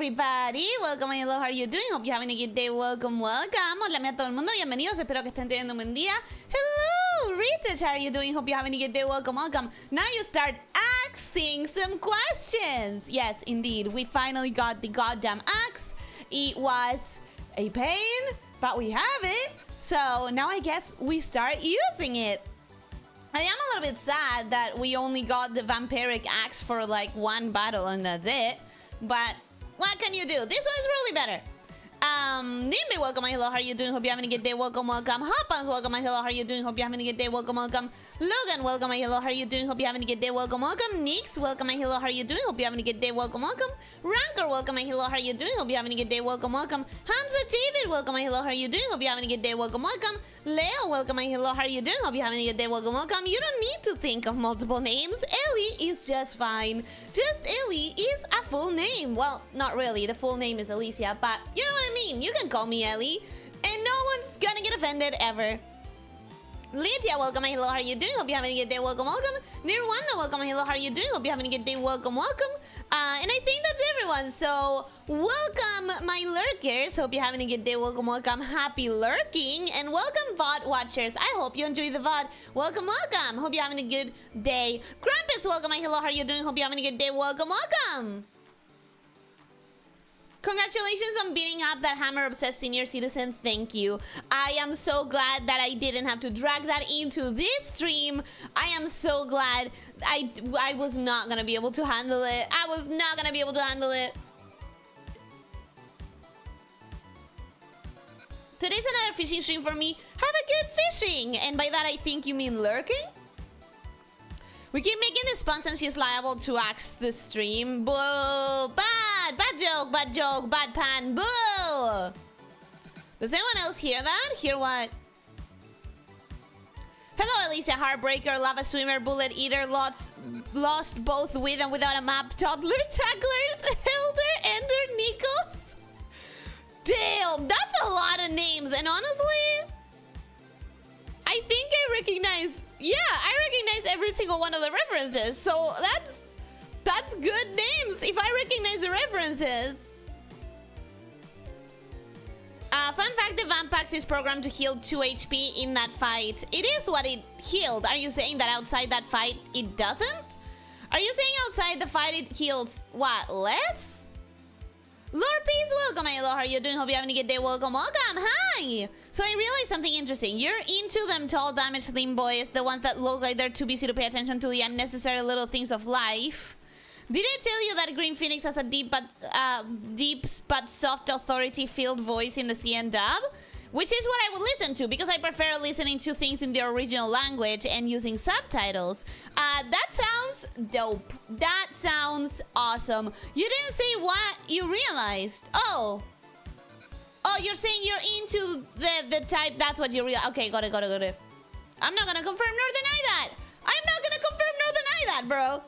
everybody, welcome and hello, how are you doing? Hope you're having a good day, welcome. Hola a todo el mundo, bienvenidos, espero que estén teniendo un buen día. Hello, Rita, how are you doing? Hope you're having a good day, welcome. Now you start asking some questions. Yes, indeed, we finally got the goddamn axe. It was a pain, but we have it. So now I guess we start using it. I am a little bit sad that we only got the vampiric axe for like one battle and that's it. But what can you do? This one is really better. Nimby, welcome, hello, how are you doing? Hope you're having a good day, welcome. Hoppans, welcome, hello, how are you doing? Hope you're having a good day, welcome. Logan, welcome, hello, how are you doing? Hope you're having a good day, welcome. Nix, welcome, hello, how are you doing? Hope you're having a good day, welcome. Ranker, welcome, hello, how are you doing? Hope you're having a good day, welcome. Hamza David, welcome, hello, how are you doing? Hope you're having a good day, welcome. Leo, welcome, hello, how are you doing? Hope you're having a good day, welcome. You don't need to think of multiple names. Ellie is just fine. Just Ellie is a full name. Well, not really. The full name is Elyssia, but you know what I mean. You can call me Ellie, and no one's gonna get offended ever. Lydia, welcome, hello, how are you doing? Hope you're having a good day, welcome. Nirwanda, welcome, hello, how are you doing? Hope you're having a good day, welcome. And I think that's everyone, so welcome, my lurkers. Hope you're having a good day, welcome. Happy lurking, and welcome, VOD watchers. I hope you enjoy the VOD. Welcome. Hope you're having a good day. Krampus, welcome, hello, how are you doing? Hope you're having a good day, welcome. Congratulations on beating up that hammer-obsessed senior citizen. Thank you. I am so glad that I didn't have to drag that into this stream. I am so glad. I was not gonna be able to handle it. I was not gonna be able to handle it. Today's another fishing stream for me. Have a good fishing. And by that, I think you mean lurking? We keep making this puns and she's liable to axe the stream. Boo! Bad! Bad joke, bad pan. Boo! Does anyone else hear that? Hear what? Hello, Elyssia, Heartbreaker, Lava Swimmer, Bullet Eater, Lost both with and without a map, Toddler, Tacklers, Elder, Ender, Nikos. Damn, that's a lot of names. And honestly, I think I recognize... Yeah, I recognize every single one of the references. So that's good names if I recognize the references. Fun fact, the Vampax is programmed to heal 2 HP in that fight. It is what it healed. Are you saying that outside that fight it doesn't? Are you saying outside the fight it heals, what, less? Lord Peace, welcome, hello, how are you doing? Hope you're having a good day, welcome. Hi! So I realized something interesting. You're into them tall, damaged, slim boys, the ones that look like they're too busy to pay attention to the unnecessary little things of life. Did I tell you that Green Phoenix has a deep but soft authority-filled voice in the CN dub? Which is what I would listen to, because I prefer listening to things in the original language and using subtitles. That sounds dope. That sounds awesome. You didn't say what you realized. Oh, you're saying you're into the type. That's what you realize. Okay, got it. I'm not gonna confirm nor deny that. I'm not gonna confirm nor deny that, bro.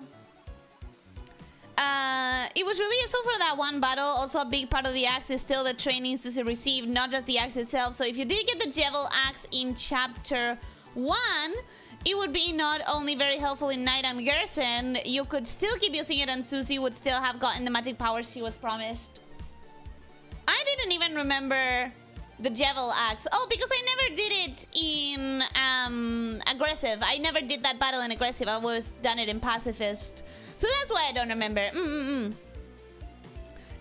It was really useful for that one battle. Also, a big part of the axe is still the trainings to receive, not just the axe itself. So if you did get the Jevil axe in chapter 1, it would be not only very helpful in Knight and Gerson, you could still keep using it and Susie would still have gotten the magic powers she was promised. I didn't even remember the Jevil axe. Oh, because I never did it in aggressive. I never did that battle in aggressive. I always done it in pacifist. So that's why I don't remember.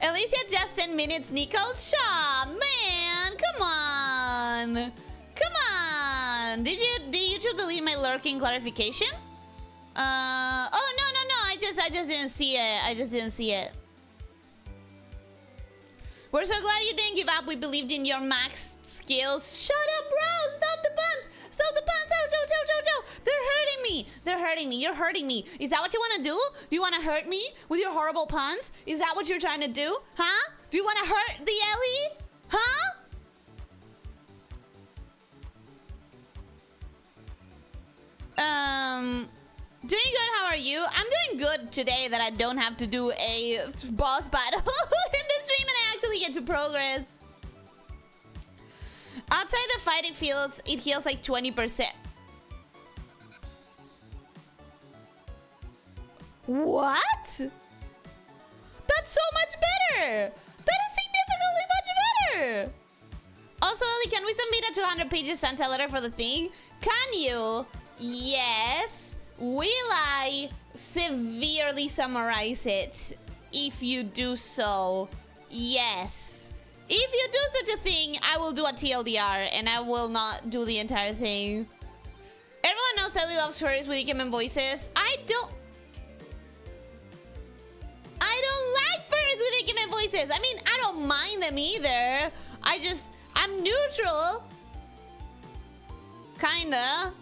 Elyssia, just 10 minutes, Nikos. Shaw, man, come on. Come on. Did you delete my lurking clarification? Oh, no. I just didn't see it. We're so glad you didn't give up. We believed in your max skills. Shut up, bro. Stop the puns. Stop the puns. Ow. They're hurting me. You're hurting me. Is that what you want to do? Do you want to hurt me with your horrible puns? Is that what you're trying to do? Huh? Do you want to hurt the Ellie? Huh? Doing good, how are you? I'm doing good today that I don't have to do a boss battle in the stream and I actually get to progress. Outside the fight, it heals like 20%. What? That's so much better. That is significantly much better. Also, Ellie, can we submit a 200 pages Santa letter for the thing? Can you? Yes. Will I severely summarize it if you do so? Yes. If you do such a thing, I will do a TLDR and I will not do the entire thing. Everyone knows Ellie loves furries with Ikemen voices. I don't like furries with Ikemen voices. I mean, I don't mind them either. I'm neutral. Kinda.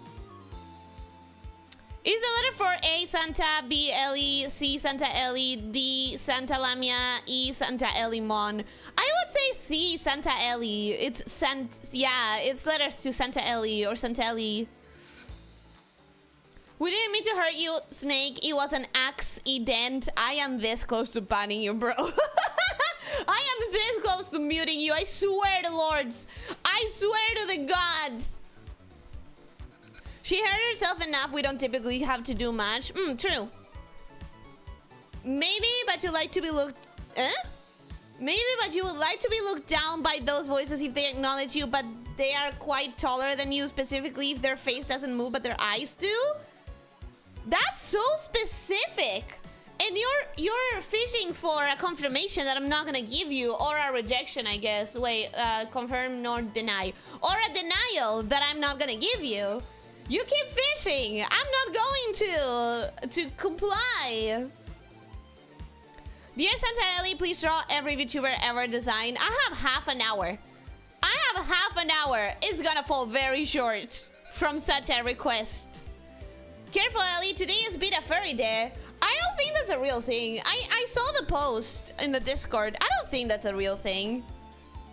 Is the letter for A Santa, B Ellie, C Santa Ellie, D Santa Lamia, E Santa Ellie Mon? I would say C Santa Ellie. It's letters to Santa Ellie or Santa Ellie. We didn't mean to hurt you, Snake. It was an accident. I am this close to banning you, bro. I am this close to muting you. I swear to lords. I swear to the gods. She hurt herself enough. We don't typically have to do much. True. Maybe, but you like to be looked... Maybe, but you would like to be looked down by those voices if they acknowledge you, but they are quite taller than you, specifically if their face doesn't move, but their eyes do? That's so specific. And you're fishing for a confirmation that I'm not gonna give you, or a rejection, I guess. Wait, confirm nor deny. Or a denial that I'm not gonna give you. You keep fishing. I'm not going to comply. Dear Santa Ellie, please draw every VTuber ever designed. I have half an hour. It's gonna fall very short from such a request. Careful, Ellie. Today is Beat a Furry Day. I don't think that's a real thing. I saw the post in the Discord. I don't think that's a real thing.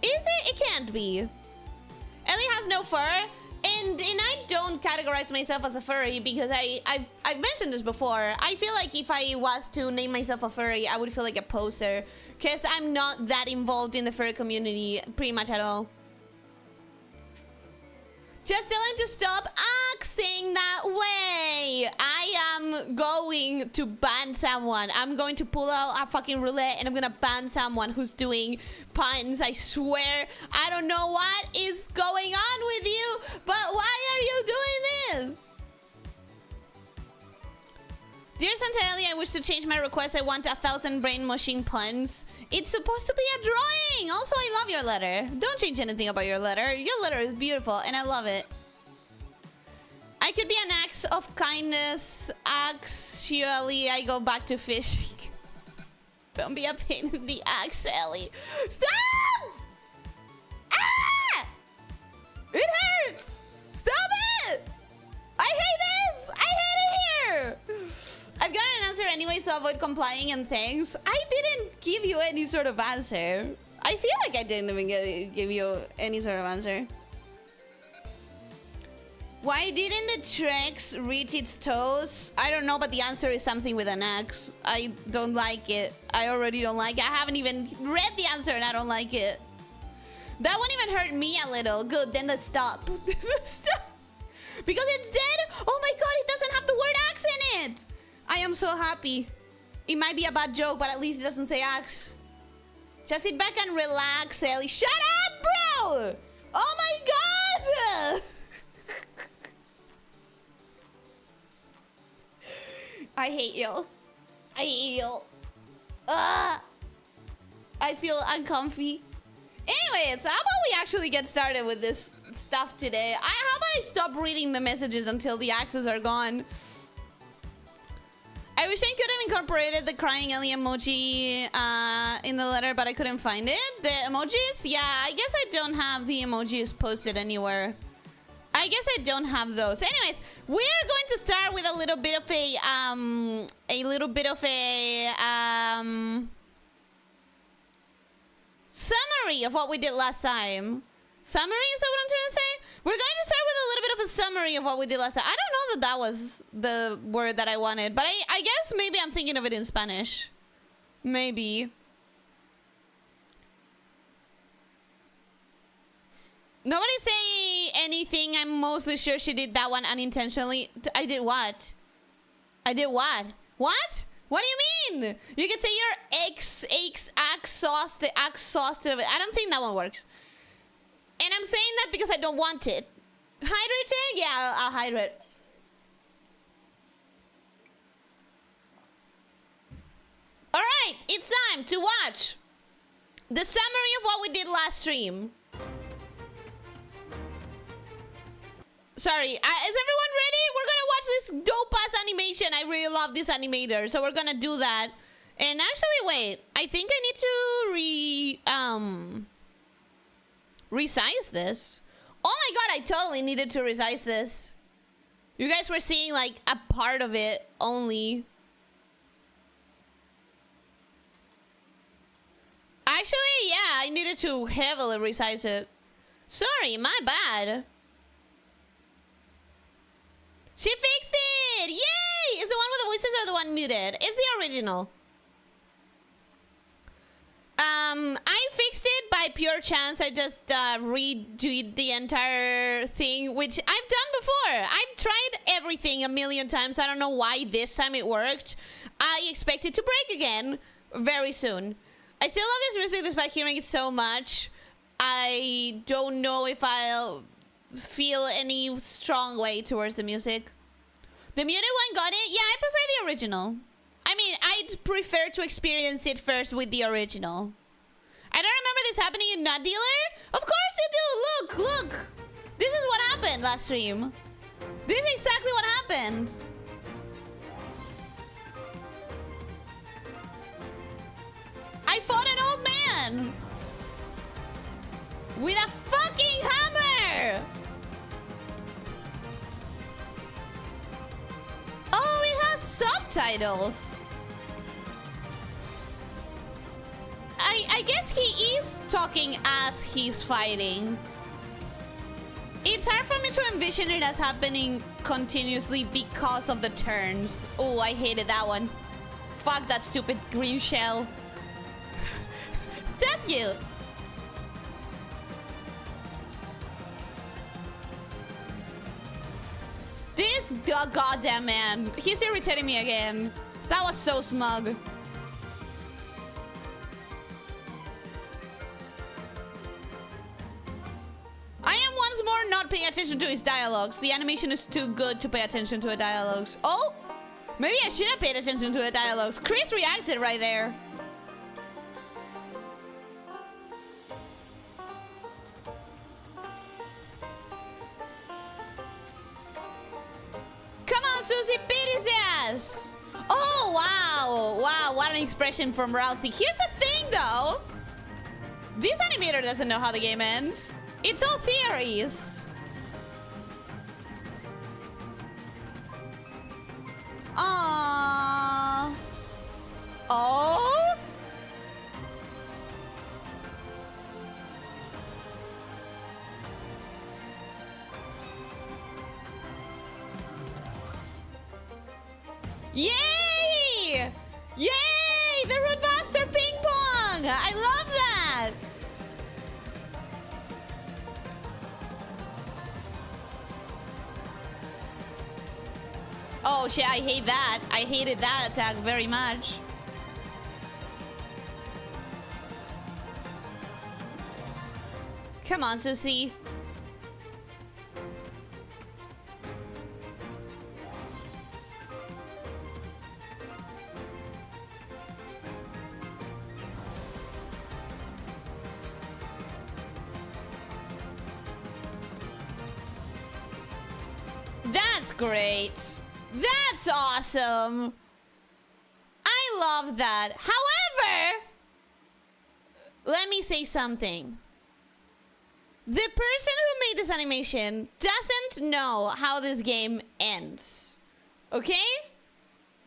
Is it? It can't be. Ellie has no fur. And I don't categorize myself as a furry because I've mentioned this before. I feel like if I was to name myself a furry, I would feel like a poser. Because I'm not that involved in the furry community pretty much at all. Just tell him to stop acting that way. I am going to ban someone. I'm going to pull out a fucking roulette and I'm gonna ban someone who's doing puns. I swear. I don't know what is going on with you, but why are you doing this? Dear Santa Ellie, I wish to change my request. I want 1,000 brain mushing puns. It's supposed to be a drawing. Also, I love your letter. Don't change anything about your letter. Your letter is beautiful and I love it. I could be an axe of kindness. Actually, I go back to fishing. Don't be a pain in the axe, Ellie. Stop! Ah! It hurts! Stop it! I hate this! I hate it here! I've got an answer anyway, so avoid complying and thanks. I didn't give you any sort of answer. I feel like I didn't even give you any sort of answer. Why didn't the Trex reach its toes? I don't know, but the answer is something with an X. I don't like it. I already don't like it. I haven't even read the answer and I don't like it. That won't even hurt me a little. Good, then let's stop. Stop. Because it's dead? Oh my god, it doesn't have the word axe in it! I am so happy. It might be a bad joke, but at least it doesn't say axe. Just sit back and relax, Ellie. Shut up, bro! Oh my god! I hate you. I hate you. Ugh. I feel uncomfy. Anyways, how about we actually get started with this stuff today? How about I stop reading the messages until the axes are gone? I wish I could have incorporated the crying Ellie emoji in the letter, but I couldn't find it. The emojis? Yeah, I guess I don't have the emojis posted anywhere. I guess I don't have those. Anyways, we're going to start with a little bit of a summary of what we did last time. Summary? Is that what I'm trying to say? We're going to start with a little bit of a summary of what we did last time. I don't know that that was the word that I wanted, but I guess maybe I'm thinking of it in Spanish. Maybe. Nobody say anything. I'm mostly sure she did that one unintentionally. I did what? I did what? What? What do you mean? You can say you're exhausted. I don't think that one works. And I'm saying that because I don't want it. Hydrating? Yeah, I'll hydrate. Alright, it's time to watch the summary of what we did last stream. Sorry, is everyone ready? We're gonna watch this dope-ass animation. I really love this animator, so we're gonna do that. And actually, wait, I think I need to resize this. Oh my god, I totally needed to resize this. You guys were seeing like a part of it only. Actually, yeah, I needed to heavily resize it. Sorry, my bad. She fixed it! Yay! Is the one with the voices or the one muted? It's the original. I fixed it by pure chance. I just redid the entire thing, which I've done before. I've tried everything a million times. I don't know why this time it worked. I expect it to break again very soon. I still love this music despite hearing it so much. I don't know if I'll feel any strong way towards the music. The muted one got it? Yeah, I prefer the original. I mean, I'd prefer to experience it first with the original. I don't remember this happening in Nut Dealer. Of course you do. Look. This is what happened last stream. This is exactly what happened. I fought an old man with a fucking hammer. Oh, it has subtitles. I guess he is talking as he's fighting. It's hard for me to envision it as happening continuously because of the turns. Oh, I hated that one. Fuck that stupid green shell. That's cute. This goddamn man. He's irritating me again. That was so smug. I am once more not paying attention to his dialogues. The animation is too good to pay attention to the dialogues. Oh, maybe I should have paid attention to the dialogues. Chris reacted right there. Come on, Susie, beat his ass. Oh, wow. Wow, what an expression from Rousey. Here's the thing, though. This animator doesn't know how the game ends. It's all theories. Aww. Oh? Yay! Yay! The Rootmaster Ping Pong! I love that! Oh shit, I hate that. I hated that attack very much. Come on, Susie. That's great. That's awesome. I love that. However, let me say something. The person who made this animation doesn't know how this game ends. Okay?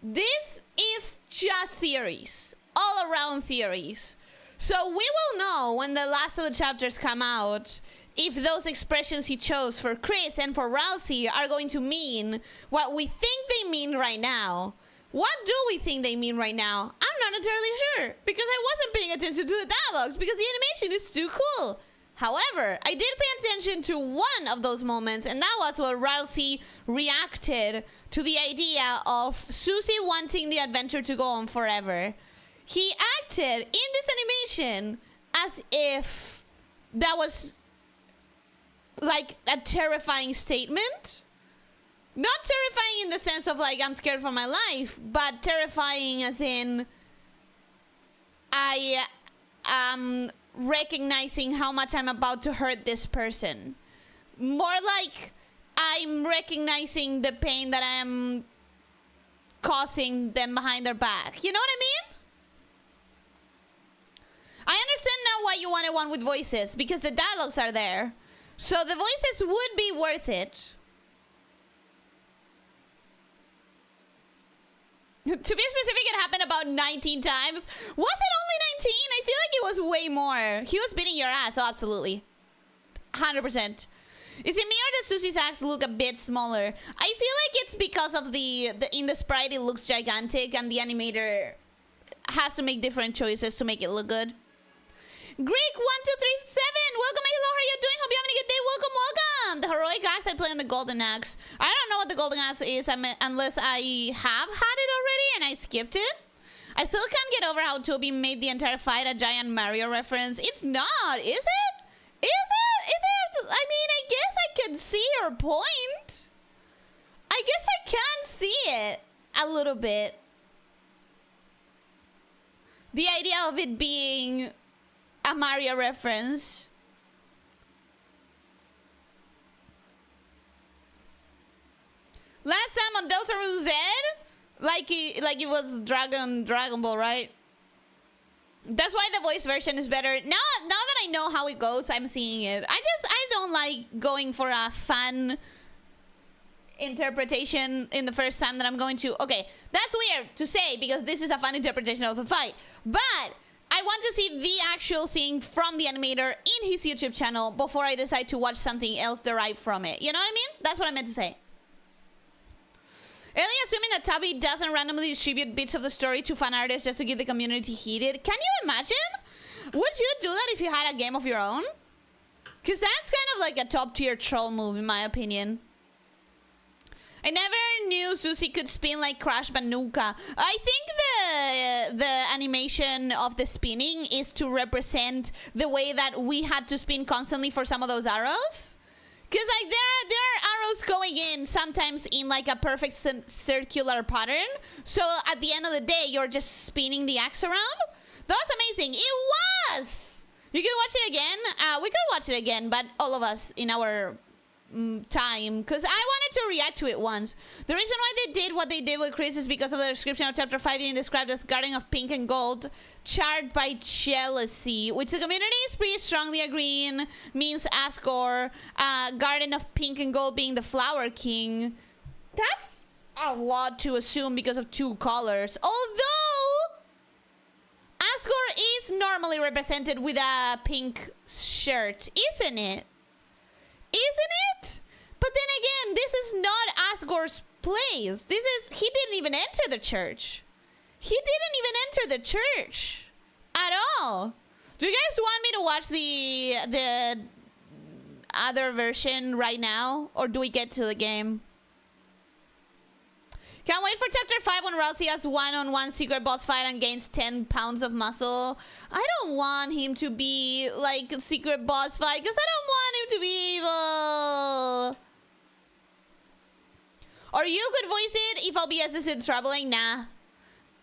This is just theories. All around theories. So we will know when the last of the chapters come out if those expressions he chose for Chris and for Rousey are going to mean what we think they mean right now. What do we think they mean right now? I'm not entirely sure, because I wasn't paying attention to the dialogues, because the animation is too cool. However, I did pay attention to one of those moments, and that was where Rousey reacted to the idea of Susie wanting the adventure to go on forever. He acted in this animation as if that was like a terrifying statement. Not terrifying in the sense of like I'm scared for my life, but terrifying as in I am recognizing how much I'm about to hurt this person. More like I'm recognizing the pain that I'm causing them behind their back. You know what I mean? I understand now why you wanted one with voices, because the dialogues are there. So the voices would be worth it. To be specific, it happened about 19 times. Was it only 19? I feel like it was way more. He was beating your ass, so absolutely. 100%. Is it me or does Susie's axe look a bit smaller? I feel like it's because of in the sprite it looks gigantic and the animator has to make different choices to make it look good. Greek1237, welcome, hello, how are you doing? Hope you're having a good day. Welcome, welcome. The heroic axe I play on the golden axe. I don't know what the golden axe is unless I have had it already and I skipped it. I still can't get over how Toby made the entire fight a giant Mario reference. It's not, is it? Is it? I mean, I guess I can see your point. I guess I can see it a little bit. The idea of it being a Mario reference. Last time on Deltarune Z, like it was Dragon Ball, right? That's why the voice version is better. Now that I know how it goes, I'm seeing it. I don't like going for a fan interpretation in the first time that I'm going to. Okay, that's weird to say because this is a fan interpretation of the fight. But I want to see the actual thing from the animator in his YouTube channel before I decide to watch something else derived from it. You know what I mean? That's what I meant to say. Ellie, assuming that Tabby doesn't randomly distribute bits of the story to fan artists just to keep the community heated. Can you imagine? Would you do that if you had a game of your own? Because that's kind of like a top tier troll move in my opinion. I never knew Susie could spin like Crash Banooka. I think the animation of the spinning is to represent the way that we had to spin constantly for some of those arrows. Because like there are arrows going in sometimes in like a perfect circular pattern. So at the end of the day, you're just spinning the axe around. That was amazing. It was. You can watch it again. We could watch it again, but all of us in our time, because I wanted to react to it once. The reason why they did what they did with Chris is because of the description of chapter 5 being described as Garden of Pink and Gold, charred by jealousy, which the community is pretty strongly agreeing means Asgore. Garden of Pink and Gold being the Flower King. That's a lot to assume because of two colors. Although Asgore is normally represented with a pink shirt, isn't it? Isn't it? But then again, this is not Asgore's place. He didn't even enter the church. He didn't even enter the church at all. Do you guys want me to watch the other version right now? Or do we get to the game? Can't wait for chapter 5 when Rousey has one-on-one secret boss fight and gains 10 pounds of muscle. I don't want him to be like a secret boss fight because I don't want him to be evil. Or you could voice it if OBS isn't troubling. Nah,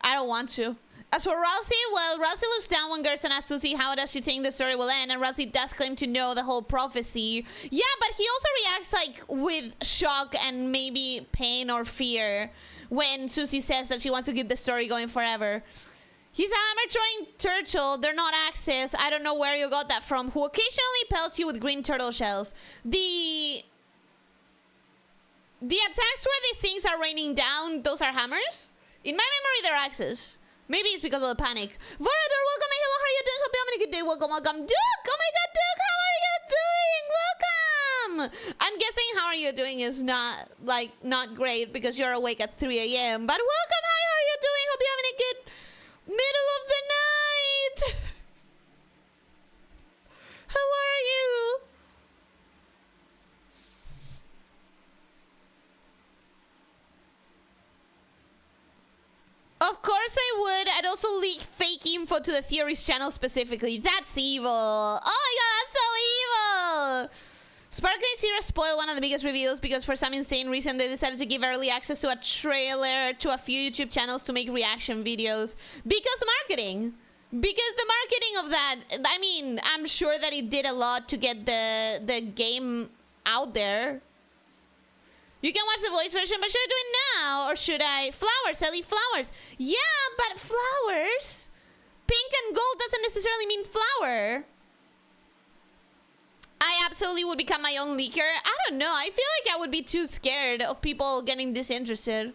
I don't want to. As for Rousey, well, Rousey looks down when Gerson asks Susie how does she think the story will end, and Rousey does claim to know the whole prophecy. Yeah, but he also reacts like with shock and maybe pain or fear when Susie says that she wants to keep the story going forever. He's a hammer-throwing turtle. They're not axes. I don't know where you got that from. Who occasionally pelts you with green turtle shells. The attacks where the things are raining down, those are hammers? In my memory, they're axes. Maybe it's because of the panic. Vorador, welcome. Hello, how are you doing? Hope you're having a good day. Welcome, welcome. Duke! Oh my god, Duke, how are you doing? Welcome! I'm guessing how are you doing is not great because you're awake at 3 a.m. But welcome, hi, how are you doing? Hope you're having a good middle of the night. How are you? course I would. I'd also leak fake info to the Theories channel specifically. That's evil. Oh my god, that's so evil. Sparkling Zero spoiled one of the biggest reveals because for some insane reason they decided to give early access to a trailer to a few YouTube channels to make reaction videos. Because marketing. Because the marketing of that, I mean, I'm sure that it did a lot to get the game out there. You can watch the voice version, but should I do it now? Or should I? Flowers, Ellie, flowers. Yeah, but flowers? Pink and gold doesn't necessarily mean flower. I absolutely would become my own leaker. I don't know. I feel like I would be too scared of people getting disinterested.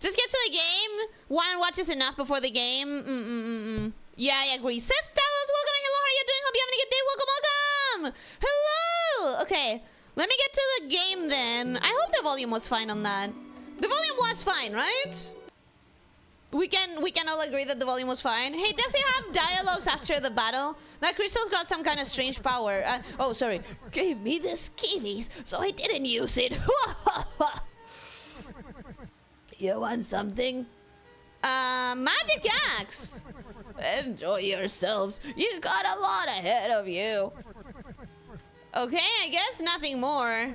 Just get to the game. One watch is enough before the game. Yeah, I agree. Seth Dallas, welcome. Hello, how are you doing? Hope you're having a good day. Welcome, welcome. Hello. Okay, let me get to the game then. I hope the volume was fine on that. The volume was fine, right? We can all agree that the volume was fine. Hey, does it have dialogues after the battle? That crystal's got some kind of strange power. Oh, sorry. Gave me the skivvies, so I didn't use it. You want something? Magic axe. Enjoy yourselves. You got a lot ahead of you. Okay, I guess nothing more.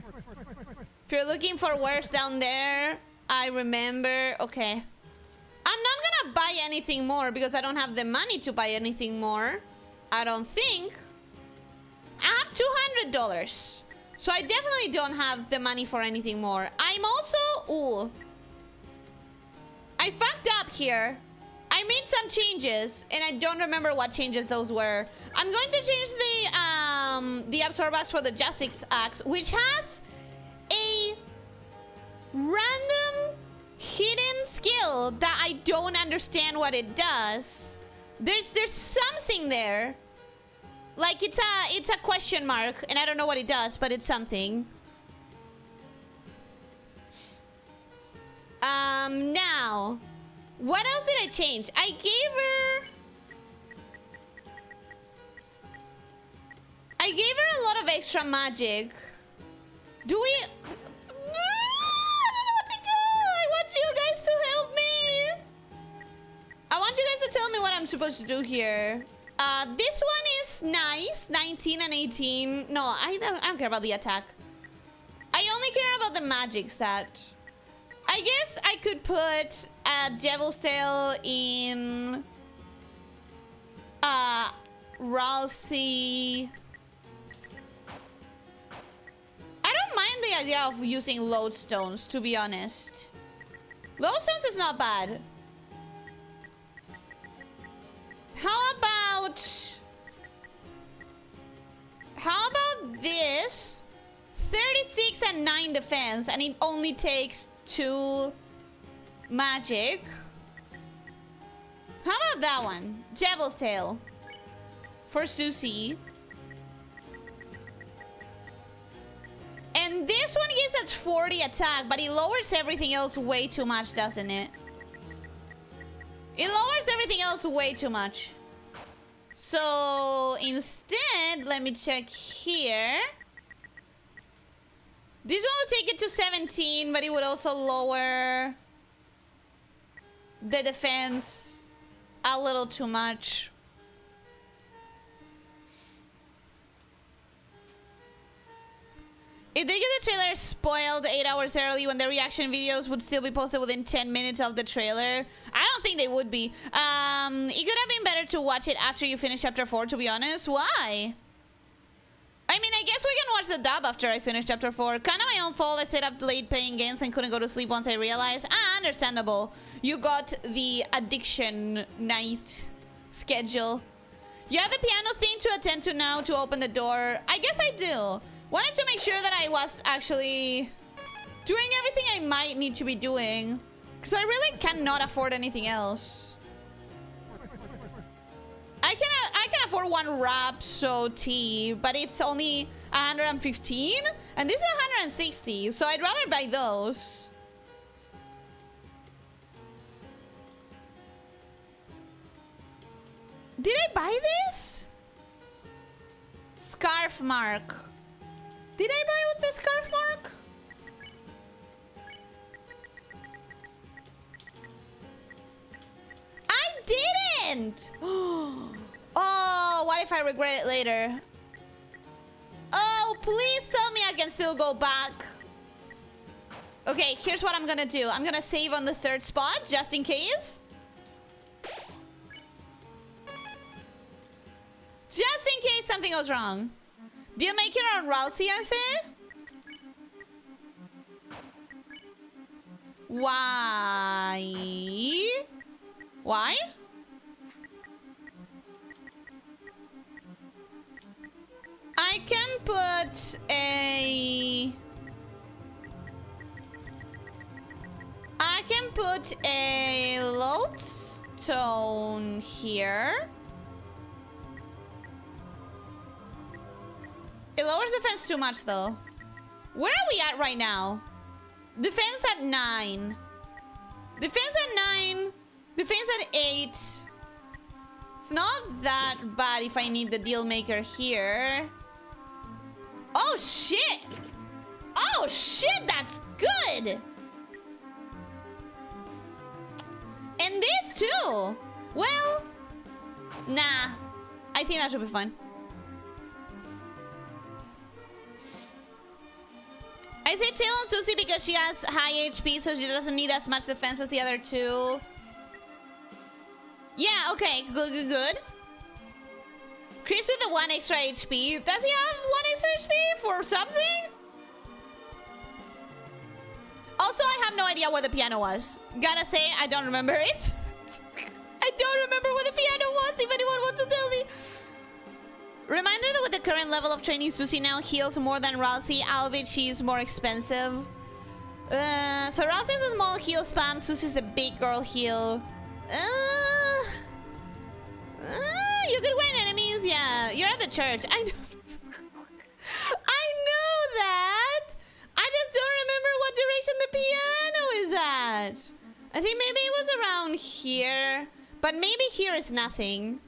If you're looking for wares down there, I remember. Okay. I'm not gonna buy anything more because I don't have the money to buy anything more. I don't think. I have $200. So I definitely don't have the money for anything more. I'm also... Ooh. I fucked up here. I made some changes, and I don't remember what changes those were. I'm going to change the Absorb Axe for the Justice Axe, which has a random hidden skill that I don't understand what it does. There's something there. Like it's a question mark, and I don't know what it does, but it's something. Now, what else did I change? I gave her a lot of extra magic. Do we? No, I don't know what to do. I want you guys to help me. I want you guys to tell me what I'm supposed to do here. This one is nice. 19 and 18. No, I don't care about the attack. I only care about the magic stat. I guess I could put Devil's Tail in Ralsei. I don't mind the idea of using lodestones, to be honest. Lodestones is not bad. How about this? 36 and 9 defense, and it only takes 2 magic. How about that one? Devil's Tail for Susie. And this one gives us 40 attack, but it lowers everything else way too much, doesn't it? It lowers everything else way too much. So instead, let me check here. This one will take it to 17, but it would also lower the defense a little too much. If they get the trailer spoiled 8 hours early when the reaction videos would still be posted within 10 minutes of the trailer, I don't think they would be. It could have been better to watch it after you finish chapter 4, to be honest. Why? I mean, I guess we can watch the dub after I finish chapter 4. Kind of my own fault. I stayed up late playing games and couldn't go to sleep once I realized. Understandable. You got the addiction night schedule. You have the piano thing to attend to now to open the door. I guess I do. Wanted to make sure that I was actually doing everything I might need to be doing. Because I really cannot afford anything else. I can afford one Rhapsody tea, but it's only 115, and this is 160, so I'd rather buy those. Did I buy this? Scarf mark. Did I buy with the scarf mark? didn't! Oh, what if I regret it later? Oh, please tell me I can still go back. Okay, here's what I'm gonna do. I'm gonna save on the 3rd spot, just in case. Just in case something goes wrong. Deal maker on Elyssia, I say? Why? Why? I can put a... I can put a lodestone here. It lowers defense too much, though. Where are we at right now? Defense at 9. Defense at 9. Defense at 8. It's not that bad if I need the deal maker here. Oh, shit! Oh, shit! That's good! And this, too! Well... Nah. I think that should be fun. I say tail on Susie because she has high HP, so she doesn't need as much defense as the other two. Yeah, okay. Good, good, good. Chris with the 1 extra HP. Does he have 1 extra HP for something? Also, I have no idea where the piano was. Gotta say, I don't remember it. I don't remember where the piano was, if anyone wants to tell me. Reminder that with the current level of training, Susie now heals more than Elyssia, albeit she's more expensive. So Elyssia is a small heal spam, Susie's a big girl heal. You could win enemies, yeah. You're at the church. I know. I know that. I just don't remember what direction the piano is at. I think maybe it was around here. But maybe here is nothing.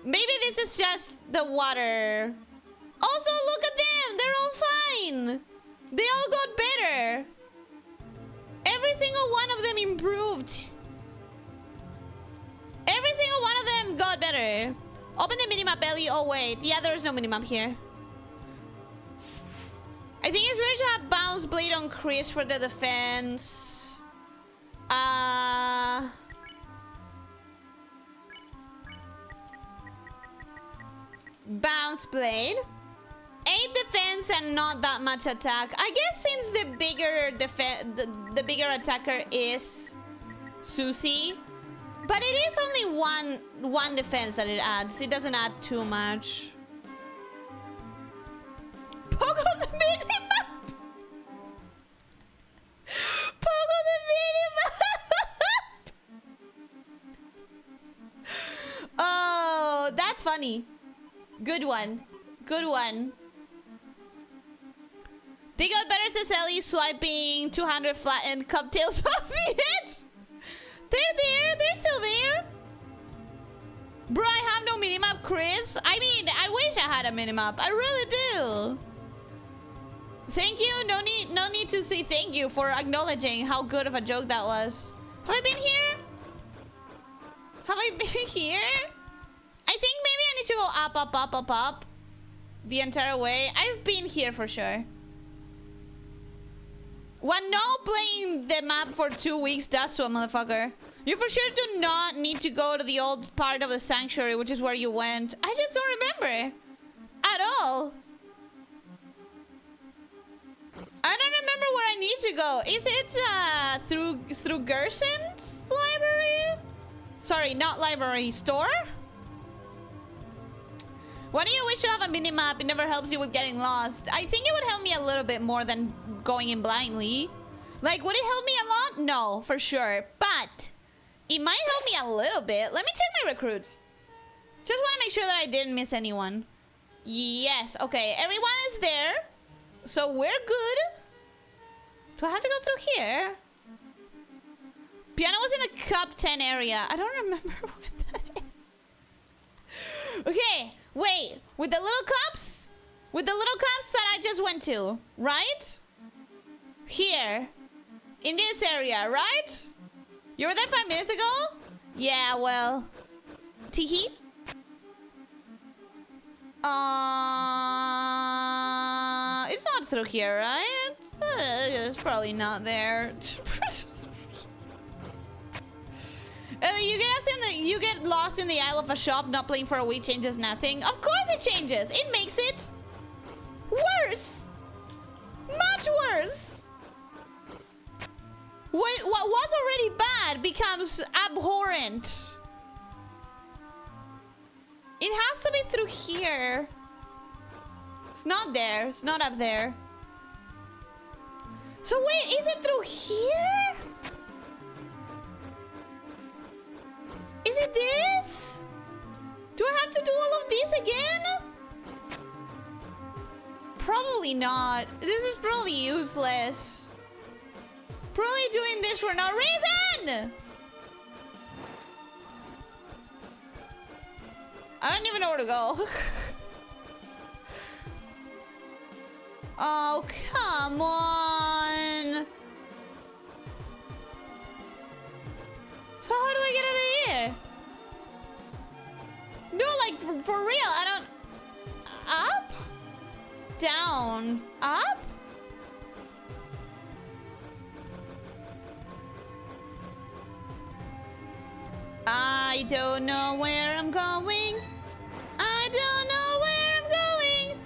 Maybe this is just the water. Also, look at them. They're all fine. They all got better. Every single one of them improved. Every single one of them got better. Open the minimap, Ellie. Oh, wait. Yeah, there's no minimap here. I think it's better to have bounce blade on Chris for the defense. Bounce blade. 8 defense and not that much attack. I guess since the bigger the bigger attacker is Susie. But it is only one defense that it adds. It doesn't add too much. Pogo the minimap! Pogo the minimap! Oh, that's funny. Good one. Good one. They got better, says Ellie, swiping 200 flattened cocktails off the edge. They're there. They're still there. Bro, I have no minimap, Chris. I mean, I wish I had a minimap. I really do. Thank you. No need to say thank you for acknowledging how good of a joke that was. Have I been here? Have I been here? I think maybe I need to go up, up, up, up, up. The entire way. I've been here for sure. What no playing the map for 2 weeks does to a motherfucker. You for sure do not need to go to the old part of the sanctuary, which is where you went. I just don't remember. At all. I don't remember where I need to go. Is it through Gerson's library? Sorry, not library. Store? Why do you wish to have a minimap? It never helps you with getting lost. I think it would help me a little bit more than going in blindly. Like, would it help me a lot? No, for sure. But it might help me a little bit. Let me check my recruits. Just want to make sure that I didn't miss anyone. Yes, okay. Everyone is there. So we're good. Do I have to go through here? Piano was in the cup 10 area. I don't remember what that is. Okay, wait. With the little cups? With the little cups that I just went to, right? Here. In this area, right? You were there 5 minutes ago? Yeah, well. Teehee. It's not through here, right? It's probably not there. You get lost in the aisle of a shop, not playing for a week changes nothing. Of course it changes. It makes it worse. Much worse. What was already bad becomes abhorrent. It has to be through here. It's not there. It's not up there. So wait, is it through here? Is it this? Do I have to do all of this again? Probably not. This is probably useless. Probably doing this for no reason! I don't even know where to go. Oh, come on. So how do I get out of here? No, like, for real, I don't... Up? Down. Up? I don't know where I'm going. I don't know where I'm going.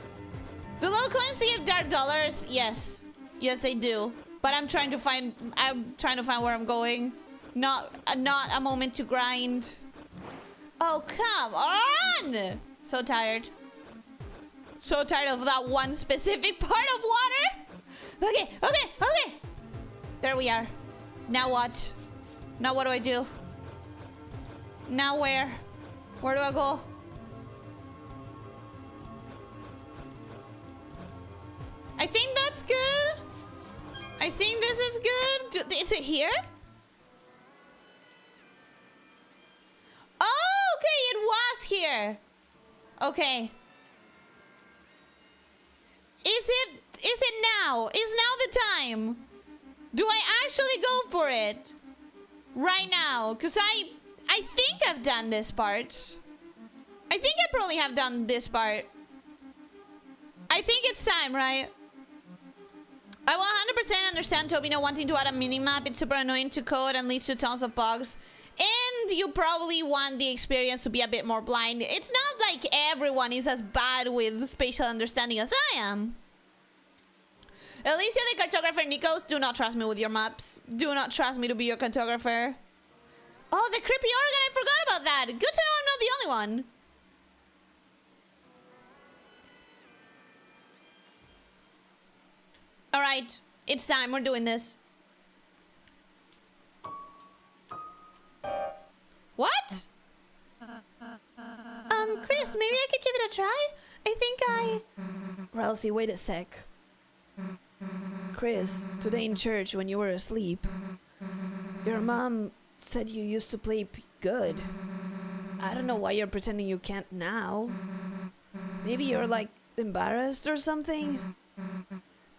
The little coins give dark dollars. Yes. Yes, they do. But I'm trying to find where I'm going. Not a moment to grind. Oh, come on! So tired. So tired of that one specific part of water. Okay. There we are. Now what? Now what do I do? Now where? Where do I go? I think that's good. I think this is good. Is it here? Oh, okay, it was here. Okay. Is it now? Is now the time? Do I actually go for it? Right now? Because I think I've done this part. I think I probably have done this part. I think it's time, right? I 100% understand Tobino wanting to add a minimap. It's super annoying to code and leads to tons of bugs. And you probably want the experience to be a bit more blind. It's not like everyone is as bad with spatial understanding as I am. Elyssia, the cartographer. Nikos, do not trust me with your maps. Do not trust me to be your cartographer. Oh, the creepy organ, I forgot about that. Good to know I'm not the only one. Alright, it's time. We're doing this. What? Chris, maybe I could give it a try? I think Ralsei, wait a sec. Chris, today in church when you were asleep, your mom said you used to play good. I don't know why you're pretending you can't now. Maybe you're like embarrassed or something?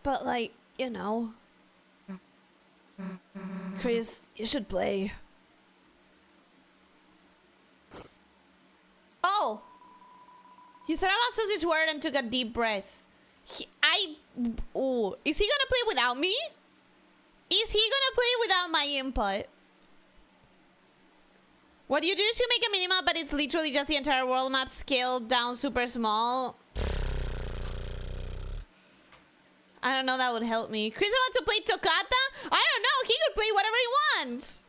But like, you know. Chris, you should play. Oh! You thought about Susie's word and took a deep breath. Oh, is he gonna play without me? Is he gonna play without my input? What you do is you make a minimap, but it's literally just the entire world map scaled down super small. I don't know, that would help me. Chris wants to play Toccata? I don't know, he could play whatever he wants.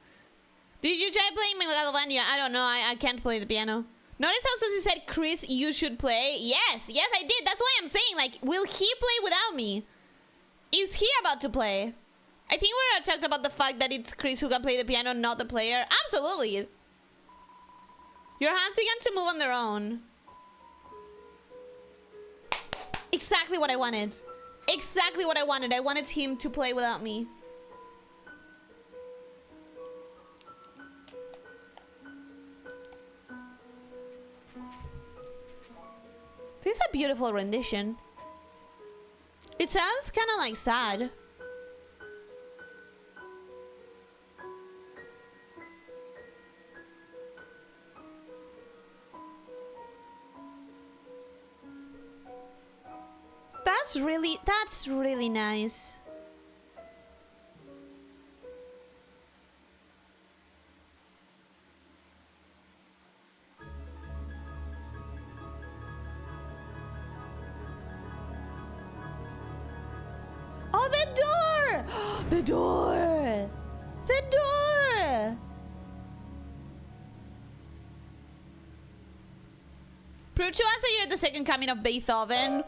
Did you try playing Megalovania? I don't know, I can't play the piano. Notice how Susie said, Chris, you should play? Yes, I did. That's why I'm saying, like, will he play without me? Is he about to play? I think we're talked about the fact that it's Chris who can play the piano, not the player. Absolutely. Your hands began to move on their own. Exactly what I wanted. Exactly what I wanted. I wanted him to play without me. This is a beautiful rendition. It sounds kind of like sad. That's really nice. Oh, the door! The door! The door! Prove to us that you're the second coming of Beethoven.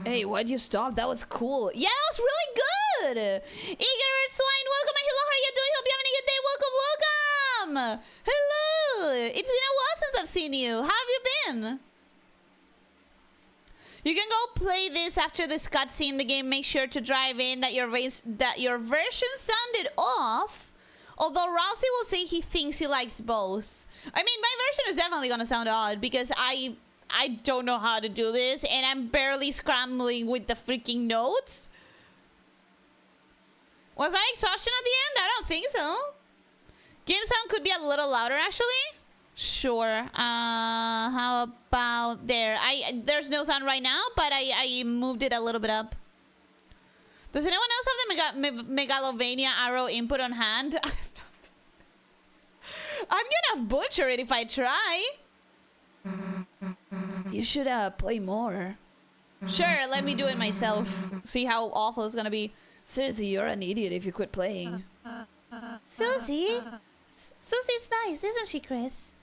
Hey, why'd you stop? That was cool. Yeah, that was really good! Eager Swine, welcome and hello, how are you doing? Hope you're having a good day. Welcome, welcome! Hello! It's been a while since I've seen you. How have you been? You can go play this after this cutscene in the game. Make sure to drive in that your version sounded off. Although Rousey will say he thinks he likes both. I mean, my version is definitely gonna sound odd because I don't know how to do this and I'm barely scrambling with the freaking notes. Was that exhaustion at the end? I don't think so. Game sound could be a little louder actually. Sure. How about there? There's no sound right now, but I moved it a little bit up. Does anyone else have the Megalovania arrow input on hand? I'm gonna butcher it if I try. You should play more. Sure, let me do it myself. See how awful it's gonna be. Seriously, you're an idiot if you quit playing. Susie? Susie's nice, isn't she, Chris?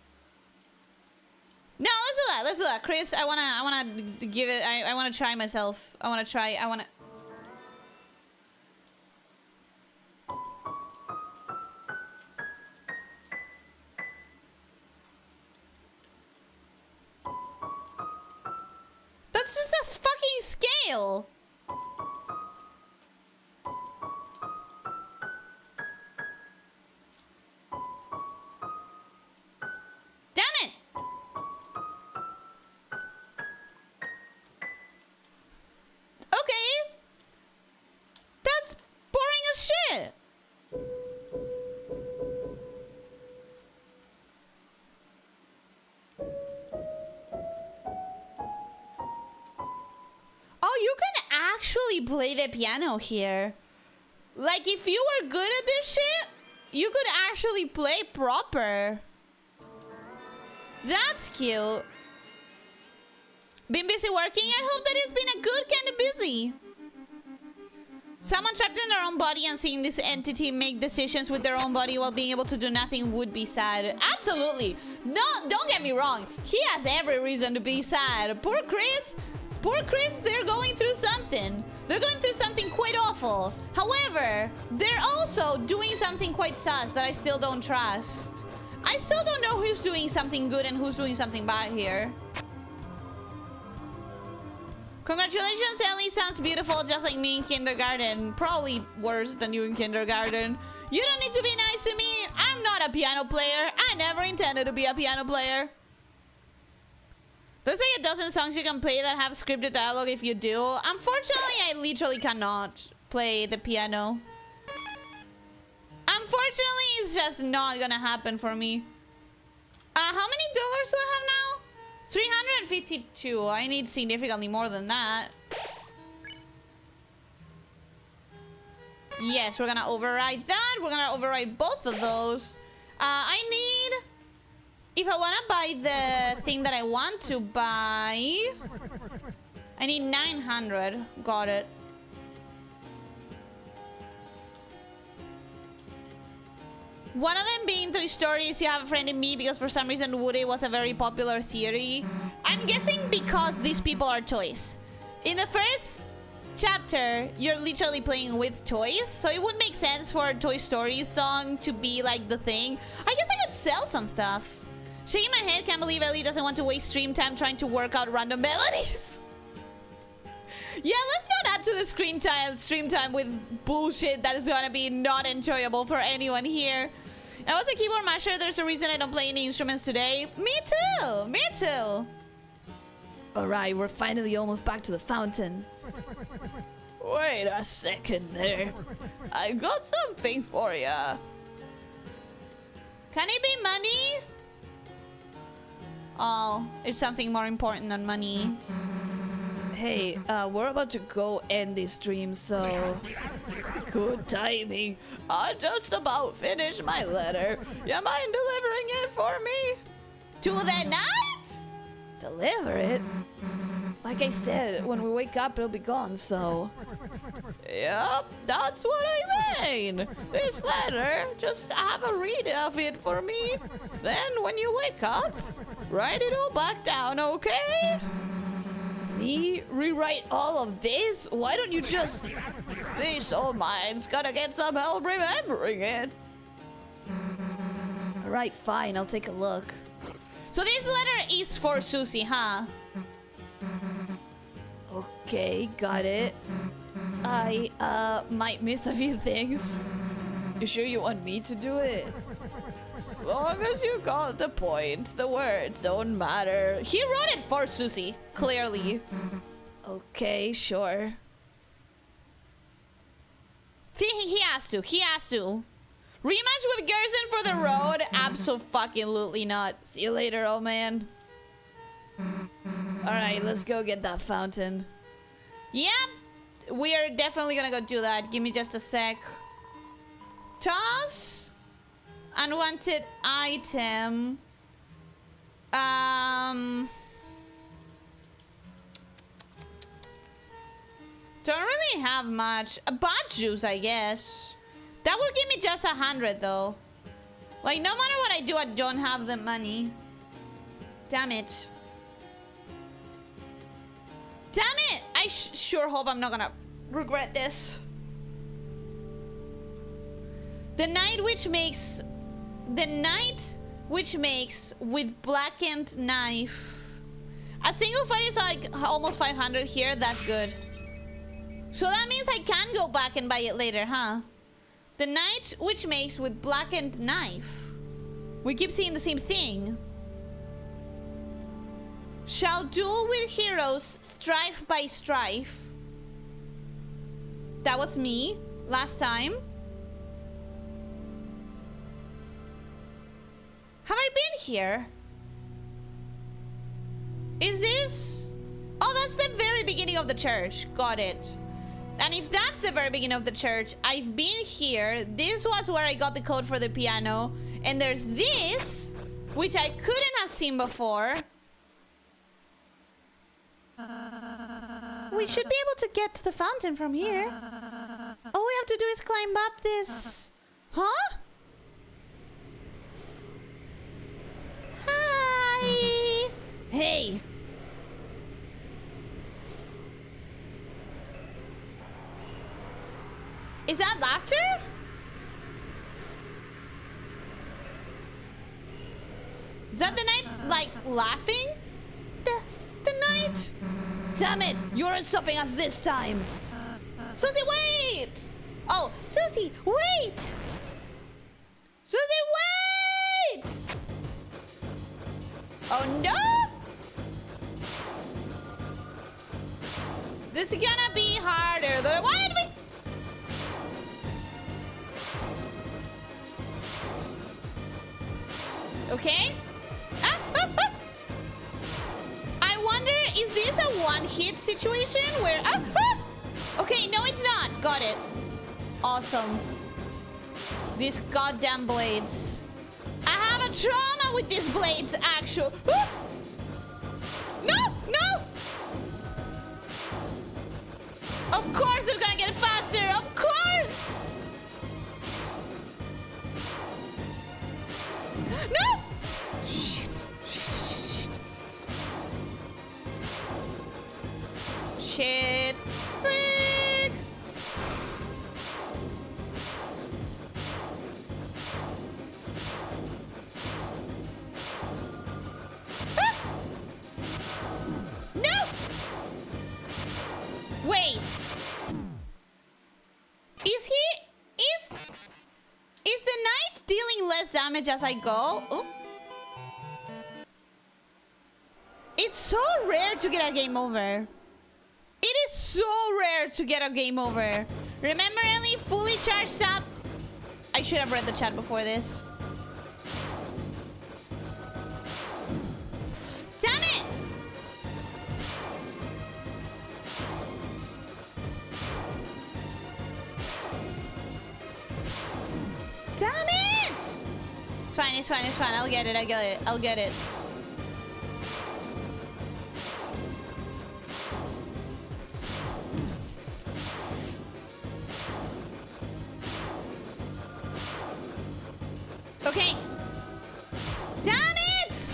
No, let's do that. Let's do that, Chris. I wanna give it. I wanna try myself. I wanna. That's just a fucking scale. Damn it. Okay. That's boring as shit. Oh, you can actually play the piano here. Like, if you were good at this shit, you could actually play proper. That's cute. Been busy working? I hope that it's been a good kind of busy. Someone trapped in their own body and seeing this entity make decisions with their own body while being able to do nothing would be sad. Absolutely. No, don't get me wrong. He has every reason to be sad. Poor Chris. Poor Chris, they're going through something. They're going through something quite awful. However, they're also doing something quite sus that I still don't trust. I still don't know who's doing something good and who's doing something bad here. Congratulations, Ellie. Sounds beautiful, just like me in kindergarten. Probably worse than you in kindergarten. You don't need to be nice to me. I'm not a piano player. I never intended to be a piano player. There's like a dozen songs you can play that have scripted dialogue if you do. Unfortunately, I literally cannot play the piano. Unfortunately, it's just not gonna happen for me. How many dollars do I have now? 352. I need significantly more than that. Yes, we're gonna override that. We're gonna override both of those. I need... If I want to buy the thing that I want to buy, I need 900. Got it. One of them being Toy Story is You Have a Friend in Me, because for some reason Woody was a very popular theory. I'm guessing because these people are toys. In the first chapter, you're literally playing with toys, so it would make sense for a Toy Story song to be like the thing. I guess I could sell some stuff. Shaking my head, can't believe Ellie doesn't want to waste stream time trying to work out random melodies. Yeah, let's not add to the stream time with bullshit that is gonna be not enjoyable for anyone here. I was a keyboard masher. There's a reason I don't play any instruments today. Me too. Me too. All right, we're finally almost back to the fountain. Wait a second there. I got something for ya. Can it be money? Oh, it's something more important than money. Hey, we're about to go end this stream, so good timing. I just about finished my letter. You mind delivering it for me? To the knight? Deliver it? Like I said, when we wake up, it'll be gone, so... Yep, that's what I mean. This letter, just have a read of it for me. Then, when you wake up, write it all back down, okay? Me rewrite all of this? Why don't you just... This old mind's gonna get some help remembering it. Alright, fine, I'll take a look. So this letter is for Susie, huh? Okay, got it. I, might miss a few things. You sure you want me to do it? Long as you got the point, the words don't matter. He wrote it for Susie, clearly. Okay, sure. He has to. Rematch with Garrison for the road? Abso-fucking-lutely not. See you later, old man. Alright, let's go get that fountain. Yep, we are definitely gonna go do that. Give me just a sec. Toss. Unwanted item. Don't really have much. A bot juice, I guess. That would give me just 100 though. Like, no matter what I do, I don't have the money. Damn it. Damn it! I sure hope I'm not gonna regret this. The night which makes with blackened knife. A single fight is like almost 500 here. That's good. So that means I can go back and buy it later, huh? The night which makes with blackened knife. We keep seeing the same thing. Shall duel with heroes, strife by strife. That was me last time. Have I been here? Is this... Oh, that's the very beginning of the church. Got it. And if that's the very beginning of the church, I've been here. This was where I got the code for the piano. And there's this, which I couldn't have seen before. We should be able to get to the fountain from here. All we have to do is climb up this... Huh? Hi! Hey! Is that laughter? Is that the knight, like, laughing? The knight? Damn it! You aren't stopping us this time! Susie, wait! Oh, Susie, wait! Susie, wait! Oh, no! This is gonna be harder than I wanted to be! Okay. I wonder, is this a one-hit situation where... Okay, no, it's not. Got it. Awesome. These goddamn blades. I have a trauma with these blades, actually. No, no! Of course they're gonna get faster. Of course! No! Shit. Shit. Frick. No! Wait. Is the knight dealing less damage as I go? Oh. It's so rare to get a game over. It is so rare to get a game over. Remember, Ellie, fully charged up. I should have read the chat before this. Damn it! fine, it's fine, it's fine. I'll get it, I get it, I'll get it. Okay. Damn it!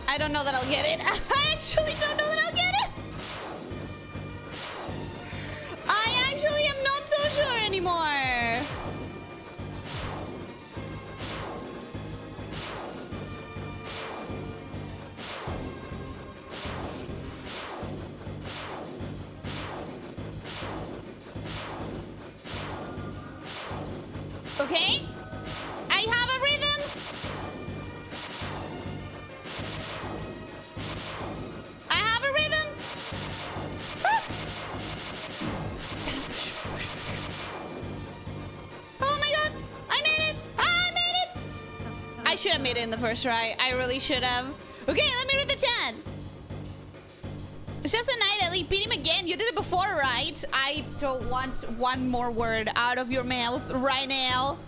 I don't know that I'll get it. I actually don't know that I'll get it. I actually am not so sure anymore. Okay. I have a rhythm. I have a rhythm. Ah. Oh my god. I made it. I made it. I should have made it in the first try. I really should have. Okay, let me read the chat. It's just a night, Ellie. Beat him again. You did it before, right? I don't want one more word out of your mouth right now.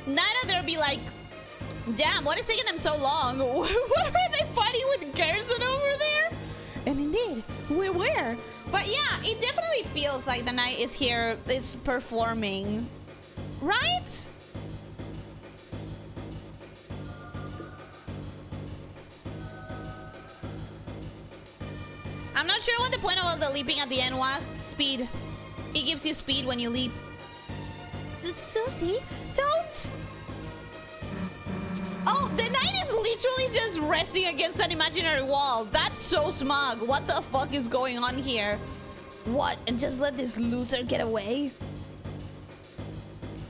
Neither there'll be like, damn, what is taking them so long? What are they fighting with Garrison over there? And indeed, we were. But yeah, it definitely feels like the knight is here, is performing. Right? I'm not sure what the point of all the leaping at the end was. Speed. It gives you speed when you leap. Susie, don't. Oh, the knight is literally just resting against an imaginary wall. That's so smug. What the fuck is going on here? What? And just let this loser get away?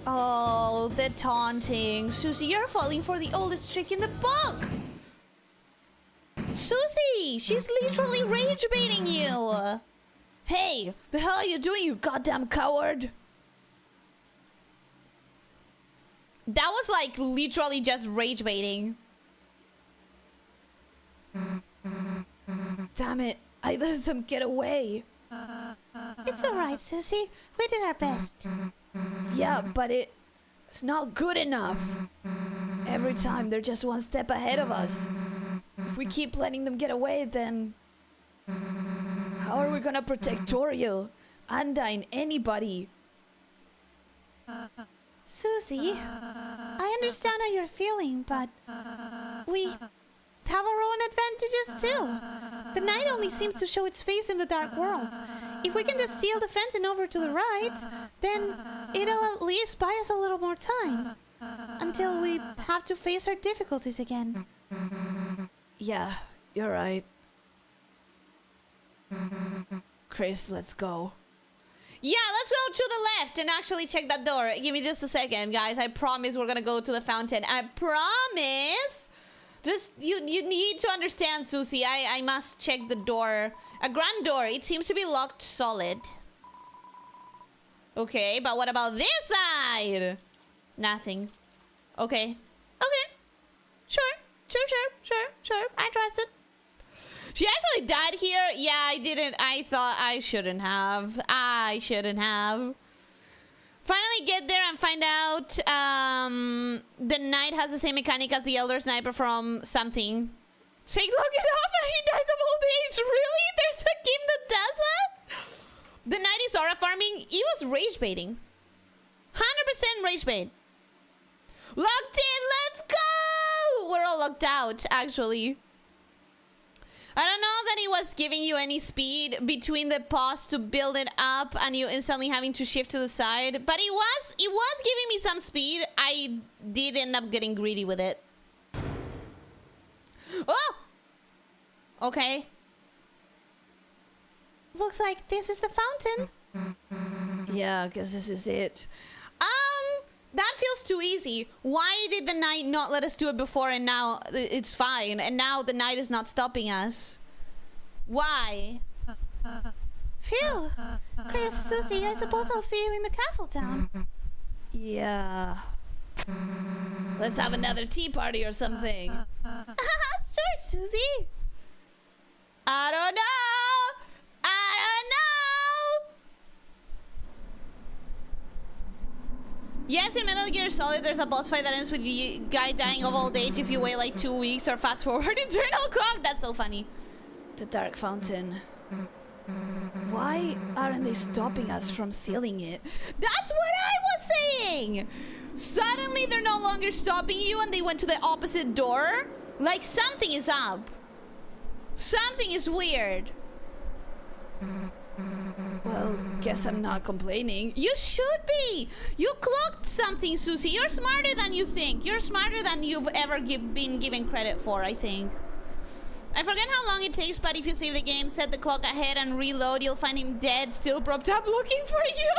Oh, the taunting. Susie, you're falling for the oldest trick in the book. Susie, she's literally rage baiting you. Hey, the hell are you doing, you goddamn coward? That was like literally just rage baiting. Damn it, I let them get away. It's alright, Susie. We did our best. Yeah, but it's not good enough. Every time they're just one step ahead of us. If we keep letting them get away, then how are we gonna protect Toriel, Undyne, anybody? Susie, I understand how you're feeling, but we have our own advantages too. The night only seems to show its face in the dark world. If we can just seal the fence and over to the right, then it'll at least buy us a little more time. Until we have to face our difficulties again. Yeah, you're right. Chris, let's go. Yeah, let's go to the left and actually check that door. Give me just a second, guys. I promise we're gonna go to the fountain. I promise. Just, you need to understand, Susie. I must check the door. A grand door. It seems to be locked solid. Okay, but what about this side? Nothing. Okay. Okay. Sure. Sure. I trust it. She actually died here? Yeah, I didn't. I thought I shouldn't have. Finally get there and find out the knight has the same mechanic as the elder sniper from something. Take look it off and he dies of old age. Really? There's a game that does that? The knight is aura farming. He was rage baiting. 100% rage bait. Locked in, let's go! We're all locked out, actually. I don't know that it was giving you any speed between the pause to build it up and you instantly having to shift to the side. But it was giving me some speed. I did end up getting greedy with it. Oh! Okay. Looks like this is the fountain. Yeah, I guess this is it. That feels too easy. Why did the knight not let us do it before and now it's fine? And now the knight is not stopping us. Why? Phew. Chris, Susie, I suppose I'll see you in the castle town. Yeah. Let's have another tea party or something. Sure, Susie. I don't know. Yes, in Metal Gear Solid, there's a boss fight that ends with the guy dying of old age if you wait like 2 weeks or fast forward Eternal Clock. That's so funny. The Dark Fountain. Why aren't they stopping us from sealing it? That's what I was saying! Suddenly they're no longer stopping you and they went to the opposite door? Like something is up. Something is weird. Well, guess I'm not complaining. You should be! You clocked something, Susie. You're smarter than you think. You're smarter than you've ever been given credit for, I think. I forget how long it takes, but if you save the game, set the clock ahead and reload, you'll find him dead, still propped up looking for you.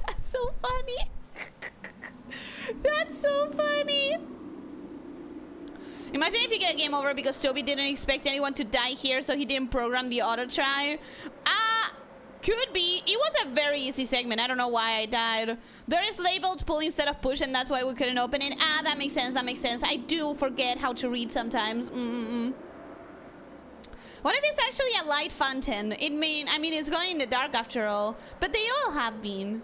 That's so funny. That's so funny. Imagine if you get a game over because Toby didn't expect anyone to die here, so he didn't program the auto try. Could be. It was a very easy segment. I don't know why I died. There is labeled pull instead of push, and that's why we couldn't open it. That makes sense. That makes sense. I do forget how to read sometimes. What if it's actually a light fountain? I mean, it's going in the dark after all. But they all have been.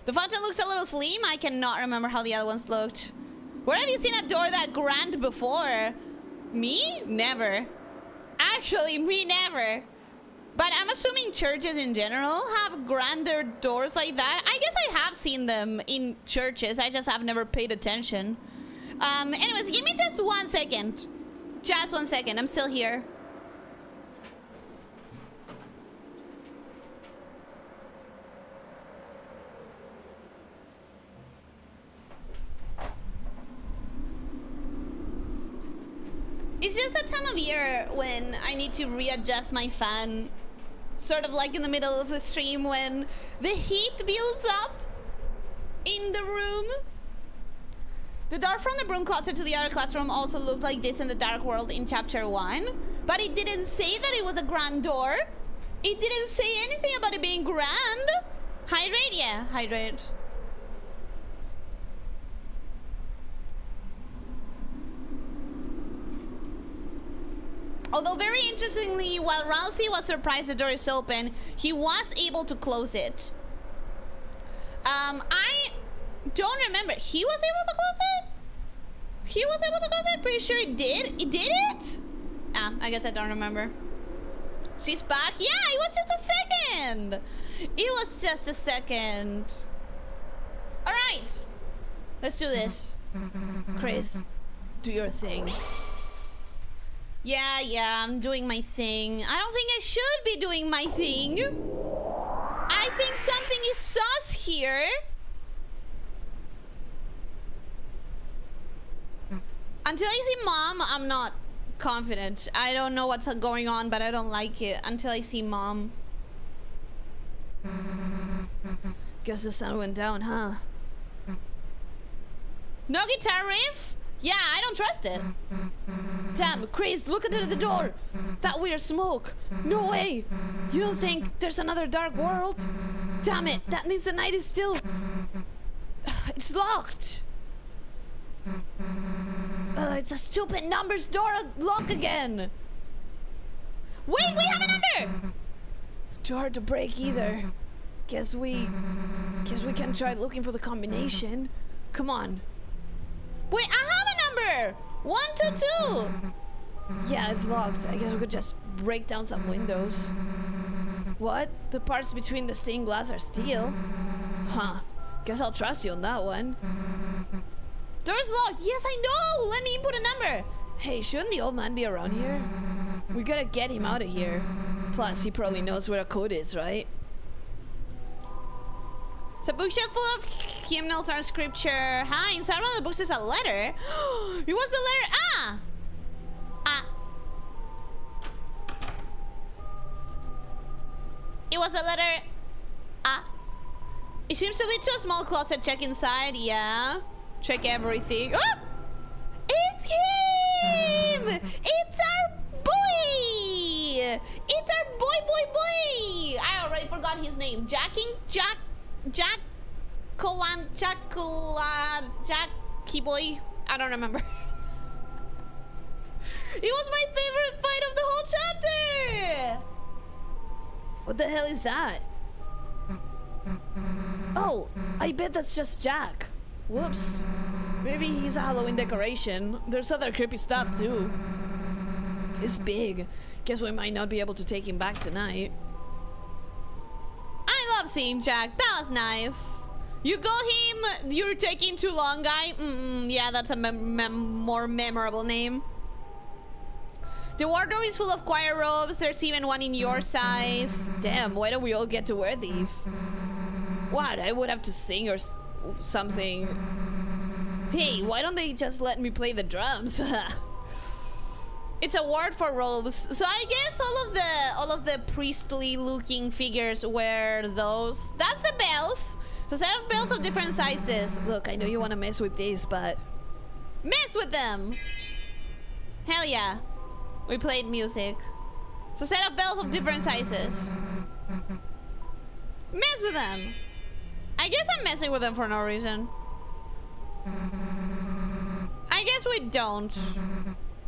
The fountain looks a little slim. I cannot remember how the other ones looked. Where have you seen a door that grand before? Me? Never. Actually, me never. But I'm assuming churches in general have grander doors like that. I guess I have seen them in churches. I just have never paid attention. Anyways, give me just 1 second. Just 1 second. I'm still here. It's just that time of year when I need to readjust my fan. Sort of like in the middle of the stream when the heat builds up in the room. The door from the broom closet to the other classroom also looked like this in the Dark World in chapter 1. But it didn't say that it was a grand door. It didn't say anything about it being grand. Hydrate? Yeah, hydrate. Although very interestingly, while Rousey was surprised the door is open, he was able to close it. I don't remember. He was able to close it? He was able to close it? Pretty sure he did. He did it? I guess I don't remember. She's back. Yeah, it was just a second. It was just a second. All right. Let's do this. Chris, do your thing. Yeah, I'm doing my thing. I don't think I should be doing my thing. I think something is sus here. Until I see Mom, I'm not confident. I don't know what's going on, but I don't like it until I see Mom. Guess the sun went down, huh? No guitar riff? Yeah, I don't trust it. Damn, Chris, look under the door. That weird smoke. No way. You don't think there's another dark world? Damn it, that means the night is still... It's locked. It's a stupid numbers door lock again. Wait, we have a number! Too hard to break either. Guess we can try looking for the combination. Come on. Wait, I have a number! 122! Yeah, it's locked. I guess we could just break down some windows. What? The parts between the stained glass are steel? Huh. Guess I'll trust you on that one. Door's locked! Yes, I know! Let me input a number! Hey, shouldn't the old man be around here? We gotta get him out of here. Plus, he probably knows where a code is, right? It's a bookshelf full of hymnals and scripture. Hi, inside one of the books is a letter. It was the letter A. It was a letter A. It seems to lead to a small closet. Check inside. Yeah. Check everything. Oh! It's him! It's our boy! It's our boy! I already forgot his name. Jack Boy. I don't remember. It was my favorite fight of the whole chapter! What the hell is that? Oh, I bet that's just Jack. Whoops. Maybe he's a Halloween decoration. There's other creepy stuff too. He's big. Guess we might not be able to take him back tonight. I love seeing Jack. That was nice. You got him. You're taking too long, guy. Yeah, that's a more memorable name. The wardrobe is full of choir robes. There's even one in your size. Damn, why don't we all get to wear these? What? I would have to sing or something. Hey, why don't they just let me play the drums? It's a word for robes. So I guess all of the priestly looking figures wear those. That's the bells. So set of bells of different sizes. Look, I know you want to mess with these, but mess with them. Hell yeah. We played music. So set of bells of different sizes. Mess with them. I guess I'm messing with them for no reason. I guess we don't.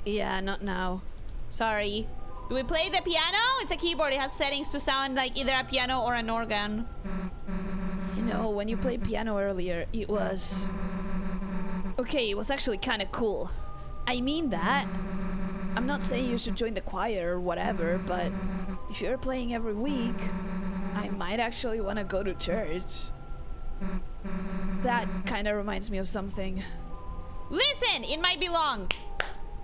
Yeah, not now. Sorry. Do we play the piano? It's a keyboard. It has settings to sound like either a piano or an organ. You know, when you played piano earlier, it was... Okay, it was actually kind of cool. I mean that. I'm not saying you should join the choir or whatever, but if you're playing every week, I might actually want to go to church. That kind of reminds me of something. Listen, it might be long.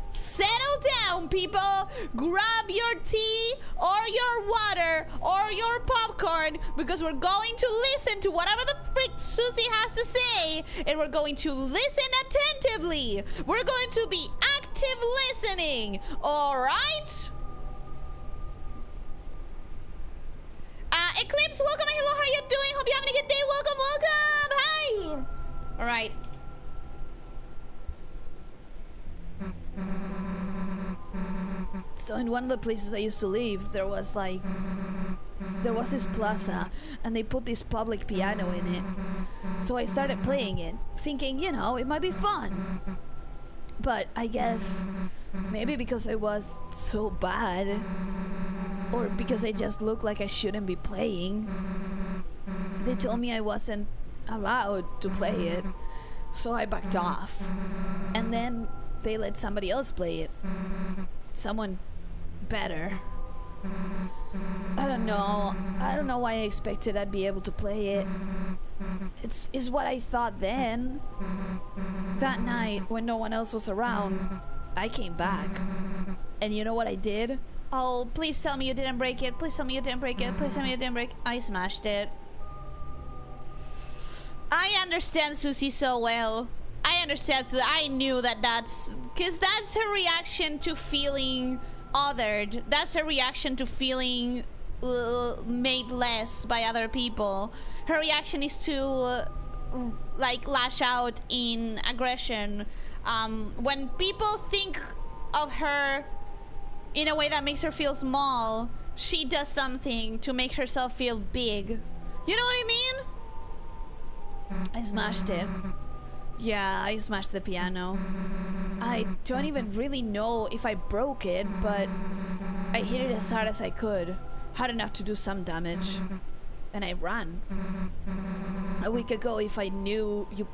Settle down, people. Grab your tea or your water or your popcorn, because we're going to listen to whatever the frick Susie has to say, and we're going to listen attentively. We're going to be active listening, all right? Eclipse, welcome. Hello, how are you doing? Hope you're having a good day. Welcome, welcome. Hi. All right. So in one of the places I used to live, there was this plaza, and they put this public piano in it. So I started playing it, thinking, you know, it might be fun. But I guess maybe because I was so bad, or because I just looked like I shouldn't be playing, they told me I wasn't allowed to play it. So I backed off. And then they let somebody else play it. Someone better. I don't know why I expected I'd be able to play it. It's what I thought then. That night, when no one else was around, I came back. And you know what I did? Oh, please tell me you didn't break it. Please tell me you didn't break it. Please tell me you didn't break it. I smashed it. I understand Susie so well. I understand. So I knew that's her reaction to feeling othered. That's her reaction to feeling made less by other people. Her reaction is to like lash out in aggression. When people think of her in a way that makes her feel small, she does something to make herself feel big. You know what I mean? I smashed it. Yeah, I smashed the piano. I don't even really know if I broke it, but I hit it as hard as I could. Hard enough to do some damage. And I ran. A week ago, if I knew you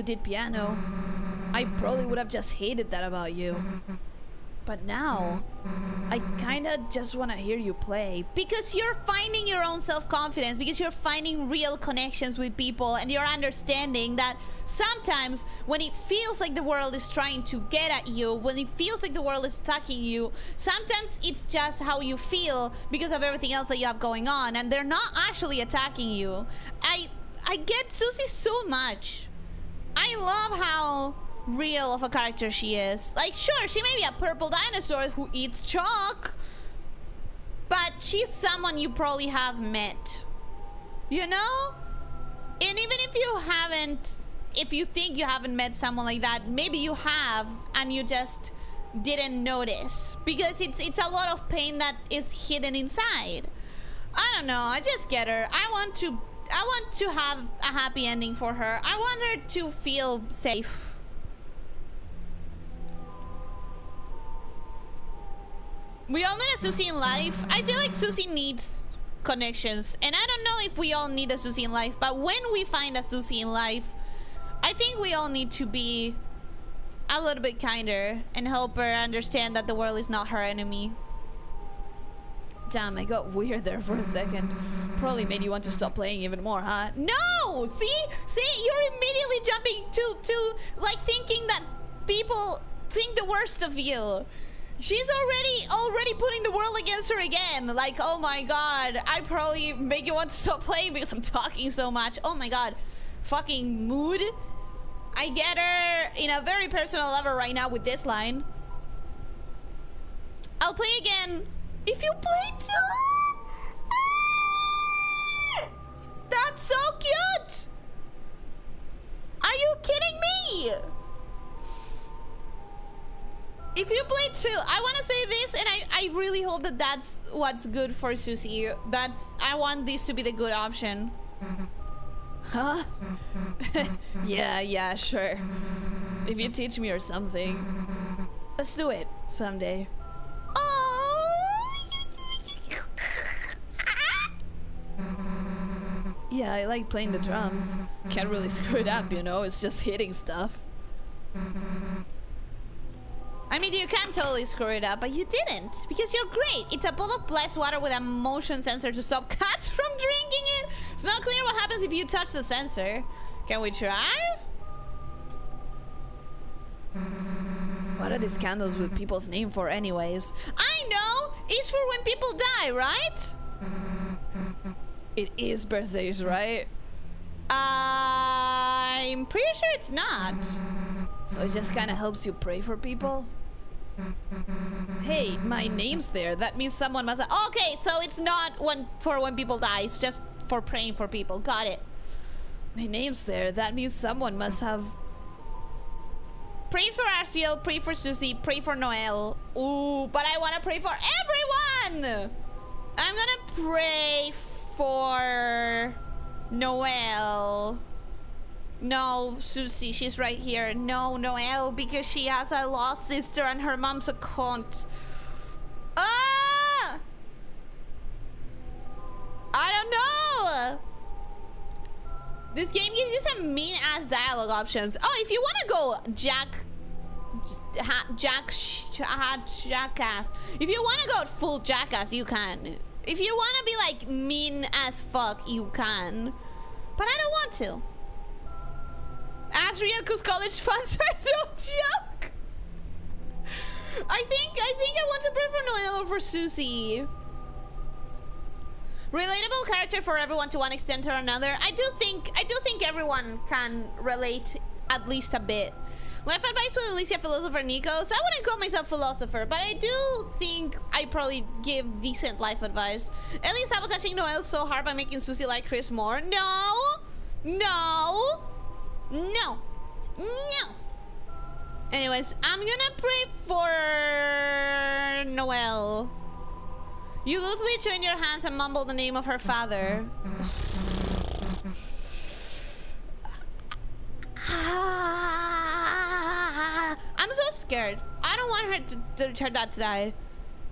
did piano, I probably would have just hated that about you. But now, I kinda just wanna hear you play. Because you're finding your own self-confidence, because you're finding real connections with people, and you're understanding that sometimes when it feels like the world is trying to get at you, when it feels like the world is attacking you, sometimes it's just how you feel because of everything else that you have going on, and they're not actually attacking you. I get Susie so much. I love how real of a character she is. Like, sure, she may be a purple dinosaur who eats chalk, but she's someone you probably have met, you know? And even if you think you haven't met someone like that, maybe you have and you just didn't notice, because it's a lot of pain that is hidden inside. I don't know, I just get her. I want to have a happy ending for her. I want her to feel safe. We all need a Susie in life. I feel like Susie needs connections. And I don't know if we all need a Susie in life, but when we find a Susie in life, I think we all need to be a little bit kinder and help her understand that the world is not her enemy. Damn, I got weird there for a second. Probably made you want to stop playing even more, huh? No! See? You're immediately jumping to like thinking that people think the worst of you. She's already putting the world against her again. Like, oh my god, I probably make you want to stop playing because I'm talking so much. Oh my god. Fucking mood. I get her in a very personal level right now with this line. I'll play again. If you play too. That's so cute. Are you kidding me? If you play too, I want to say this, and I really hope that that's what's good for Susie. I want this to be the good option. Huh? Yeah, sure. If you teach me or something. Let's do it someday. Yeah, I like playing the drums. Can't really screw it up, you know? It's just hitting stuff. I mean, you can totally screw it up, but you didn't. Because you're great. It's a bowl of blessed water with a motion sensor to stop cats from drinking it. It's not clear what happens if you touch the sensor. Can we try? What are these candles with people's name for anyways? I know! It's for when people die, right? It is birthdays, right? I'm pretty sure it's not. So it just kind of helps you pray for people? Hey, my name's there. That means someone must have... Okay, so it's not for when people die. It's just for praying for people. Got it. My name's there. That means someone must have... Pray for Arciel, pray for Susie, pray for Noel. Ooh, but I want to pray for everyone! I'm gonna pray for Noel. No, Susie, she's right here. No, Noel, because she has a lost sister and her mom's a cunt. Ah! I don't know! This game gives you some mean-ass dialogue options. Oh, if you want to go jackass. If you want to go full jackass, you can. If you want to be like mean as fuck, you can. But I don't want to. As real, cause college funds are no joke. I think I want to pray for Noel or for Susie. Relatable character for everyone to one extent or another. I do think everyone can relate at least a bit. Life advice with Elyssia, philosopher Nikos. I wouldn't call myself philosopher, but I do think I probably give decent life advice. Ellie's sabotaging Noel so hard by making Susie like Chris more. No. Anyways, I'm gonna pray for Noel. You loosely join your hands and mumble the name of her father. I'm so scared. I don't want her dad to die.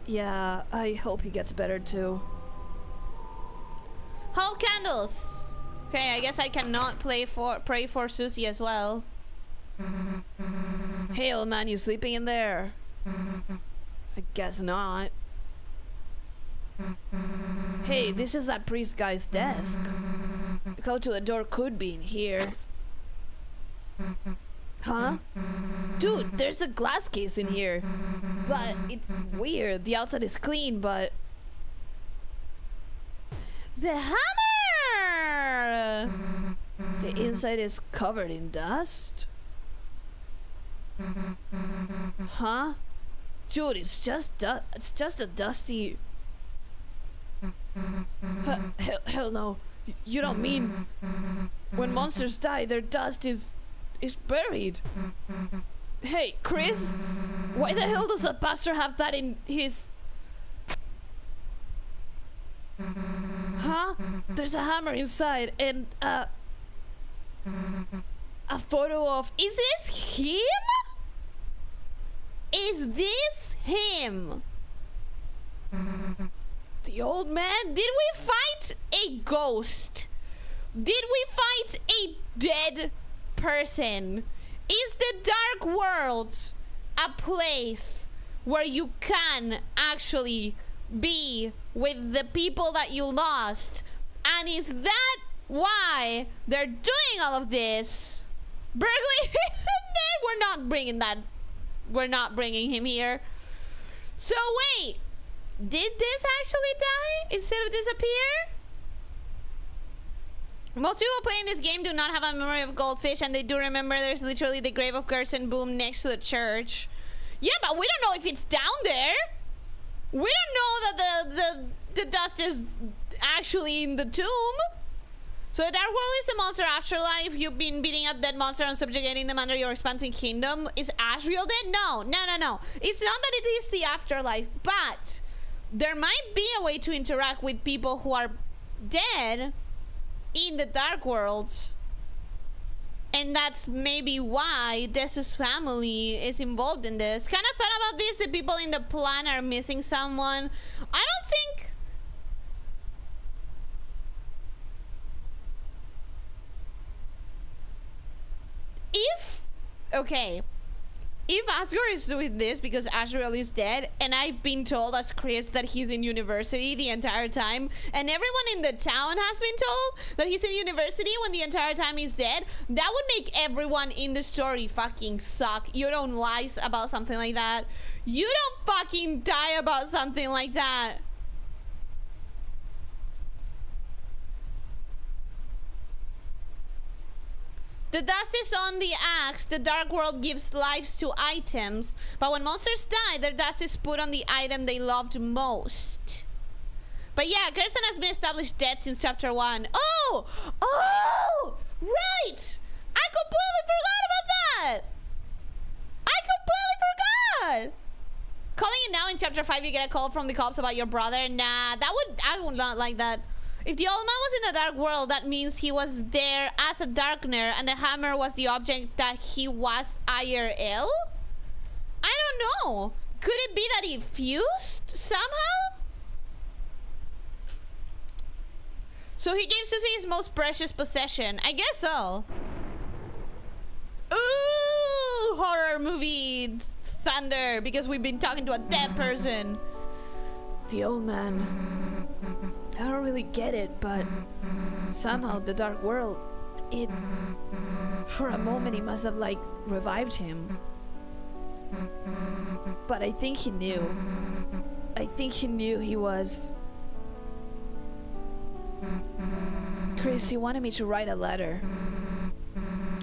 Yeah, I hope he gets better too. Hold candles. Okay, I guess I cannot pray for Susie as well. Hey, old man, you sleeping in there? I guess not. Hey, this is that priest guy's desk. The code to the door could be in here. Huh? Dude, there's a glass case in here. But it's weird. The outside is clean, but... The hammer! The inside is covered in dust? Huh? Dude, it's just a dusty... Hell no. You don't mean... When monsters die, their dust is buried. Hey, Chris, why the hell does the pastor have that in his... Huh? There's a hammer inside and a photo of... Is this him? Is this him? The old man? Did we fight a ghost? Did we fight a dead person? Is the dark world a place where you can actually be with the people that you lost? And is that why they're doing all of this? Burglary isn't it? We're not bringing that. We're not bringing him here. So wait, did this actually die instead of disappear? Most people playing this game do not have a memory of goldfish, and they do remember there's literally the grave of Gerson Boom next to the church. Yeah, but we don't know if it's down there. We don't know that the dust is actually in the tomb. So the Dark World is a monster afterlife. You've been beating up dead monsters and subjugating them under your expanding kingdom. Is Asriel dead? No. It's not that it is the afterlife, but there might be a way to interact with people who are dead in the Dark World. And that's maybe why Des's family is involved in this. Kind of thought about this. The people in the plan are missing someone. I don't think... If Asgore is doing this because Asriel is dead, and I've been told as Chris that he's in university the entire time, and everyone in the town has been told that he's in university when the entire time he's dead, that would make everyone in the story fucking suck. You don't lie about something like that. You don't fucking die about something like that. The dust is on the axe. The Dark World gives lives to items, but when monsters die, their dust is put on the item they loved most. But yeah, Gerson has been established dead since chapter 1. Oh! Right! I completely forgot about that! I completely forgot! Calling it now in chapter 5, you get a call from the cops about your brother. Nah, I would not like that. If the old man was in the Dark World, that means he was there as a Darkner, and the hammer was the object that he was IRL? I don't know. Could it be that he fused somehow? So he gave Susie his most precious possession. I guess so. Ooh, horror movie thunder, because we've been talking to a dead person. The old man... I don't really get it, but somehow the Dark World, for a moment, he must have, like, revived him. But I think he knew. I think he knew he was... Chris, he wanted me to write a letter.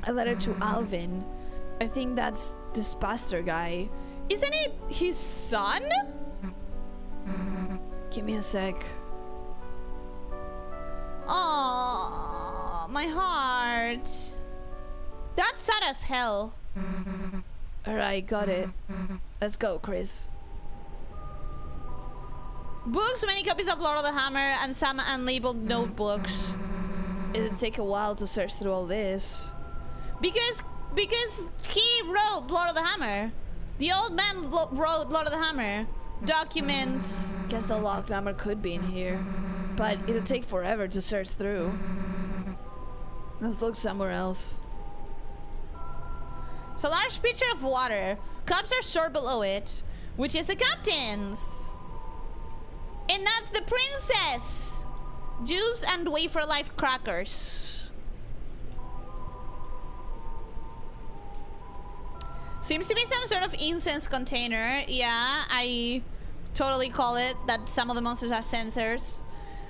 A letter to Alvin. I think that's this pastor guy. Isn't it his son? Give me a sec. Oh, my heart. That's sad as hell. Alright, got it. Let's go, Chris. Books, many copies of Lord of the Hammer, and some unlabeled notebooks. It'll take a while to search through all this. Because he wrote Lord of the Hammer. The old man wrote Lord of the Hammer. Documents. Guess the locked hammer could be in here. But it'll take forever to search through. Let's look somewhere else. It's a large pitcher of water. Cups are stored below it, which is the captain's. And that's the princess. Juice and wafer life crackers. Seems to be some sort of incense container. Yeah, I totally call it that. Some of the monsters are sensors.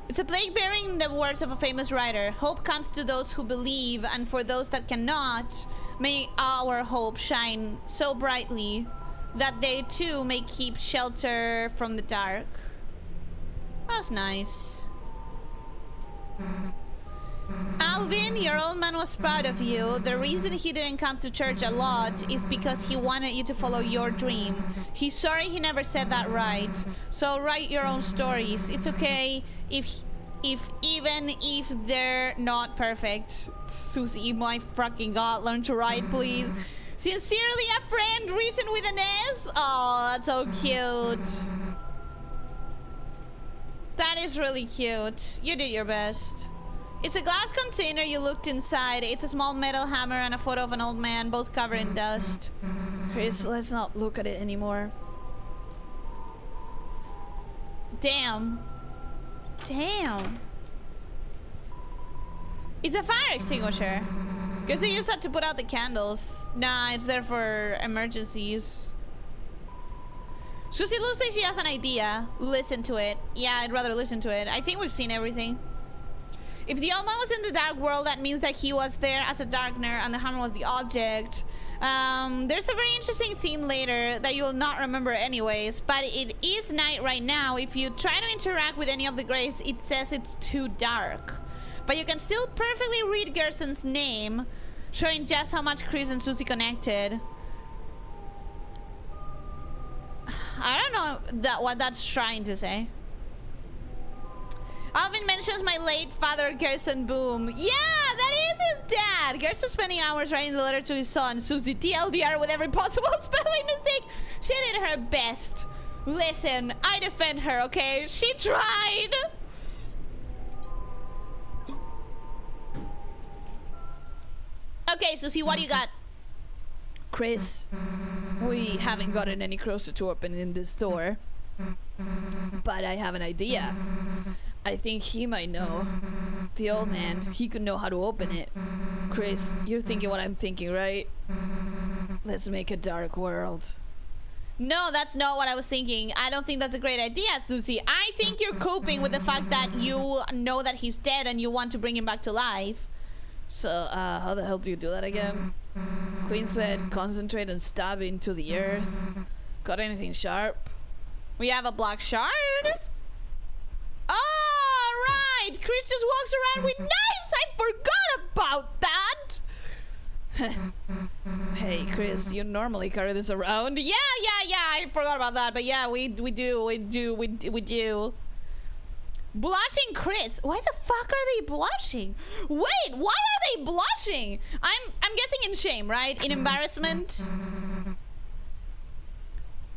It's a plague bearing the words of a famous writer. Hope comes to those who believe, and for those that cannot, may our hope shine so brightly that they too may keep shelter from the dark. That's nice. Alvin, your old man was proud of you. The reason he didn't come to church a lot is because he wanted you to follow your dream. He's sorry he never said that right. So write your own stories. It's okay even if they're not perfect. Susie, my fucking god, learn to write, please. Sincerely a friend, written with an S. Oh, that's so cute. That is really cute. You did your best. It's a glass container. You looked inside. It's a small metal hammer and a photo of an old man, both covered in dust. Chris, let's not look at it anymore. Damn. Damn. It's a fire extinguisher. Guess they use that to put out the candles. Nah, it's there for emergencies. Susie looks like she has an idea. Listen to it. Yeah, I'd rather listen to it. I think we've seen everything. If the old man was in the dark world, that means that he was there as a darkener and the hammer was the object. There's a very interesting scene later that you will not remember anyways, but it is night right now. If you try to interact with any of the graves, it says it's too dark. But you can still perfectly read Gerson's name, showing just how much Chris and Susie connected. I don't know what that's trying to say. Alvin mentions my late father, Gerson Boom. Yeah, that is his dad. Gerson spending hours writing the letter to his son, Susie TLDR, with every possible spelling mistake. She did her best. Listen, I defend her, okay? She tried. Okay, Susie, what do you got? Chris, we haven't gotten any closer to opening this door. But I have an idea. I think he might know. The old man, he could know how to open it. Chris, you're thinking what I'm thinking, right? Let's make a dark world. No, that's not what I was thinking. I don't think that's a great idea, Susie. I think you're coping with the fact that you know that he's dead and you want to bring him back to life. So, how the hell do you do that again? Queen said, concentrate and stab into the earth. Got anything sharp? We have a black shard. Oh, right. Chris just walks around with knives. I forgot about that. Hey, Chris, you normally carry this around? Yeah. I forgot about that. But yeah, we do. Blushing Chris. Why the fuck are they blushing? Wait, why are they blushing? I'm guessing in shame, right? In embarrassment.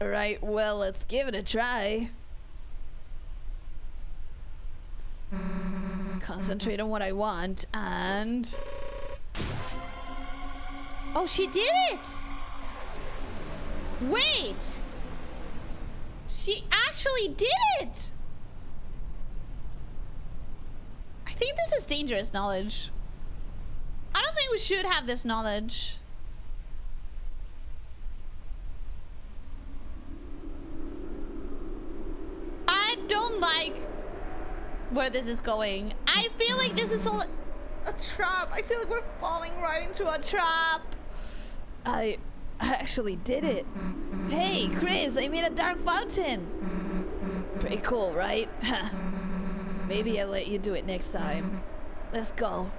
Alright, well, let's give it a try. Concentrate on what I want and... Oh, she did it! Wait! She actually did it! I think this is dangerous knowledge. I don't think we should have this knowledge. I don't like where this is going. I feel like this is a trap. I feel like we're falling right into a trap. I actually did it. Hey, Chris, I made a dark fountain. Pretty cool, right? Maybe I'll let you do it next time. Let's go.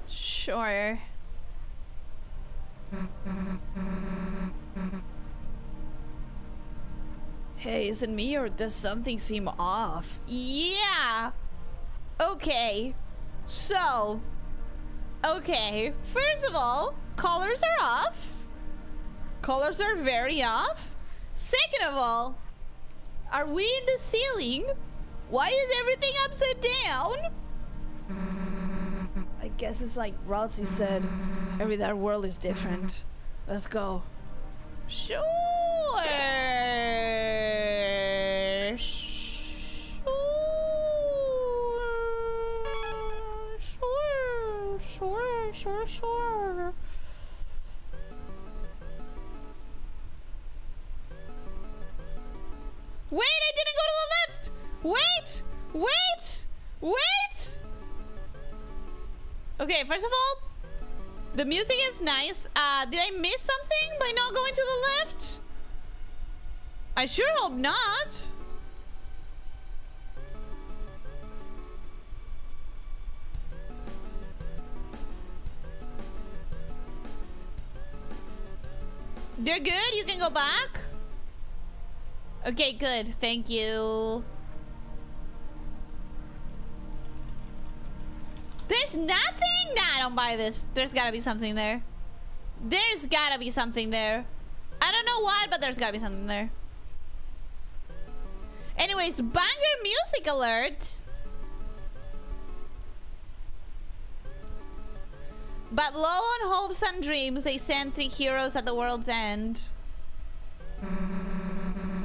Sure. Hey, is it me or does something seem off? Yeah. Okay. So. Okay. First of all, colors are off. Colors are very off. Second of all, are we in the ceiling? Why is everything upside down? I guess it's like Rossi said, every dark world is different. Let's go. Sure. Sure. Wait, I didn't go to the left! Wait! Okay, first of all, the music is nice. Did I miss something by not going to the left? I sure hope not. They're good? You can go back? Okay, good. Thank you. There's nothing? Nah, I don't buy this. There's gotta be something there. There's gotta be something there. I don't know what, but there's gotta be something there. Anyways, banger music alert. But low on hopes and dreams, they send 3 heroes at the world's end.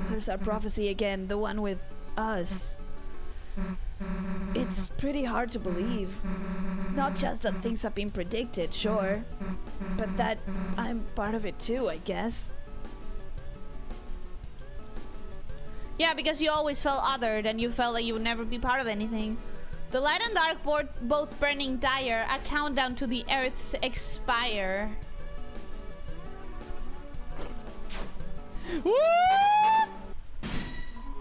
There's our prophecy again, the one with us. It's pretty hard to believe. Not just that things have been predicted, sure, but that I'm part of it too, I guess. Yeah, because you always felt othered and you felt like you would never be part of anything. The light and dark both burning dire, a countdown to the Earth's expire. Woo!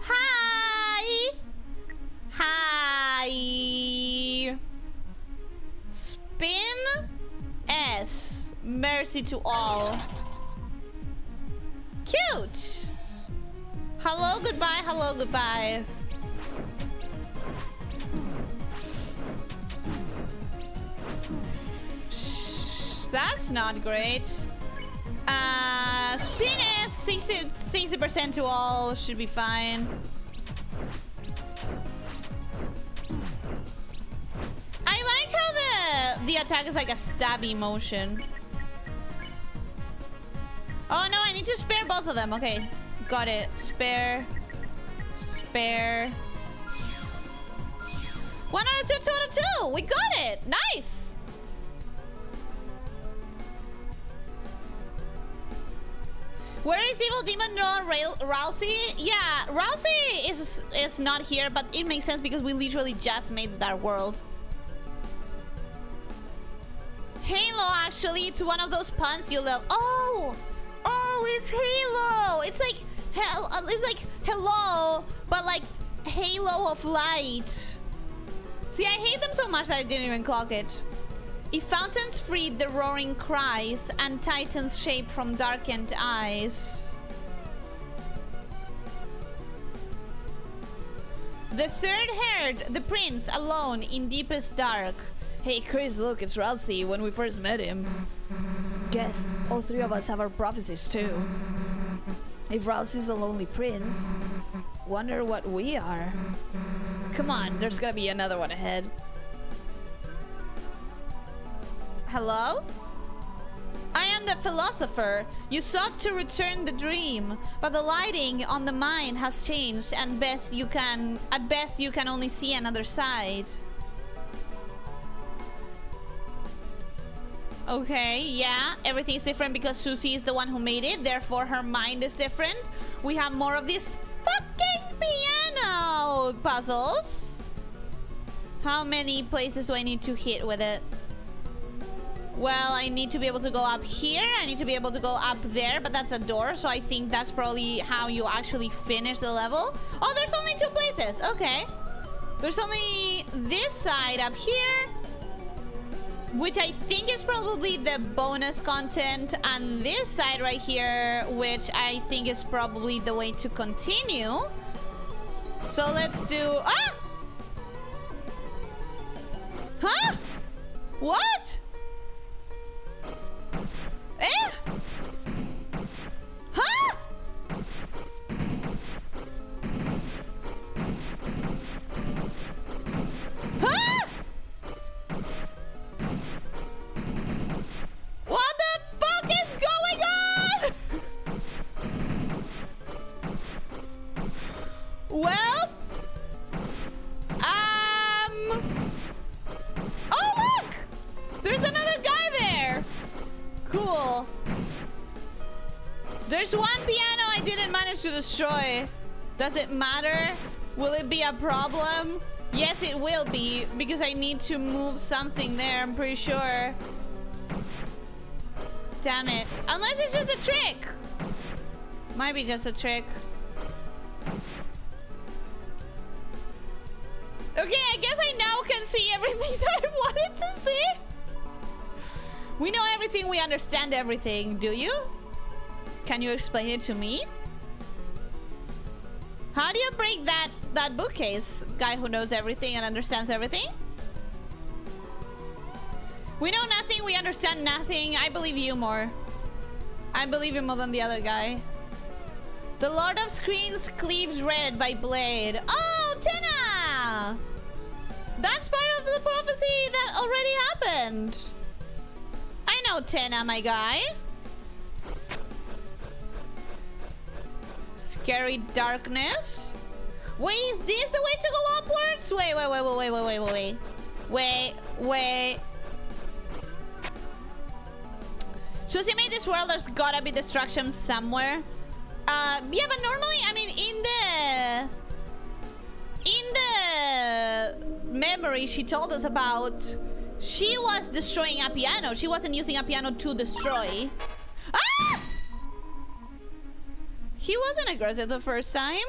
Hi! Hi! Spin S. Mercy to all. Cute! Hello, goodbye, hello, goodbye. That's not great. Spin S, 60% to all, should be fine. I like how the attack is like a stabby motion. Oh no, I need to spare both of them. Okay, got it. Spare. 1 out of 2, 2 out of 2. We got it. Nice. Where is Evil Demon Rousey? Yeah, Rousey is not here, but it makes sense because we literally just made the Dark World. Halo, actually, it's one of those puns you love. Oh, it's Halo. It's like hello, but like Halo of light. See, I hate them so much that I didn't even clock it. If fountains freed the roaring cries and titans shape from darkened eyes. The third-haired, the prince, alone in deepest dark. Hey Chris, look, it's Rousey when we first met him. Guess all 3 of us have our prophecies too. If Rousey's the lonely prince, wonder what we are. Come on, there's gotta be another one ahead. Hello? I am the philosopher. You sought to return the dream, but the lighting on the mind has changed, and at best you can only see another side. Okay, yeah, everything's different because Susie is the one who made it, therefore her mind is different. We have more of these fucking piano puzzles. How many places do I need to hit with it? Well, I need to be able to go up here. I need to be able to go up there, but that's a door, so I think that's probably how you actually finish the level. Oh, there's only 2 places. Okay. There's only this side up here, which I think is probably the bonus content, and this side right here, which I think is probably the way to continue. So let's do... Ah! Huh? What? Eh? Huh? Huh? What the fuck is going on? Well, oh look! There's another guy there. Cool. There's one piano I didn't manage to destroy. Does it matter? Will it be a problem? Yes, it will be, because I need to move something there, I'm pretty sure. Damn it. Unless it's just a trick. Might be just a trick. Okay, I guess I now can see everything that I wanted to see. We know everything, we understand everything. Do you? Can you explain it to me? How do you break that bookcase? Guy who knows everything and understands everything? We know nothing, we understand nothing. I believe you more. I believe you more than the other guy. The Lord of Screens cleaves red by blade. Oh, Tina! That's part of the prophecy that already happened. I know Tina, my guy. Scary darkness. Wait, is this the way to go upwards? Wait. Susie made this world, there's gotta be destruction somewhere. Yeah, but normally, I mean, in the memory she told us about, she was destroying a piano. She wasn't using a piano to destroy. Ah! He wasn't aggressive the first time.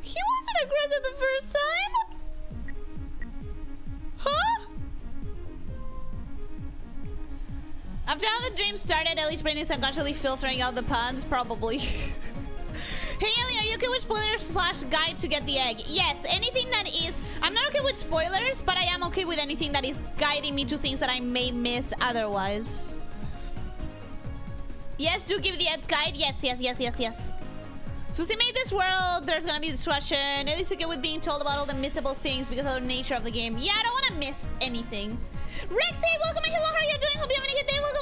He wasn't aggressive the first time. Huh? After how the dream started, Ellie's brain is unconsciously filtering out the puns, probably. Hey Ellie, are you okay with spoilers / guide to get the egg? Yes, anything that is... I'm not okay with spoilers, but I am okay with anything that is guiding me to things that I may miss otherwise. Yes, do give the eggs guide. Yes. Susie made this world, there's gonna be destruction. Ellie's okay with being told about all the missable things because of the nature of the game. Yeah, I don't want to miss anything. Rexy, welcome and hello, how are you doing? Hope you're having a good day. Welcome.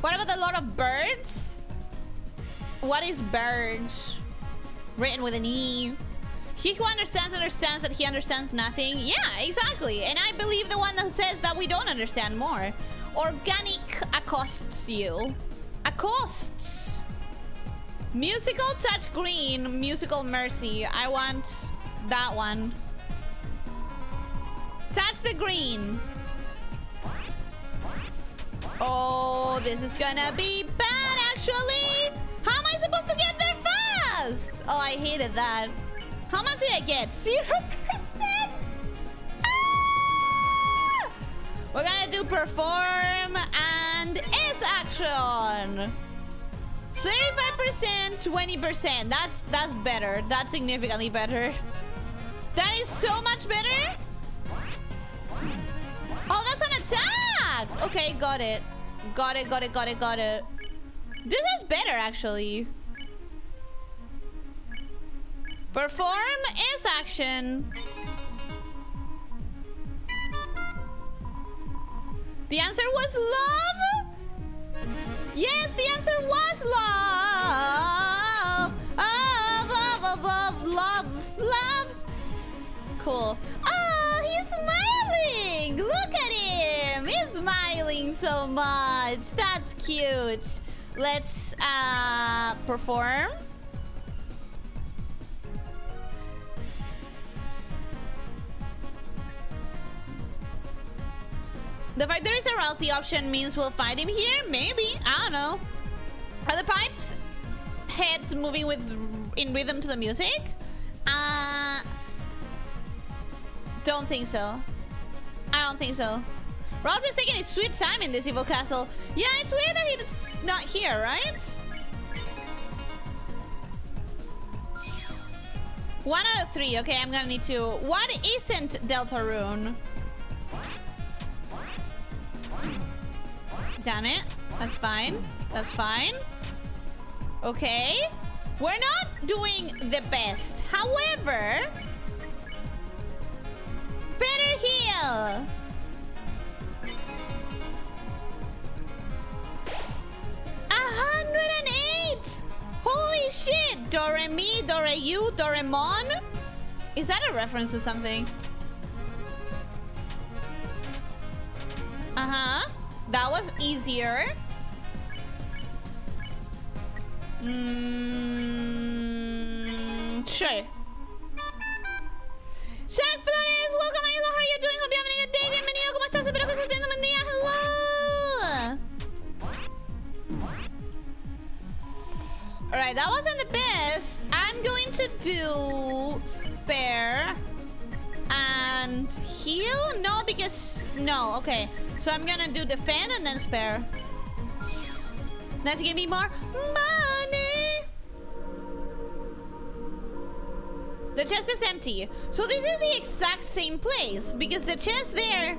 What about the Lord of Birds? What is birds? Written with an E. He who understands that he understands nothing. Yeah, exactly. And I believe the one that says that we don't understand more. Organic accosts you. Accosts. Musical touch green. Musical mercy. I want that one. Touch the green. Oh, this is gonna be bad, actually. How am I supposed to get there fast? Oh, I hated that. How much did I get? 0%? Ah! We're gonna do perform and S action. 35%, 20%. That's better. That's significantly better. That is so much better. Oh, that's an attack. Okay, got it. Got it. This is better, actually. Perform is action. The answer was love? Yes, the answer was love. Love. Cool. Oh, he's smiling. Look at him. He's smiling so much. That's cute. Let's perform. The fact there is a Rousey option means we'll find him here? Maybe. I don't know. Are the pipes heads moving in rhythm to the music? Don't think so. I don't think so. Rousey's taking his sweet time in this evil castle. Yeah, it's weird that he's not here, right? 1 out of 3. Okay, I'm gonna need to... What isn't Deltarune? Damn it. That's fine. That's fine. Okay. We're not doing the best. However... Better heal. 108. Holy shit. Do-re-mi, do-re-you, do-re-mon. Is that a reference to something? Uh-huh. That was easier. Sure. Shaq Flores, welcome. Hello, how are you doing? Hope you're having a good day. Bienvenido. ¿Cómo estás? Espero que estés teniendo un buen día. Hello. Alright, that wasn't the best. I'm going to do spare and heal. No, because... No, okay. So I'm gonna do defend and then spare. Let's give me more money. The chest is empty. So this is the exact same place. Because the chest there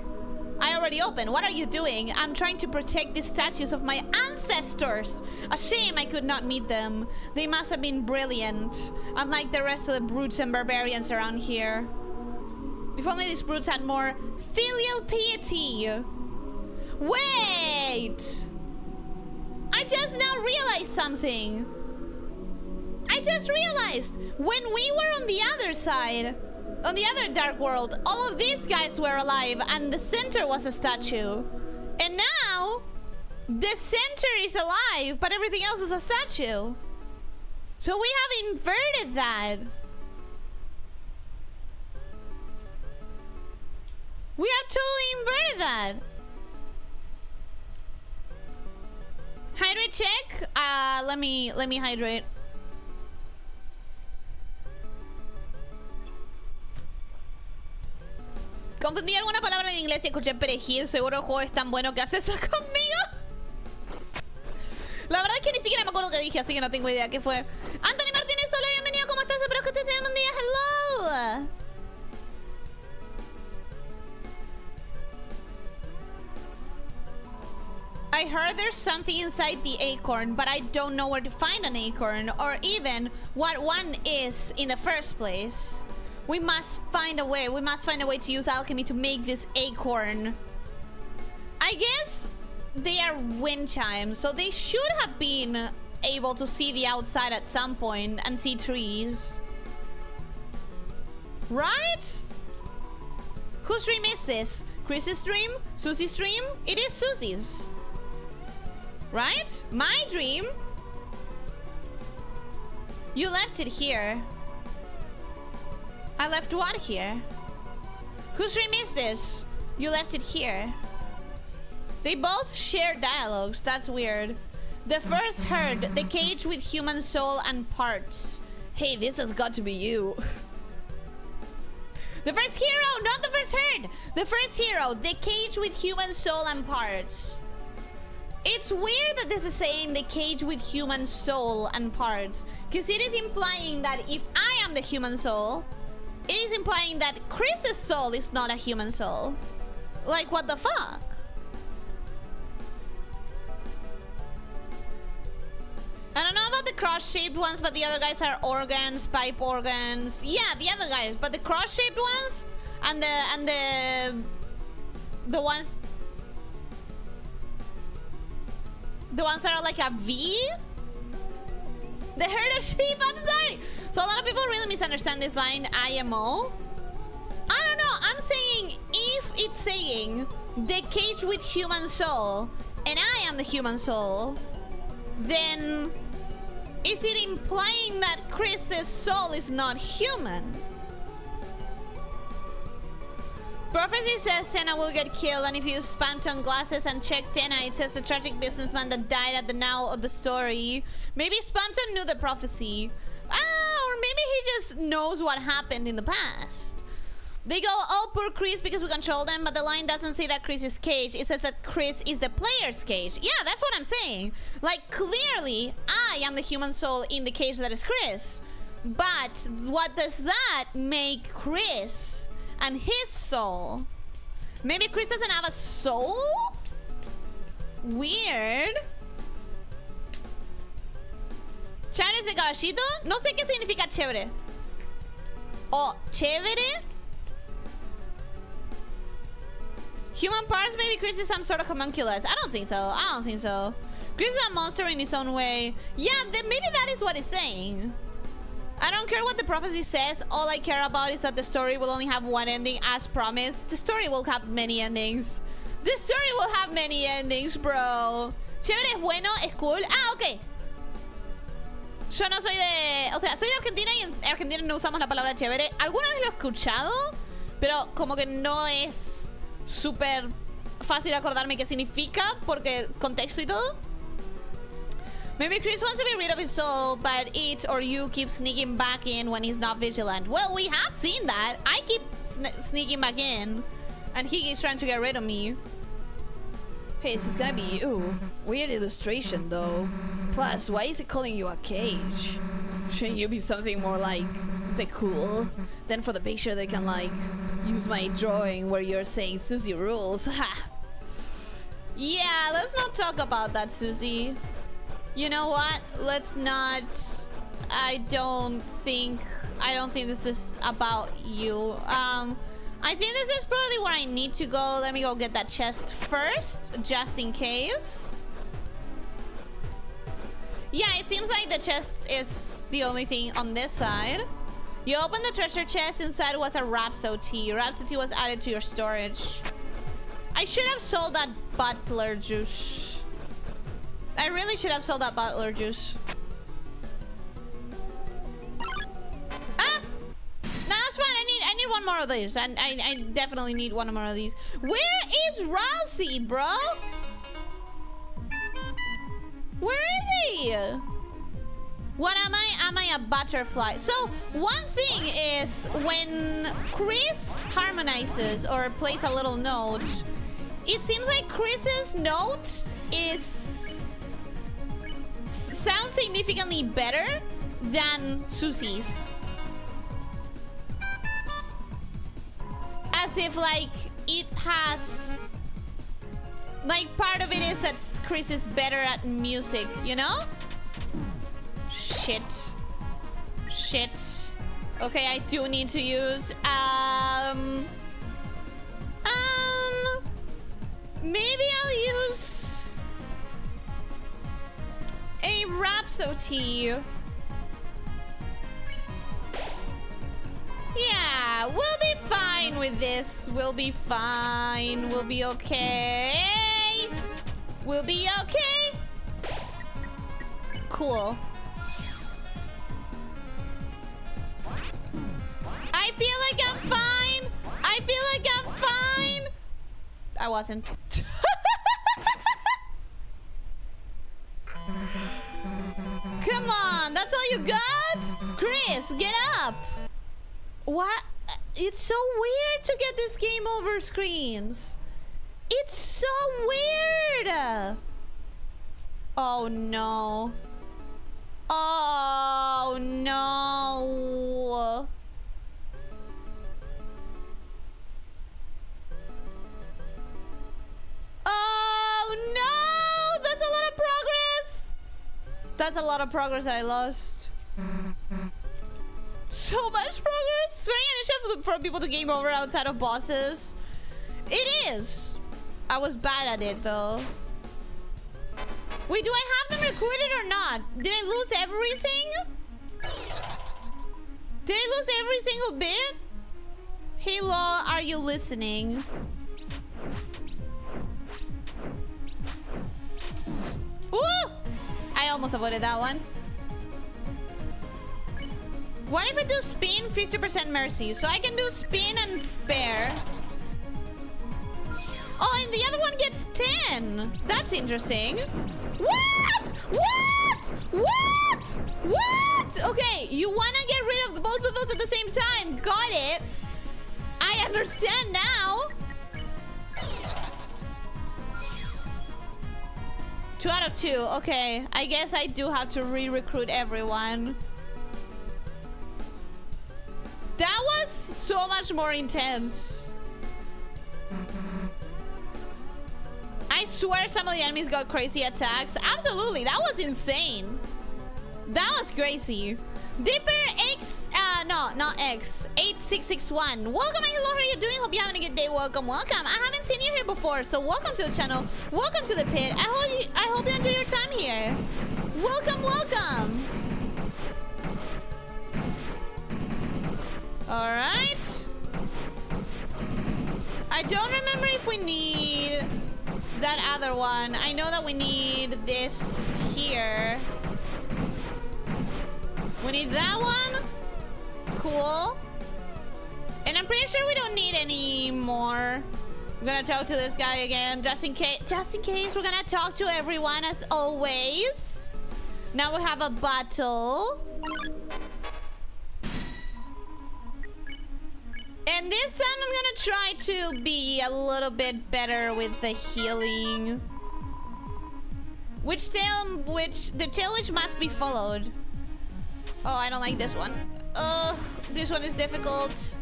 I already opened. What are you doing? I'm trying to protect the statues of my ancestors. A shame I could not meet them. They must have been brilliant, unlike the rest of the brutes and barbarians around here. If only these brutes had more filial piety. Wait! I just now realized something. I just realized when we were on the other side, on the other dark world, all of these guys were alive and the center was a statue. And now, the center is alive, but everything else is a statue. So we have inverted that. We have totally inverted that. Hydrate check. Let me hydrate. Confundí alguna palabra en inglés y escuché perejil. Seguro el juego es tan bueno que hace eso conmigo. La verdad es que ni siquiera me acuerdo qué dije, así que no tengo idea qué fue. Anthony Martínez, hola, bienvenido. ¿Cómo estás? Espero que estés teniendo un día. Hello. I heard there's something inside the acorn, but I don't know where to find an acorn or even what one is in the first place. We must find a way. We must find a way to use alchemy to make this acorn. I guess they are wind chimes, so they should have been able to see the outside at some point and see trees. Right? Whose stream is this? Chris's stream? Susie's stream? It is Susie's. Right? My dream. You left it here. I left what here? Whose dream is this? You left it here. They both share dialogues. That's weird. The first heard the cage with human soul and parts. Hey, this has got to be you. The first hero, not the first herd. The first hero, the cage with human soul and parts. It's weird that this is saying the cage with human soul and parts, because it is implying that if I am the human soul, it is implying that Chris's soul is not a human soul. Like, what the fuck? I don't know about the cross-shaped ones, but the other guys are organs, pipe organs. Yeah, the other guys, but the cross-shaped ones and the ones that are like a V. The herd of sheep. I'm sorry. So a lot of people really misunderstand this line. IMO. I don't know. I'm saying if it's saying the cage with human soul and I am the human soul, then is it implying that Chris's soul is not human? Prophecy says Senna will get killed, and if you spam on glasses and check Tenna, it says the tragic businessman that died at the now of the story. Maybe Spamton knew the prophecy. Or maybe he just knows what happened in the past. They go, oh, poor Chris, because we control them, but the line doesn't say that Chris is cage. It says that Chris is the player's cage. Yeah, that's what I'm saying. Like, clearly, I am the human soul in the cage that is Chris. But what does that make Chris and his soul? Maybe Chris doesn't have a soul? Weird. ¿Chévere ese caballito? No sé qué significa chévere. O chévere. Human parts, maybe Chris is some sort of homunculus. I don't think so. I don't think so. Chris is a monster in his own way. Yeah, then maybe that is what it's saying. I don't care what the prophecy says. All I care about is that the story will only have one ending as promised. The story will have many endings. The story will have many endings, bro. Chévere es bueno, es cool. Ah, ok. Yo no soy de... O sea, soy de Argentina y en Argentina no usamos la palabra chévere. Alguna vez lo he escuchado, pero como que no es súper fácil acordarme qué significa porque contexto y todo. Maybe Chris wants to be rid of his soul, but it or you keep sneaking back in when he's not vigilant. Well, we have seen that. I keep sneaking back in, and he keeps trying to get rid of me. Hey, this is gonna be you. Weird illustration, though. Plus, why is it calling you a cage? Shouldn't you be something more like Say cool. Then for the picture they can like use my drawing where you're saying Susie rules. Ha. Yeah, let's not talk about that, Susie. You know what? Let's not. I don't think this is about you. I think this is probably where I need to go. Let me go get that chest first, just in case. Yeah, it seems like the chest is the only thing on this side. You open the treasure chest, inside was a Rhapsody. Rhapsody was added to your storage. I should have sold that butler juice. I really should have sold that butler juice. Ah! No, that's fine. I need one more of these. And I definitely need one more of these. Where is Rousey, bro? Where is he? What am I? Am I a butterfly? So one thing is when Chris harmonizes or plays a little note, it seems like Chris's note sounds significantly better than Susie's. As if like it has, like part of it is that Chris is better at music, you know? Shit. Okay, I do need to use maybe I'll use a Rhapsody. Yeah, we'll be fine with this. We'll be fine. We'll be okay. We'll be okay. Cool. I feel like I'm fine. I feel like I'm fine. I wasn't. Come on, that's all you got? Chris, get up. What? It's so weird to get this game over screens. It's so weird. Oh no. Oh no. Oh no! That's a lot of progress. That's a lot of progress I lost. So much progress. It's very initiative for people to game over outside of bosses. It is. I was bad at it though. Wait, do I have them recruited or not? Did I lose everything? Did I lose every single bit? Hey Law, are you listening? Ooh! I almost avoided that one. What if I do spin, 50% mercy? So I can do spin and spare. Oh, and the other one gets 10. That's interesting. What? What? What? What? Okay, you want to get rid of both of those at the same time. Got it. I understand now. 2 out of 2. Okay, I guess I do have to re-recruit everyone. That was so much more intense. I swear some of the enemies got crazy attacks. Absolutely, that was insane. That was crazy. Dipper X, no, not X, 8661. Welcome and hello, how are you doing? Hope you're having a good day. Welcome, welcome. I haven't seen you here before, so welcome to the channel. Welcome to the pit. I hope you enjoy your time here. Welcome, welcome. All right. I don't remember if we need that other one. I know that we need this here. We need that one. Cool. And I'm pretty sure we don't need any more. I'm gonna talk to this guy again, just in case. Just in case, we're gonna talk to everyone as always. Now we have a battle. And this time I'm gonna try to be a little bit better with the healing. The tail which must be followed. Oh, I don't like this one. This one is difficult.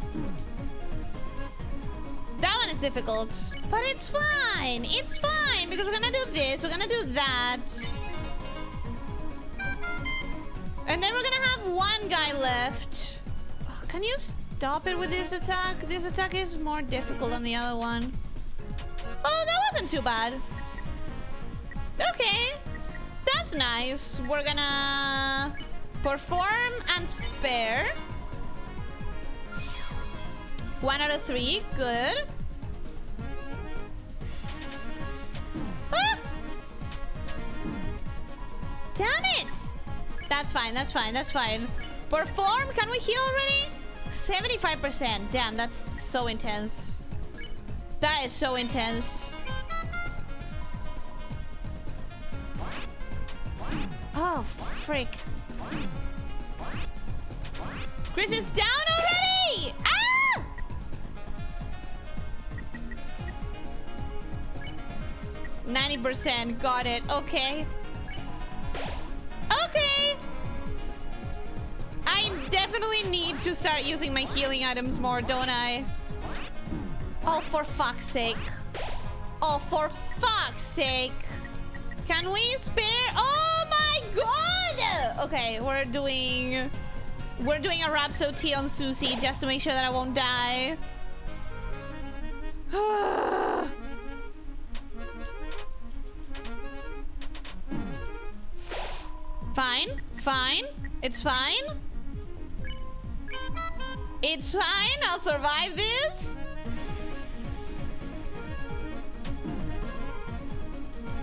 That one is difficult. But it's fine. It's fine. Because we're gonna do this. We're gonna do that. And then we're gonna have one guy left. Oh, can you stop it with this attack? This attack is more difficult than the other one. Oh, that wasn't too bad. Okay. That's nice. We're gonna perform and spare. 1 out of 3. Good. Ah! Damn it! That's fine. That's fine. That's fine. Perform. Can we heal already? 75%. Damn, that's so intense. That is so intense. Oh, frick. Chris is down already! Ah! %. Got it. Okay. Okay. I definitely need to start using my healing items more, don't I? Oh, for fuck's sake. Oh, for fuck's sake. Can we spare? Oh my god! Okay, we're doing a Rhapsody on Susie just to make sure that I won't die. Fine, fine. It's fine. It's fine. I'll survive this.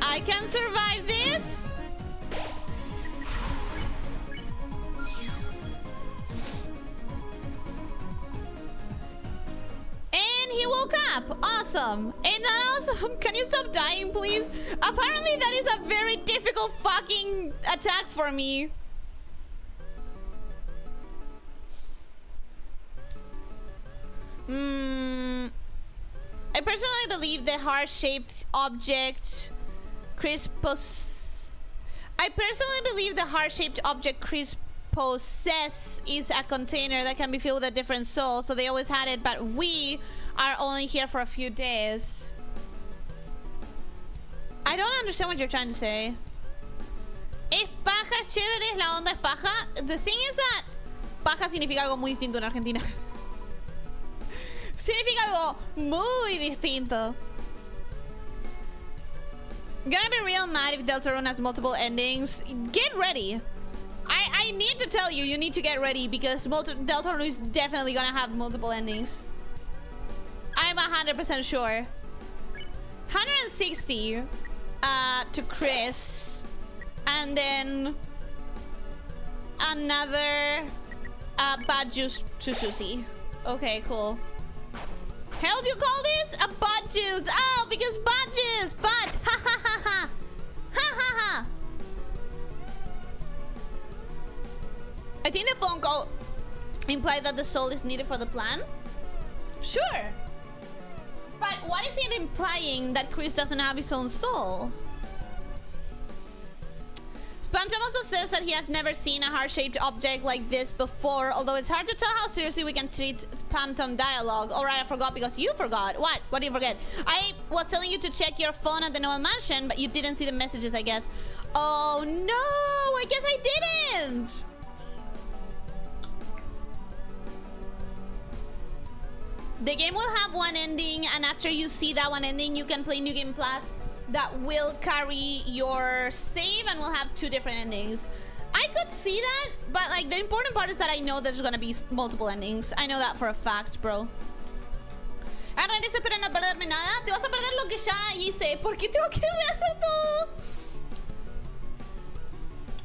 I can survive this. And he woke up. Awesome. Ain't that awesome? Can you stop dying, please? Apparently that is a very difficult fucking attack for me. I personally believe the heart-shaped object Chris possess is a container that can be filled with a different soul. So they always had it, but we are only here for a few days. I don't understand what you're trying to say. Es paja, es chévere, la onda es paja. The thing is that paja significa algo muy distinto en Argentina. Significa algo muy distinto. Gonna be real mad if Deltarune has multiple endings. Get ready. I need to tell you, you need to get ready because Deltarune is definitely gonna have multiple endings. I'm 100% sure. 160 to Chris. And then another bad juice to Susie. Okay, cool. How do you call this? A butt juice. Oh, because butt juice. Butt. Ha ha ha ha. Ha ha ha. I think the phone call implied that the soul is needed for the plan. Sure. But what is it implying that Chris doesn't have his own soul? Spamtom also says that he has never seen a heart-shaped object like this before, although it's hard to tell how seriously we can treat Spamtom dialogue. Alright, I forgot because you forgot. What? What did you forget? I was telling you to check your phone at the Noel Mansion, but you didn't see the messages, I guess. Oh no! I guess I didn't! The game will have one ending, and after you see that one ending, you can play New Game Plus. That will carry your save and will have 2 different endings. I could see that, but like the important part is that I know there's gonna be multiple endings. I know that for a fact, bro. Ahora espera no perderme nada. Te vas a perder lo que ya hice. ¿Por qué tengo que rehacer todo?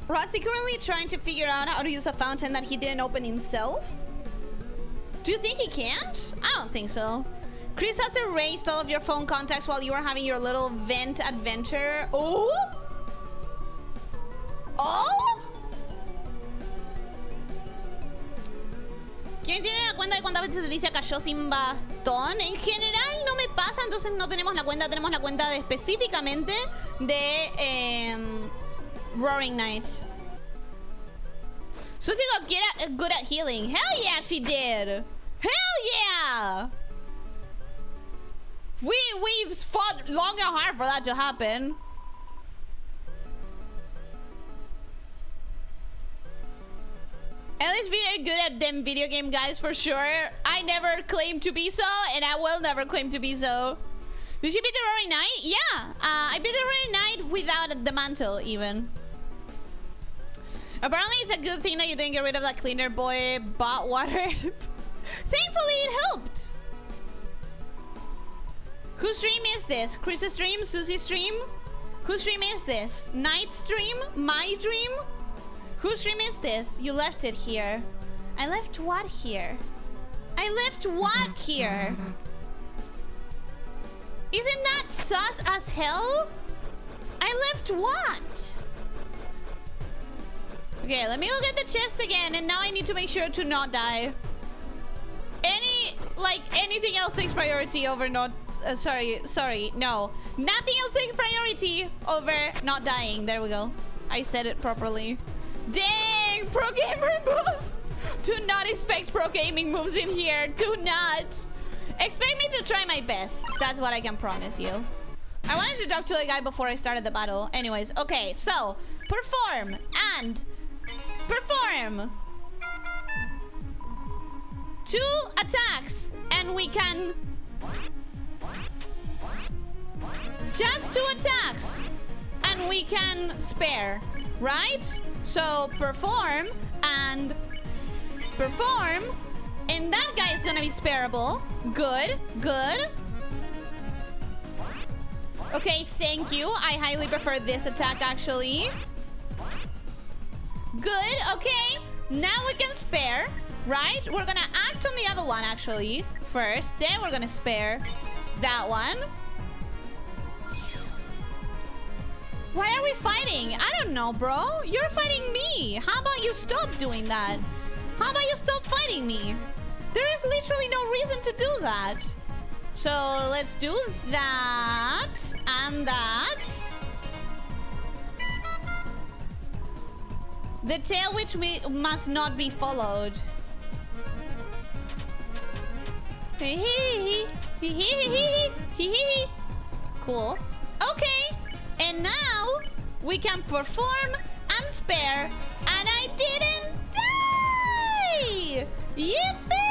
Rossi currently trying to figure out how to use a fountain that he didn't open himself. Do you think he can't? I don't think so. Chris has erased all of your phone contacts while you were having your little vent adventure. Oh? Oh? ¿Quién tiene la cuenta de cuántas veces Elyssia cayó sin bastón? En general no me pasa, entonces no tenemos la cuenta. Tenemos la cuenta de específicamente de Roaring Knight. Susie got good at healing. Hell yeah, she did. Hell yeah. We fought long and hard for that to happen. Ellie's very good at them video game guys for sure. I never claimed to be so, and I will never claim to be so. Did she beat the Roaring Knight? Yeah, I beat the Roaring Knight without the mantle even. Apparently it's a good thing that you didn't get rid of that cleaner boy bot water. Thankfully it helped. Whose stream is this? Chris's stream? Susie's stream? Whose stream is this? Night's stream? My dream? Whose stream is this? You left it here. I left what here? I left what here? Isn't that sus as hell? I left what? Okay, let me go get the chest again, and now I need to make sure to not die. Anything else takes priority over not... sorry, no. Nothing else takes priority over not dying. There we go. I said it properly. Dang, pro gamer move. Do not expect pro gaming moves in here. Do not. Expect me to try my best. That's what I can promise you. I wanted to talk to the guy before I started the battle. Anyways, okay, so perform and perform 2 attacks, and we can just 2 attacks, and we can spare, right? So perform and perform, and that guy is gonna be spareable. Good, good. Okay, thank you. I highly prefer this attack actually. Good, okay. Now we can spare, right? We're gonna act on the other one actually first, then we're gonna spare that one. Why are we fighting? I don't know, bro. You're fighting me. How about you stop doing that? How about you stop fighting me? There is literally no reason to do that. So let's do that and that. The tail which must not be followed. Cool. Okay. And now we can perform and spare, and I didn't die! Yippee!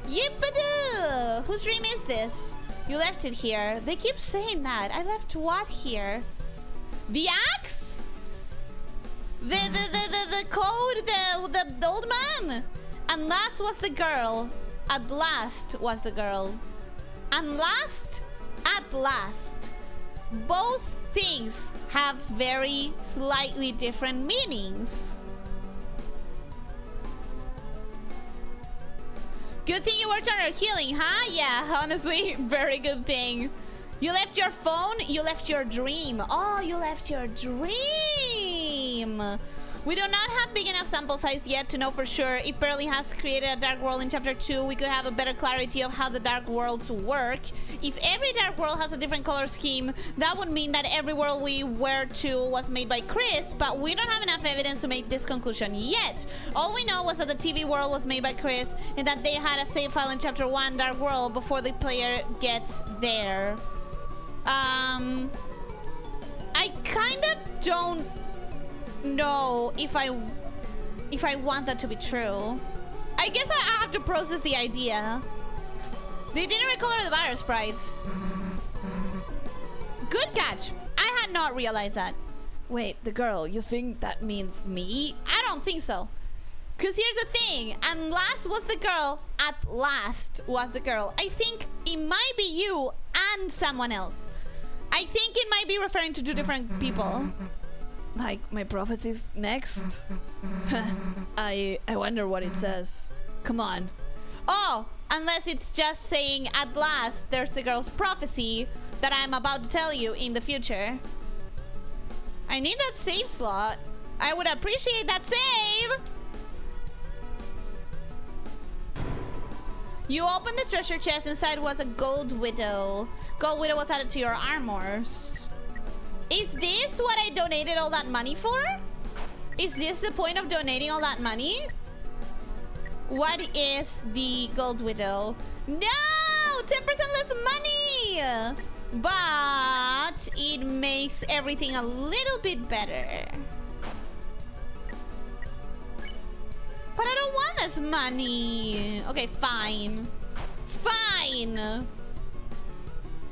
Yippee-doo! Whose dream is this? You left it here. They keep saying that. I left what here? The axe? The code? The old man? And last was the girl. At last was the girl. And last, at last. Both things have very slightly different meanings. Good thing you worked on your healing, huh? Yeah, honestly, very good thing. You left your phone, you left your dream. Oh, you left your dream. We do not have big enough sample size yet to know for sure if Pearly has created a dark world in chapter 2. We could have a better clarity of how the dark worlds work. If every dark world has a different color scheme, that would mean that every world we were to was made by Chris, but we don't have enough evidence to make this conclusion yet. All we know was that the TV world was made by Chris and that they had a save file in chapter 1 dark world before the player gets there. I kind of don't know if I want that to be true. I guess I have to process the idea. They didn't recolor the virus price. Good catch. I had not realized that. Wait, the girl, you think that means me? I don't think so. Because here's the thing. And last was the girl. At last was the girl. I think it might be you and someone else. I think it might be referring to 2 different people. Like, my prophecy's next? I wonder what it says. Come on. Oh, unless it's just saying, at last, there's the girl's prophecy that I'm about to tell you in the future. I need that save slot. I would appreciate that save. You opened the treasure chest. Inside was a gold widow. Gold widow was added to your armors. Is this what I donated all that money for? Is this the point of donating all that money? What is the gold widow? No! 10% less money! But it makes everything a little bit better. But I don't want this money. Okay, fine. Fine.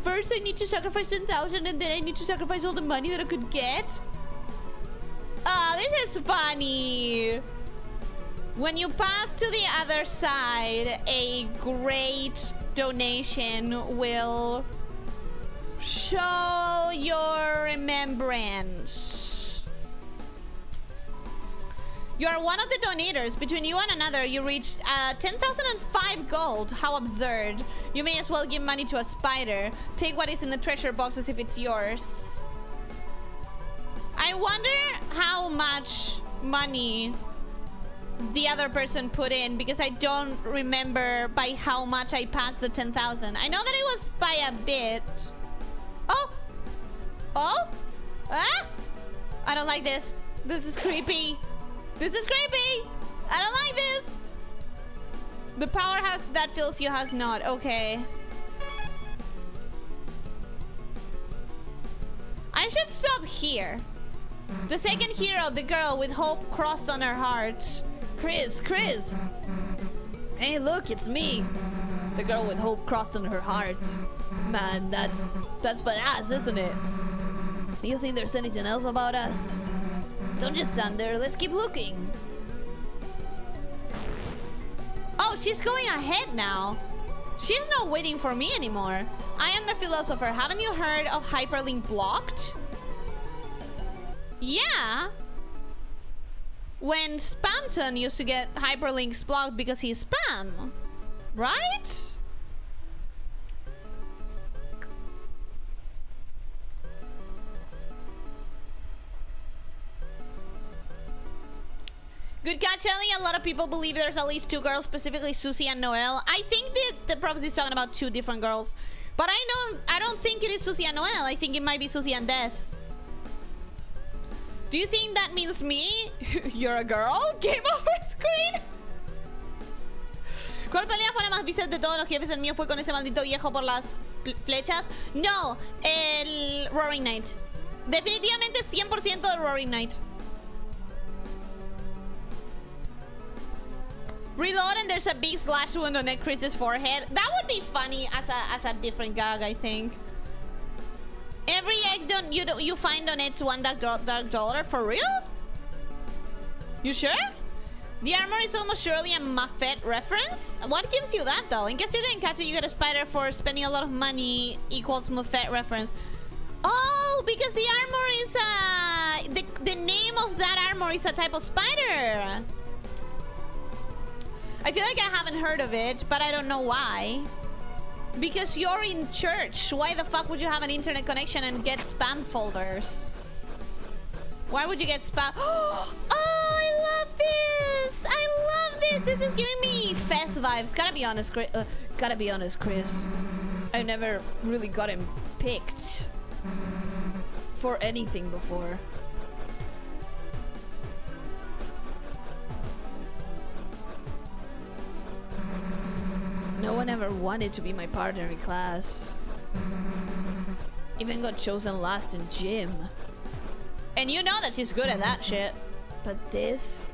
First, I need to sacrifice 10,000 and then I need to sacrifice all the money that I could get. Oh, this is funny. When you pass to the other side, a great donation will show your remembrance. You are one of the donators. Between you and another, you reached 10,005 gold. How absurd. You may as well give money to a spider. Take what is in the treasure box as if it's yours. I wonder how much money the other person put in, because I don't remember by how much I passed the 10,000. I know that it was by a bit. Oh! Oh? Ah? I don't like this. This is creepy. This is creepy! I don't like this! The powerhouse that fills you has not. Okay. I should stop here. The second hero, the girl with hope crossed on her heart. Chris! Hey, look, it's me. The girl with hope crossed on her heart. Man, that's badass, isn't it? You think there's anything else about us? Don't just stand there. Let's keep looking. Oh, she's going ahead now. She's not waiting for me anymore. I am the philosopher. Haven't you heard of hyperlink blocked? Yeah. When Spamton used to get hyperlinks blocked because he's spam. Right? Good catch, Ellie. A lot of people believe there's at least two girls, specifically Susie and Noelle. I think the prophecy is talking about two different girls. But I don't think it is Susie and Noelle. I think it might be Susie and Des. Do you think that means me? You're a girl? Game over screen. ¿Cuál pelea fue la más vista de todos los jefes? El mío fue con ese maldito viejo por las flechas. No, el Roaring Knight. Definitivamente 100% el Roaring Knight. Reload and there's a big slash wound on Chris's forehead. That would be funny as a different gag, I think. Every egg you find on it's $1 dollar for real? You sure? The armor is almost surely a Muffet reference. What gives you that though? In case you didn't catch it, you get a spider for spending a lot of money equals Muffet reference. Oh, because the armor is the name of that armor is a type of spider. I feel like I haven't heard of it, but I don't know why. Because you're in church. Why the fuck would you have an internet connection and get spam folders? Why would you get spam? Oh, I love this! I love this! This is giving me fest vibes. Gotta be honest, Chris. I've never really gotten picked for anything before. No one ever wanted to be my partner in class. Even got chosen last in gym. And you know that she's good at that shit. But this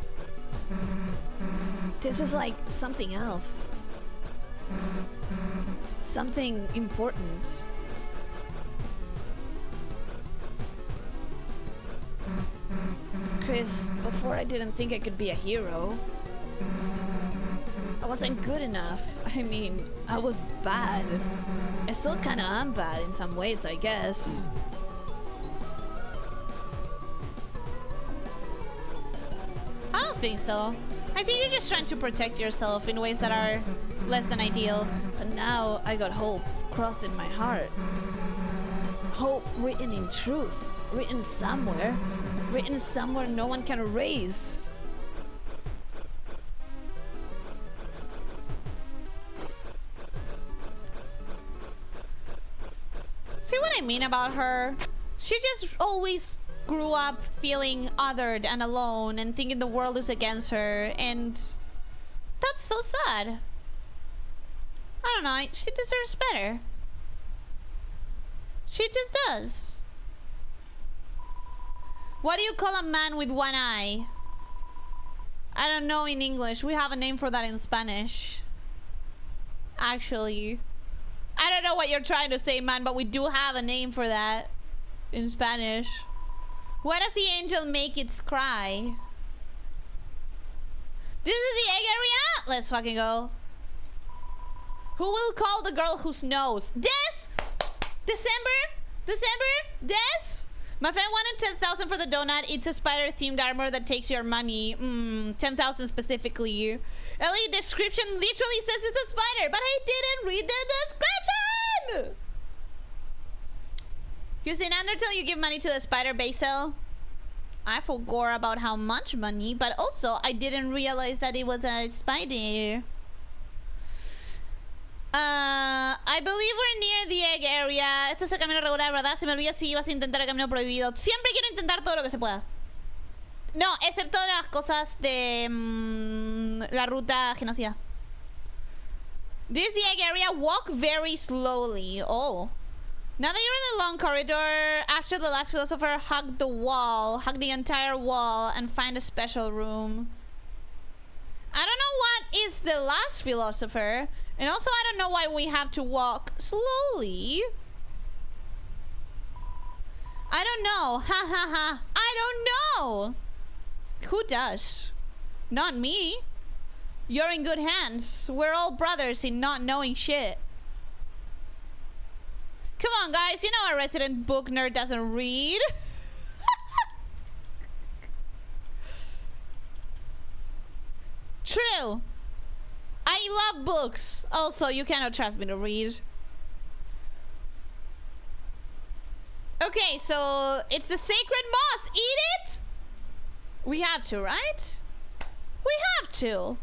is like something else. Something important. Chris, before I didn't think I could be a hero. I wasn't good enough. I mean, I was bad. I still kinda am bad in some ways, I guess. I don't think so. I think you're just trying to protect yourself in ways that are less than ideal. But now I got hope crossed in my heart. Hope written in truth. Written somewhere. Written somewhere no one can erase. See what I mean about her? She just always grew up feeling othered and alone and thinking the world is against her, and that's so sad. I don't know, she deserves better. She just does. What do you call a man with one eye? I don't know in English. We have a name for that in Spanish. Actually. I don't know what you're trying to say, man, but we do have a name for that in Spanish. Why does the angel make its cry? This is the egg area? Let's fucking go. Who will call the girl whose nose? Des? December? Des? My friend wanted 10,000 for the donut. It's a spider-themed armor that takes your money. 10,000 specifically. Ellie, description literally says it's a spider, but I didn't read the description! Because in Undertale, you give money to the spider Basil. I forgot about how much money, but also I didn't realize that it was a spider. I believe we're near the egg area. Esto es el camino regular, ¿verdad? Se me olvida si ibas a intentar el camino prohibido. Siempre quiero intentar todo lo que se pueda. No, excepto las cosas de la ruta genocida. This is the egg area. Walk very slowly. Oh. Now that you're in the long corridor, after the last philosopher, hug the wall. Hug the entire wall and find a special room. I don't know what is the last philosopher. And also, I don't know why we have to walk slowly. I don't know. Ha ha ha. I don't know. Who does? Not me. You're in good hands. We're all brothers in not knowing shit. Come on, guys. You know a resident book nerd doesn't read. True. I love books. Also, you cannot trust me to read. Okay, so it's the sacred moss. Eat it? We have to, right? We have to.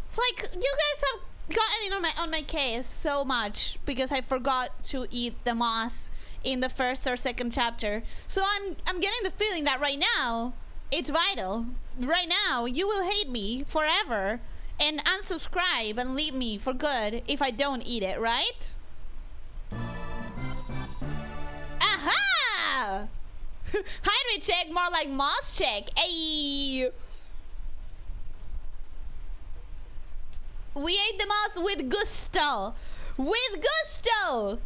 It's like, you guys have gotten on my case so much because I forgot to eat the moss in the first or second chapter. So I'm getting the feeling that right now, it's vital. Right now, you will hate me forever and unsubscribe and leave me for good if I don't eat it, right? Aha! Hydra check, more like moss check. Ayy! We ate the moss with gusto. With gusto!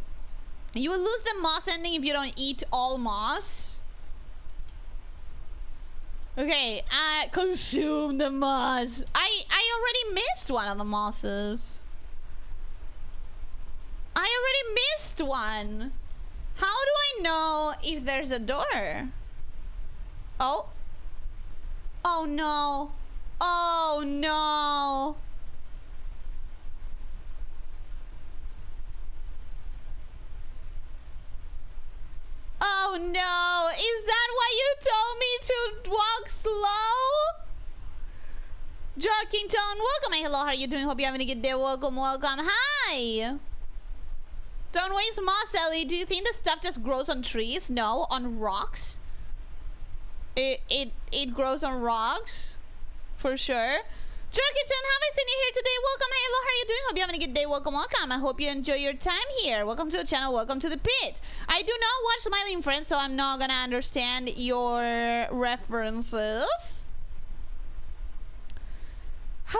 You will lose the moss ending if you don't eat all moss. Okay, consume the moss. I already missed one of the mosses. I already missed one. How do I know if there's a door? Oh. Oh no. Oh no. Oh no. Is that why you told me to walk slow? Jarkington, welcome. Hey, hello, how are you doing? Hope you're having a good day. Welcome, welcome. Hi. Don't waste moss, Ellie. Do you think the stuff just grows on trees? No, on rocks. It grows on rocks, for sure. Jerkington, have I seen you here today? Welcome, hey, hello, how are you doing? Hope you're having a good day. Welcome, welcome. I hope you enjoy your time here. Welcome to the channel. Welcome to the pit. I do not watch Smiling Friends, so I'm not gonna understand your references. How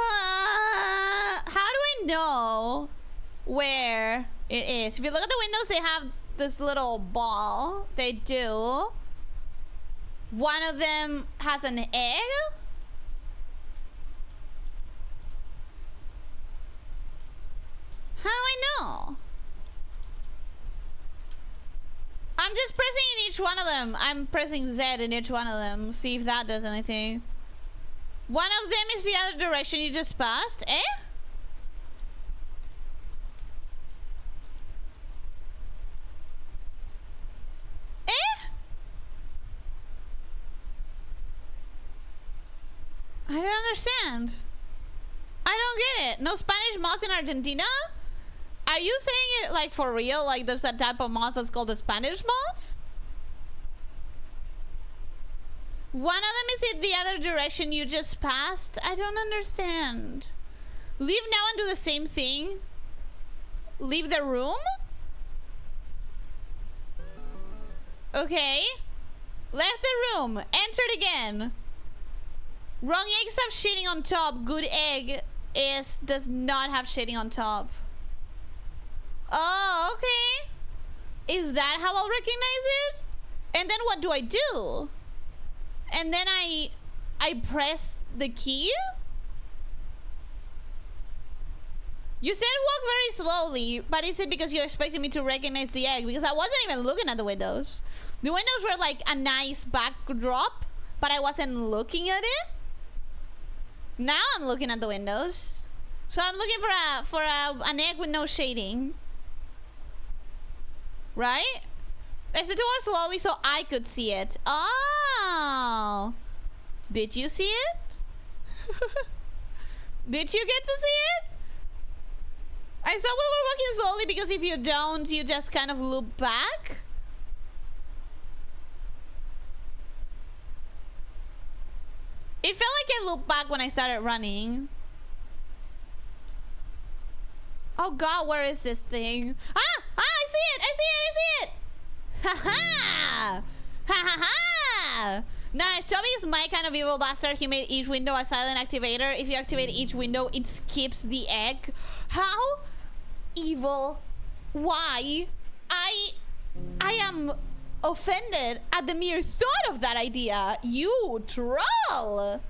do I know where it is? If you look at the windows, they have this little ball. They do. One of them has an egg. How do I know? I'm just pressing in each one of them. I'm pressing Z in each one of them. See if that does anything. One of them is the other direction you just passed. Eh? Eh? I don't understand. I don't get it. No Spanish moss in Argentina? Are you saying it like for real? Like there's a type of moss that's called the Spanish moss? One of them is in the other direction you just passed. I don't understand. Leave now and do the same thing. Leave the room? Okay. Left the room. Entered again. Wrong eggs have shading on top. Good egg does not have shading on top. Oh, okay. Is that how I'll recognize it? And then what do I do? And then I press the key? You said walk very slowly, but is it because you expected me to recognize the egg? Because I wasn't even looking at the windows. The windows were like a nice backdrop, but I wasn't looking at it. Now I'm looking at the windows. So I'm looking for an egg with no shading. Right? I said to walk slowly so I could see it. Oh. Did you see it? Did you get to see it? I thought we were walking slowly because if you don't, you just kind of loop back. It felt like I looped back when I started running. Oh god, where is this thing? Ah! Ah, I see it! I see it! I see it! Ha ha! Ha ha ha! Nice. Toby is my kind of evil bastard. He made each window a silent activator. If you activate each window, it skips the egg. How evil? Why? I am offended at the mere thought of that idea. You troll!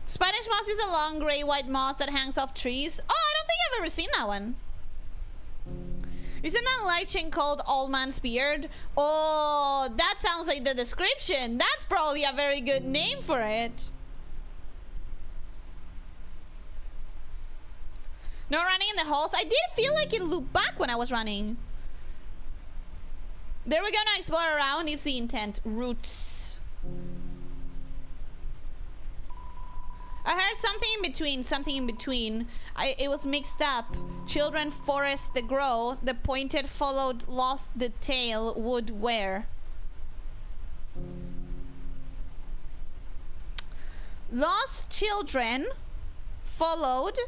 Spanish moss is a long gray-white moss that hangs off trees. Oh, I don't think I've ever seen that one. Isn't that light chain called Old Man's Beard? Oh, that sounds like the description. That's probably a very good name for it. No running in the halls. I did feel like it looped back when I was running. There we go. Now explore around. It's the intent. Roots. I heard something in between. Something in between. It was mixed up. Children, forest, the grow. The pointed followed, lost the tail, would wear. Lost children followed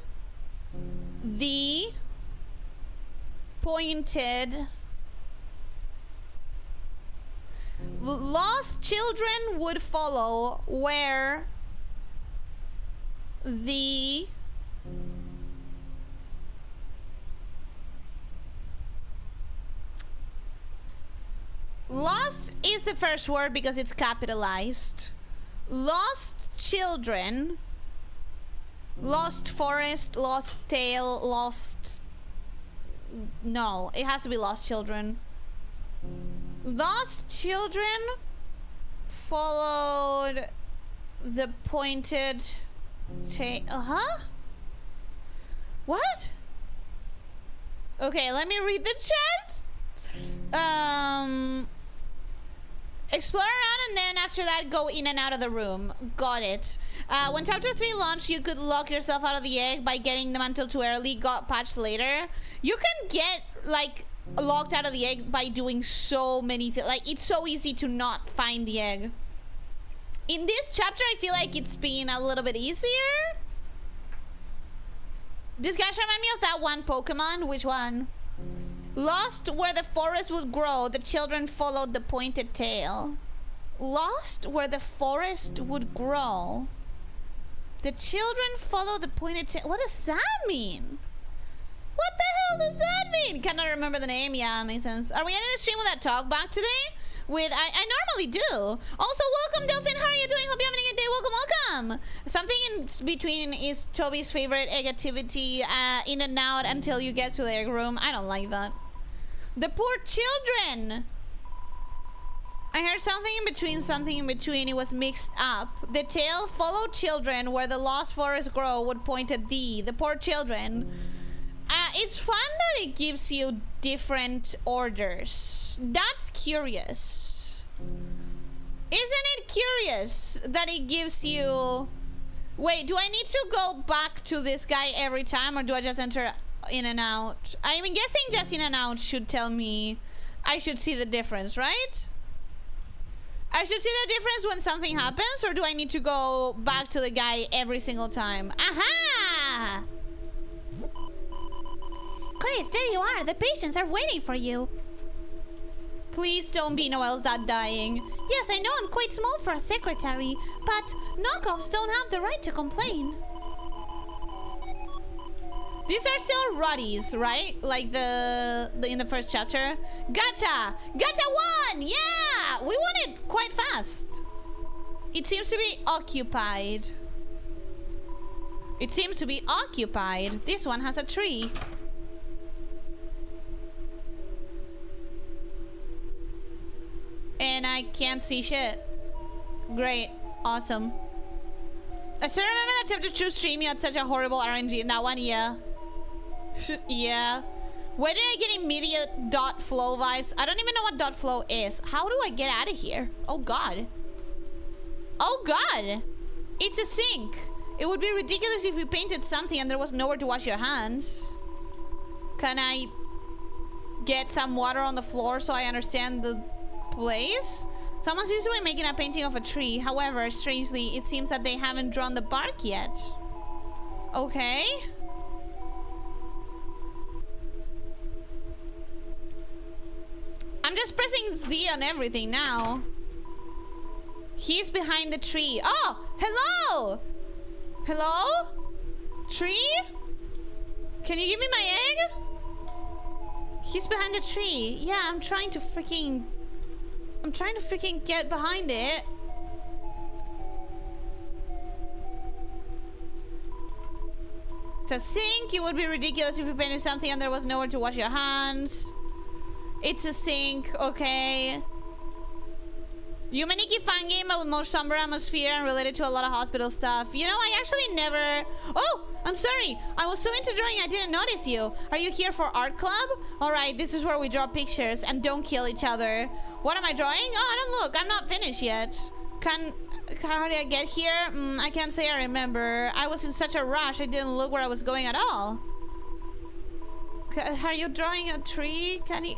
the pointed. Lost children would follow where the lost is the first word because it's capitalized. Lost children, lost forest, lost tail, lost. No, it has to be lost children. Lost children followed the pointed tail. What? Okay, let me read the chat. Explore around and then after that go in and out of the room. Got it. When chapter 3 launched, you could lock yourself out of the egg by getting the mantle too early. Got patched later. You can get like locked out of the egg by doing so many things. Like, it's so easy to not find the egg. In this chapter, I feel like it's been a little bit easier. This guy reminds me of that one Pokemon. Which one? Lost where the forest would grow, the children followed the pointed tail. Lost where the forest would grow, the children follow the pointed tail. What does that mean? What the hell does that mean? Cannot remember the name. Yeah, makes sense. Are we ending the stream with that talk back today? With I normally do. Also, welcome Delphine. How are you doing? Hope you're having a good day. Welcome, welcome. Something in between is Toby's favorite egg activity. In and out until you get to the egg room. I don't like that. The poor children. I heard something in between, something in between. It was mixed up. The tail followed children where the lost forest grow would point at thee. The poor children. It's fun that it gives you different orders. That's curious. Isn't it curious that it gives you... Wait, do I need to go back to this guy every time or do I just enter in and out? I'm guessing just in and out should tell me I should see the difference, right? I should see the difference when something happens, or do I need to go back to the guy every single time? Aha! Chris, there you are. The patients are waiting for you. Please don't be Noel's dad dying. Yes, I know I'm quite small for a secretary, but knockoffs don't have the right to complain. These are still Roddies, right? Like the in the first chapter. Gotcha! Gotcha won! Yeah! We won it quite fast. It seems to be occupied. It seems to be occupied. This one has a tree. And I can't see shit. Great. Awesome. I still remember that chapter 2 stream, you had such a horrible RNG in that one, yeah. Yeah. Where did I get immediate dot flow vibes? I don't even know what dot flow is. How do I get out of here? Oh god. Oh god. It's a sink. It would be ridiculous if you painted something and there was nowhere to wash your hands. Can I get some water on the floor so I understand the place? Someone seems to be making a painting of a tree. However, strangely, it seems that they haven't drawn the bark yet. Okay. I'm just pressing Z on everything now. He's behind the tree. Oh, hello! Hello? Tree? Can you give me my egg? He's behind the tree. Yeah, I'm trying to freaking get behind it. It's a sink. It would be ridiculous if you painted something and there was nowhere to wash your hands. It's a sink, okay. Humaniki fan game but with more somber atmosphere and related to a lot of hospital stuff. You know, I actually never... Oh, I'm sorry. I was so into drawing I didn't notice you. Are you here for art club? Alright, this is where we draw pictures and don't kill each other. What am I drawing? Oh, I don't look. I'm not finished yet. How did I get here? I can't say I remember. I was in such a rush I didn't look where I was going at all. Are you drawing a tree? Can you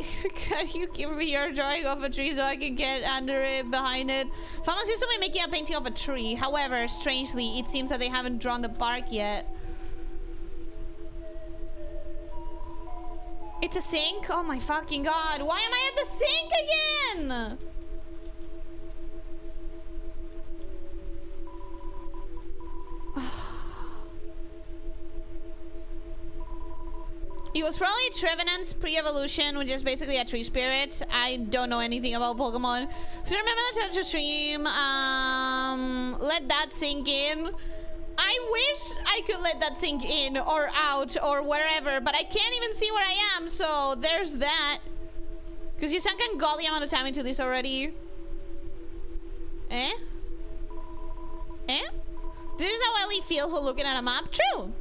give me your drawing of a tree so I can get under it, behind it? Someone seems to be making a painting of a tree. However, strangely, it seems that they haven't drawn the bark yet. It's a sink? Oh my fucking god. Why am I at the sink again? It was probably Trevenant's pre-evolution, which is basically a tree spirit. I don't know anything about Pokemon. So remember the chapter stream. Let that sink in. I wish I could let that sink in or out or wherever, but I can't even see where I am, so there's that. Because you sunk a godly amount of time into this already. Eh? Eh? This is how Ellie feels while looking at a map? True.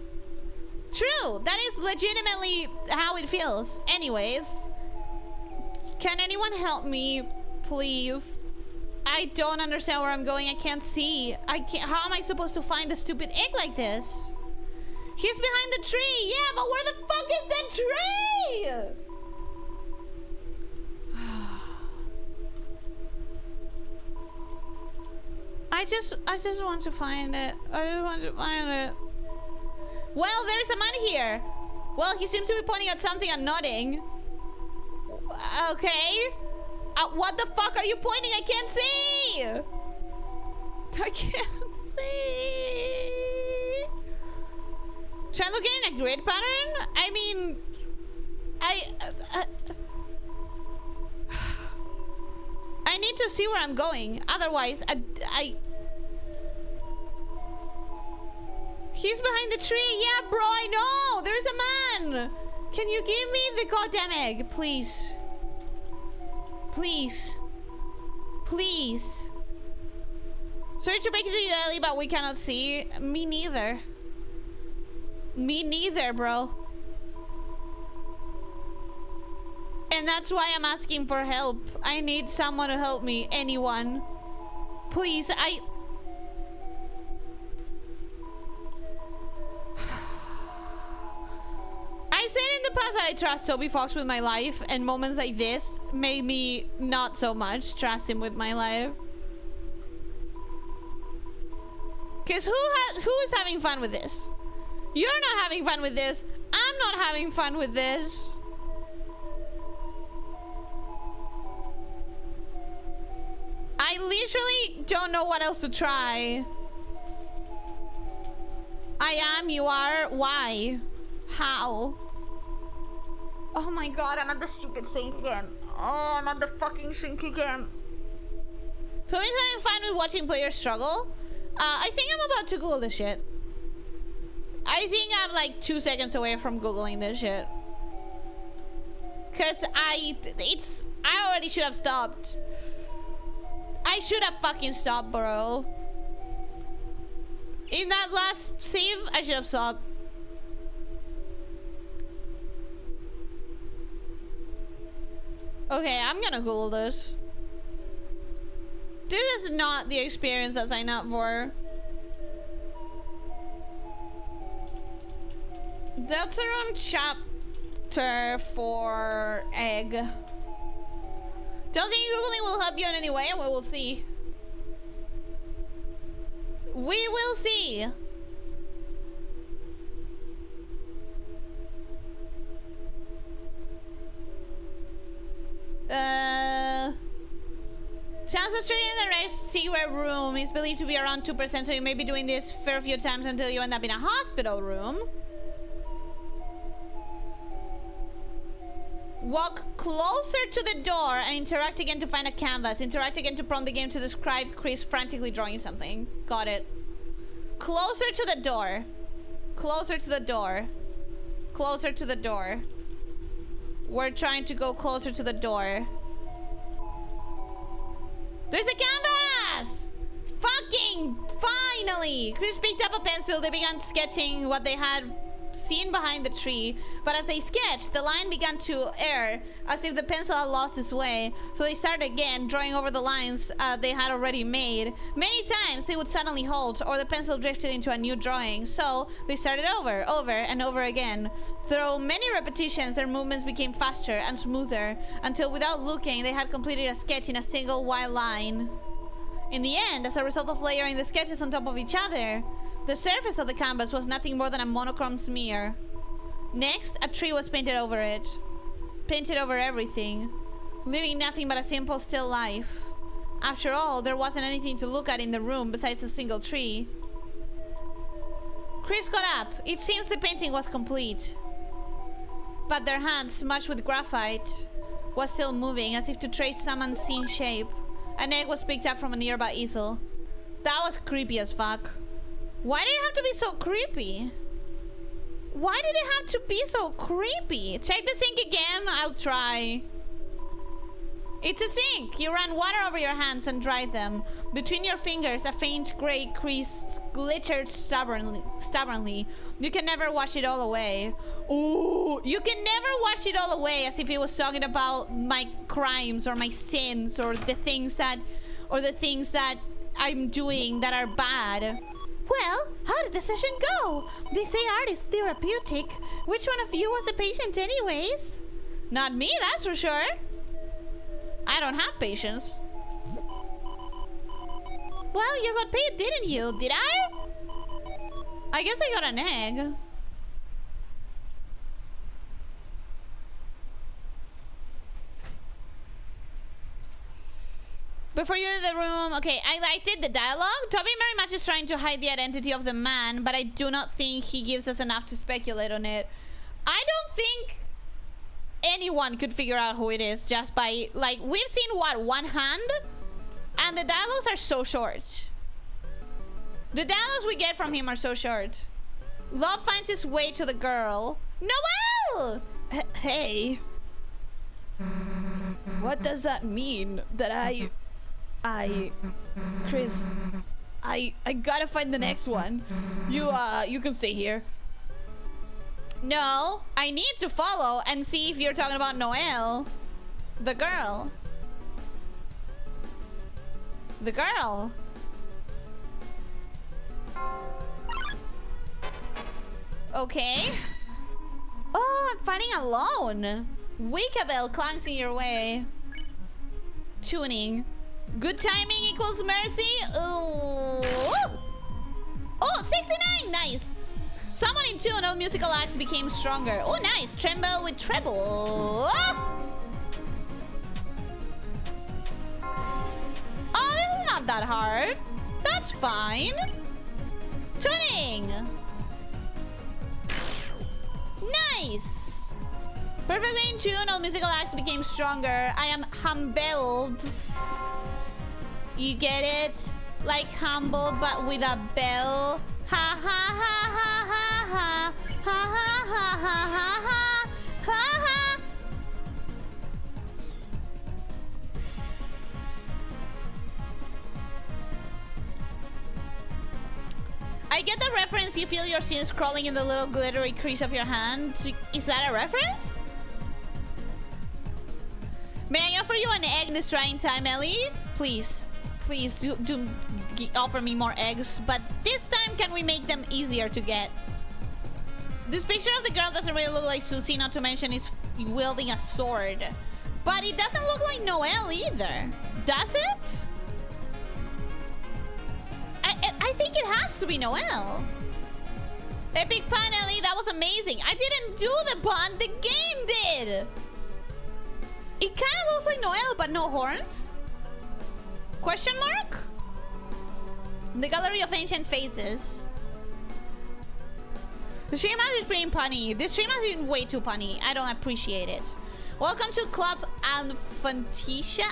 True. That is legitimately how it feels. Anyways. Can anyone help me, please? I don't understand where I'm going. I can't see. How am I supposed to find the stupid egg like this? He's behind the tree. Yeah, but where the fuck is that tree? I just want to find it. I just want to find it. Well, there's a man here. Well, he seems to be pointing at something and nodding. Okay. What the fuck are you pointing? I can't see. I can't see. Try looking in a grid pattern? I mean, I need to see where I'm going. Otherwise, He's behind the tree. Yeah, bro, I know. There's a man. Can you give me the goddamn egg, please? Please. Please. Sorry to break it to you, Ellie, but we cannot see. Me neither. Me neither, bro. And that's why I'm asking for help. I need someone to help me. Anyone. Please, I said in the past that I trust Toby Fox with my life, and moments like this made me not so much trust him with my life. Because who is having fun with this? You're not having fun with this. I'm not having fun with this. I literally don't know what else to try. I am, you are, why? How? Oh my god, I'm at the stupid sink again. Oh, I'm at the fucking sink again. So he's having fun with watching players struggle. I think I'm about to Google this shit. I think I'm like 2 seconds away from Googling this shit. Cause I already should have stopped. I should have fucking stopped, bro. In that last save, I should have stopped. Okay, I'm gonna Google this. This is not the experience I signed up for. Deltarune Ch.4 egg. Don't think Googling will help you in any way, and we will see. We will see. Chance of treating the next secret room is believed to be around 2%, so you may be doing this for a few times until you end up in a hospital room. Walk closer to the door and interact again to find a canvas. Interact again to prompt the game to describe Chris frantically drawing something. Got it. Closer to the door. Closer to the door. Closer to the door. We're trying to go closer to the door. There's a canvas! Fucking finally! Chris picked up a pencil. They began sketching what they had seen behind the tree, but as they sketched, the line began to err, as if the pencil had lost its way. So they started again, drawing over the lines they had already made. Many times they would suddenly halt, or the pencil drifted into a new drawing. So they started over and over again. Through many repetitions, their movements became faster and smoother, until without looking, they had completed a sketch in a single wide line. In the end, as a result of layering the sketches on top of each other, the surface of the canvas was nothing more than a monochrome smear. Next, a tree was painted over it. Painted over everything, leaving nothing but a simple still life. After all, there wasn't anything to look at in the room besides a single tree. Chris got up. It seems the painting was complete. But their hands, smudged with graphite, was still moving, as if to trace some unseen shape. An egg was picked up from a nearby easel. That was creepy as fuck. Why did it have to be so creepy? Why did it have to be so creepy? Check the sink again. I'll try. It's a sink. You ran water over your hands and dried them. Between your fingers, a faint gray crease glittered stubbornly. You can never wash it all away. Ooh, you can never wash it all away, as if it was talking about my crimes or my sins or the things that I'm doing that are bad. Well, how did the session go? They say art is therapeutic. Which one of you was the patient anyways? Not me, that's for sure. I don't have patience. Well, you got paid, didn't you? Did I? I guess I got an egg. Before you did the room, okay, I did the dialogue. Toby very much is trying to hide the identity of the man, but I do not think he gives us enough to speculate on it. I don't think anyone could figure out who it is just by, like, we've seen, what, one hand? And the dialogues are so short. The dialogues we get from him are so short. Love finds his way to the girl. Noelle! Hey. What does that mean? That Chris, I gotta find the next one. You can stay here. No, I need to follow and see if you're talking about Noelle. The girl. The girl. Okay. Oh, I'm fighting alone. Wickabell clangs in your way. Tuning. Good timing equals mercy. Ooh. Oh, 69! Nice! Someone in tune, all musical acts became stronger. Oh, nice! Tremble with treble. Ah! Oh, this is not that hard. That's fine. Tuning! Nice! Perfectly in tune, all musical acts became stronger. I am humbled. You get it? Like humbled, but with a bell. Ha ha ha ha ha ha. Ha ha ha ha ha ha. Ha ha. I get the reference. You feel your sins crawling in the little glittery crease of your hand. Is that a reference? May I offer you an egg this trying time, Ellie? Please. Please do offer me more eggs. But this time, can we make them easier to get? This picture of the girl doesn't really look like Susie, not to mention he's wielding a sword. But it doesn't look like Noelle either. Does it? I think it has to be Noelle. Epic pun, Ellie. That was amazing. I didn't do the pun. The game did. It kind of looks like Noelle, but no horns? Question mark? The Gallery of Ancient Faces. The stream has been pretty punny. This stream has been way too punny. I don't appreciate it. Welcome to Club Alphisia.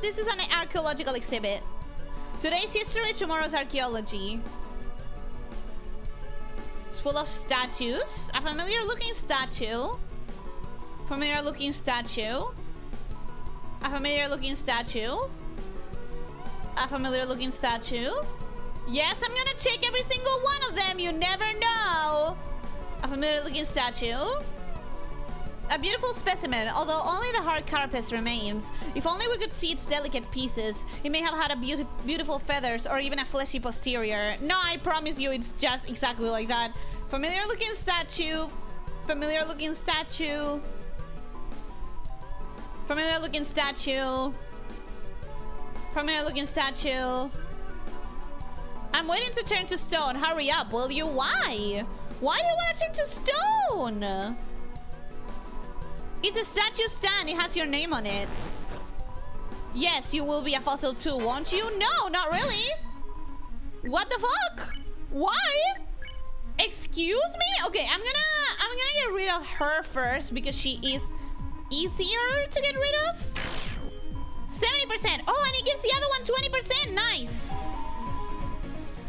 This is an archaeological exhibit. Today's history, tomorrow's archaeology. It's full of statues. A familiar looking statue. Familiar looking statue. A familiar looking statue. A familiar looking statue. Yes, I'm gonna check every single one of them. You never know. A familiar looking statue. A beautiful specimen, although only the hard carapace remains. If only we could see its delicate pieces. It may have had a beautiful feathers or even a fleshy posterior. No, I promise you it's just exactly like that. Familiar looking statue. Familiar looking statue. Familiar looking statue. Familiar looking statue. I'm waiting to turn to stone. Hurry up, will you? Why? Why do you want to turn to stone? It's a statue stand. It has your name on it. Yes, you will be a fossil too, won't you? No, not really. What the fuck? Why? Excuse me? Okay, I'm gonna get rid of her first because she is easier to get rid of. 70%. Oh, and it gives the other one 20%. Nice.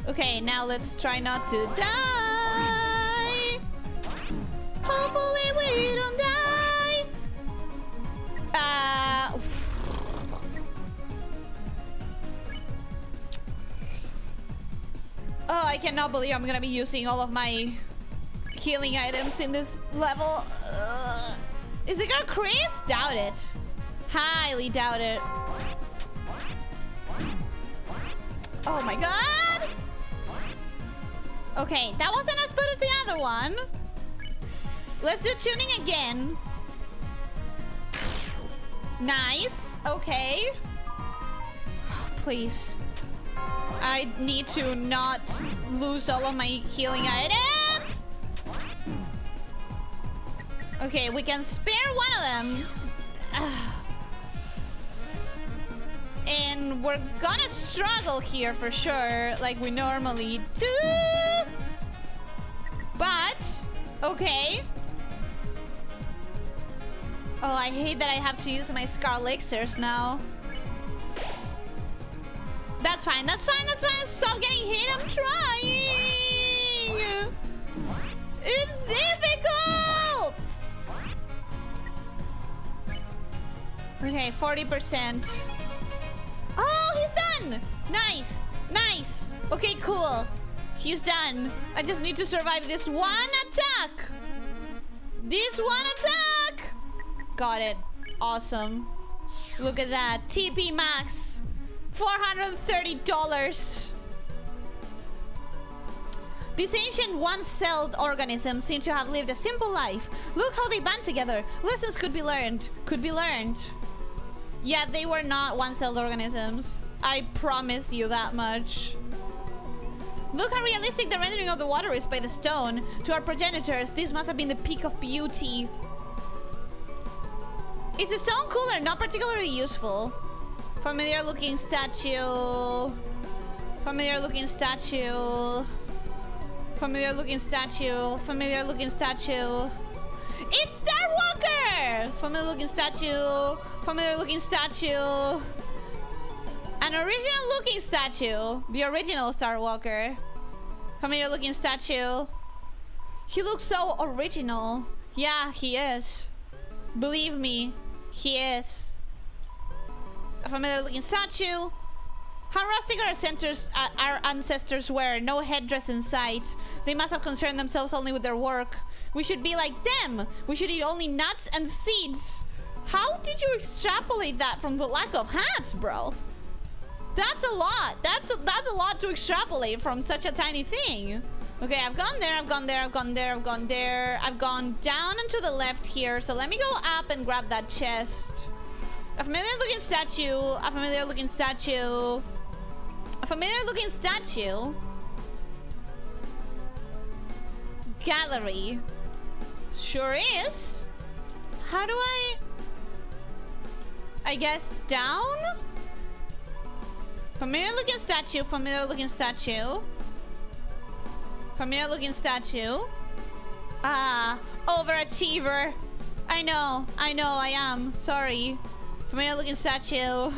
Okay, now let's try not to die. Hopefully we don't die. Oh, I cannot believe I'm gonna be using all of my healing items in this level. Is it gonna crease? Doubt it. Highly doubt it. Oh my god! Okay, that wasn't as good as the other one. Let's do tuning again. Nice. Okay. Please. I need to not lose all of my healing items. Okay, we can spare one of them. And we're gonna struggle here for sure, like we normally do. But, okay. Oh, I hate that I have to use my Scar Elixirs now. That's fine, that's fine, that's fine. Stop getting hit, I'm trying. It's difficult. Okay, 40%. Oh, he's done. Nice, nice. Okay, cool. He's done. I just need to survive this one attack. This one attack. Got it. Awesome. Look at that. TP max. $430. These ancient one-celled organisms seem to have lived a simple life. Look how they band together. Lessons could be learned. Could be learned. Yeah, they were not one-celled organisms. I promise you that much. Look how realistic the rendering of the water is by the stone. To our progenitors, this must have been the peak of beauty. It's a stone cooler, not particularly useful. Familiar looking statue. Familiar looking statue. Familiar looking statue. Familiar looking statue. It's Starwalker! Familiar looking statue. Familiar looking statue. An original looking statue. The original Starwalker. Familiar looking statue. He looks so original. Yeah, he is. Believe me, he is. A familiar looking statue. How rustic our ancestors were. No headdress in sight. They must have concerned themselves only with their work. We should be like them. We should eat only nuts and seeds. How did you extrapolate that from the lack of hats, bro? That's a lot. That's a lot to extrapolate from such a tiny thing. Okay, I've gone there, I've gone there, I've gone there, I've gone there. I've gone down and to the left here. So let me go up and grab that chest. A familiar looking statue. A familiar looking statue. A familiar looking statue. Gallery. Sure is. How do I guess down? Familiar looking statue. Familiar looking statue. Familiar looking statue. Ah, overachiever. I know, I am. Sorry. Familiar looking statue.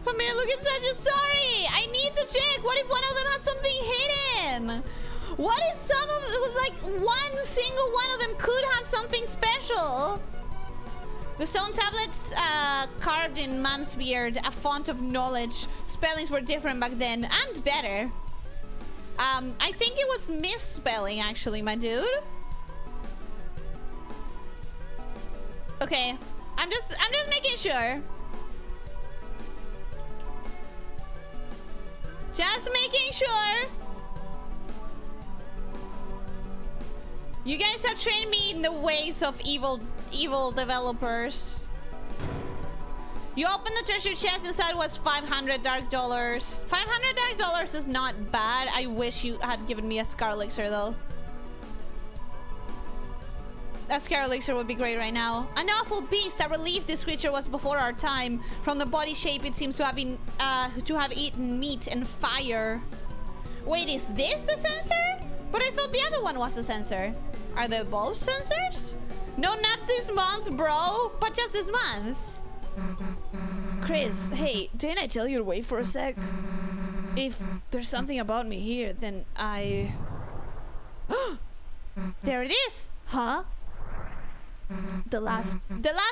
Familiar looking statue, sorry! I need to check! What if one of them has something hidden? What if some of them, like one single one of them could have something special? The stone tablets carved in man's beard, a font of knowledge. Spellings were different back then, and better. I think it was misspelling, actually, my dude. Okay, I'm just making sure. Just making sure. You guys have trained me in the ways of evil developers. You opened the treasure chest, inside was $500 dark dollars. $500 dark dollars is not bad. I wish you had given me a Scar Elixir though. That Scar Elixir would be great right now. An awful beast. A relief this creature was before our time. From the body shape, it seems to have been to have eaten meat and fire. Wait, is this the sensor? But I thought the other one was the sensor. Are they both sensors? No nuts this month, bro. But just this month. Chris, hey, didn't I tell you to wait for a sec? If there's something about me here, then I... There it is! Huh? The last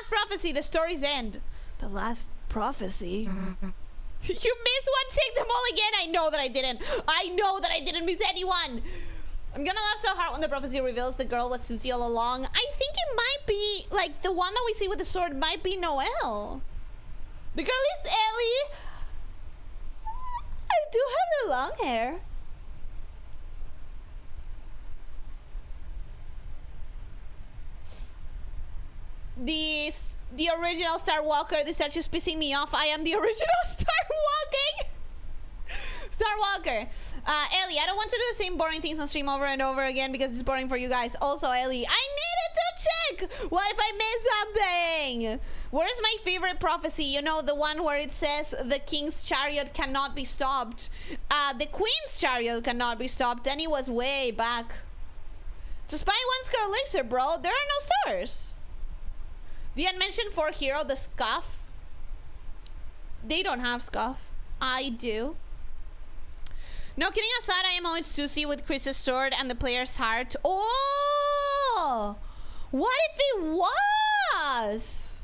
prophecy, the story's end. The last prophecy? You missed one, take them all again! I know that I didn't! I know that I didn't miss anyone! I'm gonna laugh so hard when the prophecy reveals the girl was Susie all along. I think it might be, like, the one that we see with the sword might be Noelle. The girl is Ellie. I do have the long hair. The original Star Walker. This statue's pissing me off. I am the original Star Walking. Star Walker. Ellie, I don't want to do the same boring things on stream over and over again because it's boring for you guys. Also, Ellie, I needed to check. What if I miss something? Where's my favorite prophecy? You know, the one where it says the king's chariot cannot be stopped. The queen's chariot cannot be stopped. And it was way back. Just buy one Scar Elixir, bro. There are no stars. The unmentioned 4 hero, the Scuff. They don't have Scuff. I do. No, kidding aside, I am always Susie with Chris's sword and the player's heart. Oh! What if it was?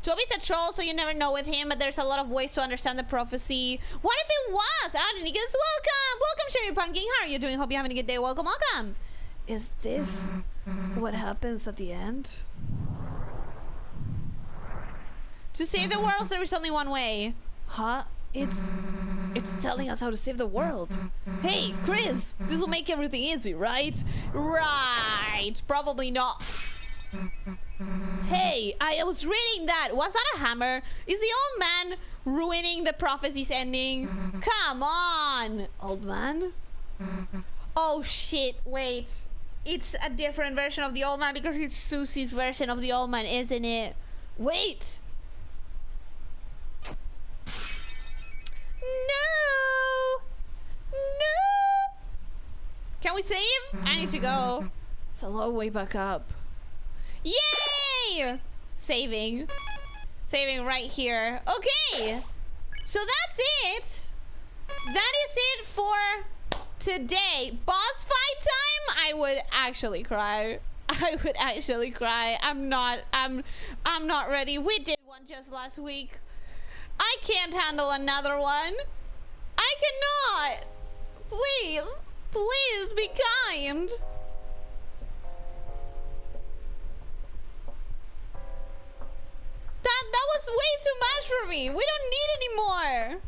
Toby's a troll, so you never know with him, but there's a lot of ways to understand the prophecy. What if it was? Adenicus, welcome! Welcome, Sherry Pumpkin. How are you doing? Hope you're having a good day. Welcome, welcome. Is this what happens at the end? To save the world, there is only one way. Huh? It's telling us how to save the world. Hey, Chris, this will make everything easy, right? Right. Probably not. Hey, I was reading that. Was that a hammer? Is the old man ruining the prophecy's ending? Come on, old man. Oh shit, wait. It's a different version of the old man because it's Susie's version of the old man, isn't it? Wait. No. No. Can we save? I need to go. It's a long way back up. Yay! Saving. Saving right here. Okay. So that's it. That is it for today. Boss fight time? I would actually cry. I would actually cry. I'm not ready. We did one just last week. I can't handle another one. I cannot. Please. Please be kind. That was way too much for me. We don't need any more.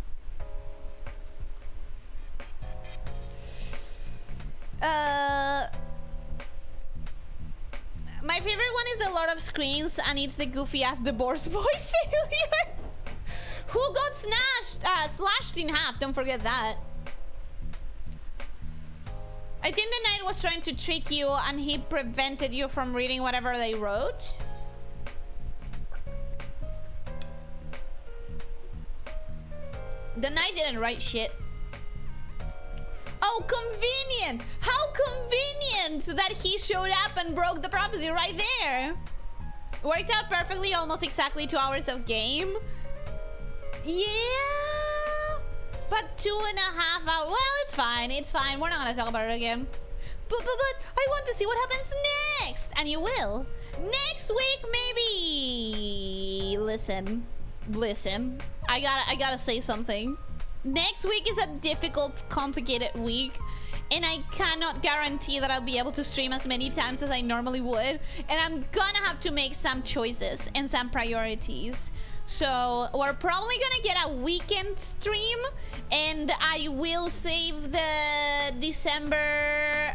My favorite one is the Lord of Screens, and it's the goofy ass divorce boy failure. Who got slashed in half? Don't forget that. I think the knight was trying to trick you, and he prevented you from reading whatever they wrote. The knight didn't write shit. Oh, convenient! How convenient that he showed up and broke the prophecy right there. Worked out perfectly, almost exactly 2 hours of game. Yeah, but 2.5 hours. Well, it's fine. It's fine. We're not gonna talk about it again. But I want to see what happens next, and you will. Next week, maybe. Listen. I gotta say something. Next week is a difficult, complicated week, and I cannot guarantee that I'll be able to stream as many times as I normally would, and I'm gonna have to make some choices and some priorities. So we're probably gonna get a weekend stream, and I will save the December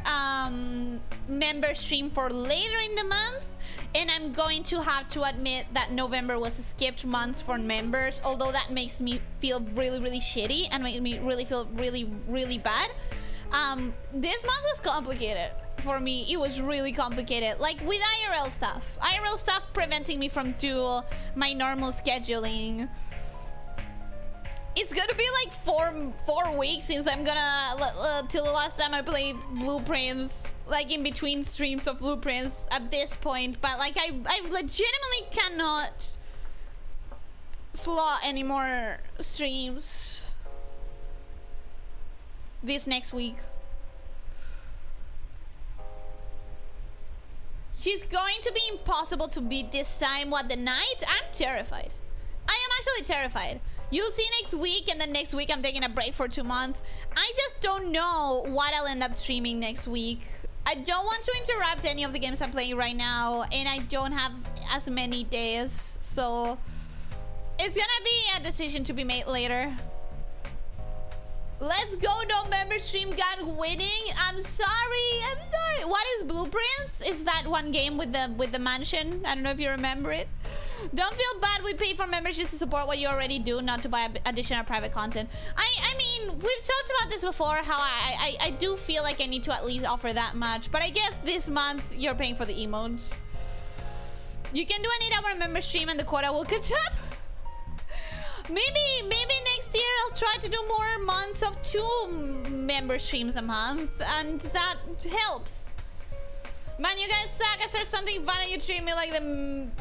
member stream for later in the month. And I'm going to have to admit that November was a skipped month for members, although that makes me feel really, really shitty and makes me really feel really, really bad. This month was complicated for me. It was really complicated, like with IRL stuff. IRL stuff preventing me from doing my normal scheduling. It's gonna be like four weeks since I'm gonna till the last time I played Blueprints, like in between streams of Blueprints at this point. But like I legitimately cannot slot any more streams this next week. She's going to be impossible to beat this time. What, the night? I'm terrified. I am actually terrified. You'll see next week, and then next week I'm taking a break for 2 months. I just don't know what I'll end up streaming next week. I don't want to interrupt any of the games I'm playing right now, and I don't have as many days, so it's gonna be a decision to be made later. Let's go, no member stream got winning. I'm sorry. What is Blueprints? Is that one game with the mansion? I don't know if you remember it. Don't feel bad. We pay for memberships to support what you already do, not to buy additional private content. I mean, we've talked about this before, how I do feel like I need to at least offer that much. But I guess this month you're paying for the emotes. You can do an 8-hour member stream and the quota will catch up. Maybe next year I'll try to do more months of 2 member streams a month, and that helps. Man, you guys suck. I said something funny. You treat me like the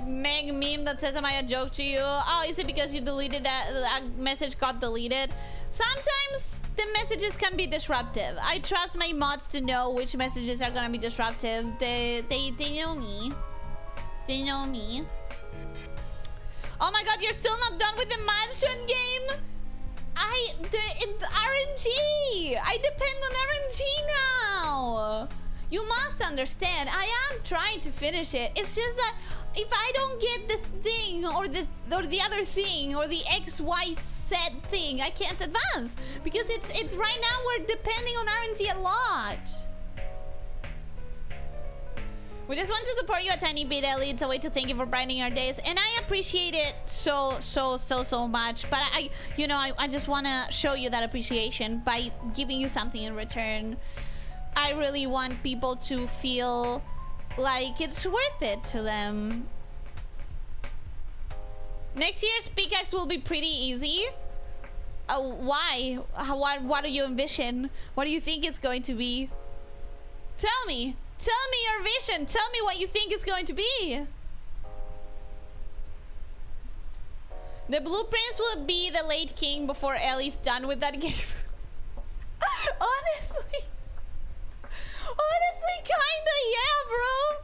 Meg meme that says, "Am I a joke to you?" Oh, is it because you deleted that message got deleted? Sometimes the messages can be disruptive. I trust my mods to know which messages are gonna be disruptive. They know me. They know me. Oh my god, you're still not done with the mansion game? It's RNG. I depend on RNG now. You must understand, I am trying to finish it. It's just that if I don't get the thing or the other thing or the XY set thing, I can't advance. Because it's right now we're depending on RNG a lot. We just want to support you a tiny bit, Ellie. It's a way to thank you for brightening our days. And I appreciate it so much. But I just want to show you that appreciation by giving you something in return. I really want people to feel like it's worth it to them. Next year's pickaxe will be pretty easy. Why? What do you envision? What do you think it's going to be? Tell me. Tell me your vision. Tell me what you think it's going to be. The blueprints will be the late king before Ellie's done with that game. Honestly, kinda, yeah, bro.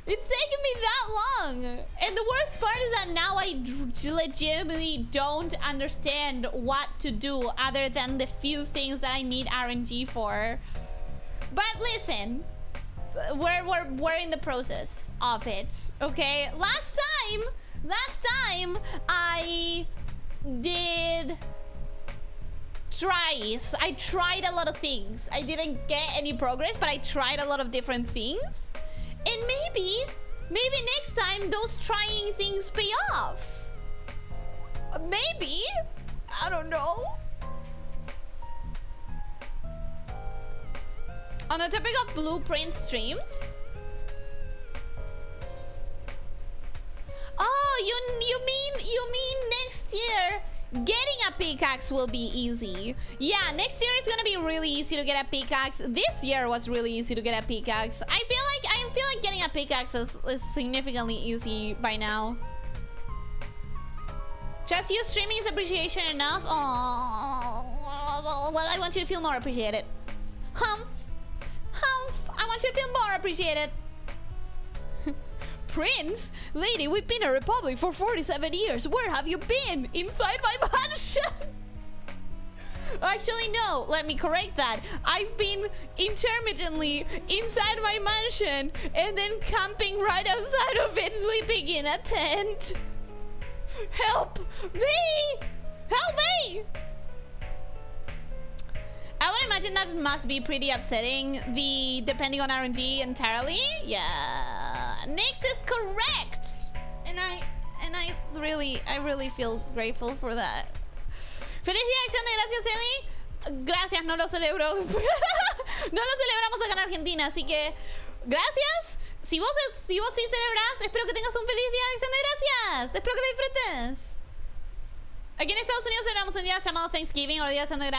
It's taken me that long. And the worst part is that now I legitimately don't understand what to do other than the few things that I need RNG for. But listen, we're in the process of it, okay? Last time I did tries. I tried a lot of things. I didn't get any progress, but I tried a lot of different things. And maybe next time those trying things pay off. Maybe. I don't know. On the topic of blueprint streams. Oh, you mean next year getting a pickaxe will be easy. Yeah, next year it's gonna be really easy to get a pickaxe. This year was really easy to get a pickaxe. I feel like getting a pickaxe is significantly easy by now. Just you streaming is appreciation enough. Oh, well, I want you to feel more appreciated. Humph. I want you to feel more appreciated. Prince? Lady, we've been a republic for 47 years. Where have you been? Inside my mansion? Actually, no. Let me correct that. I've been intermittently inside my mansion and then camping right outside of it, sleeping in a tent. Help me! Help me! I would imagine that must be pretty upsetting, depending on RNG entirely. Yeah. Next is correct. And I really feel grateful for that. Feliz día de acción de gracias, Eli. Gracias, no lo celebro. No lo celebramos acá en Argentina, así que gracias. Si vos sí celebrás, espero que tengas un feliz día de acción de gracias. Espero que lo disfrutes. Aquí en Estados Unidos celebramos un día llamado Thanksgiving o Día de Acción de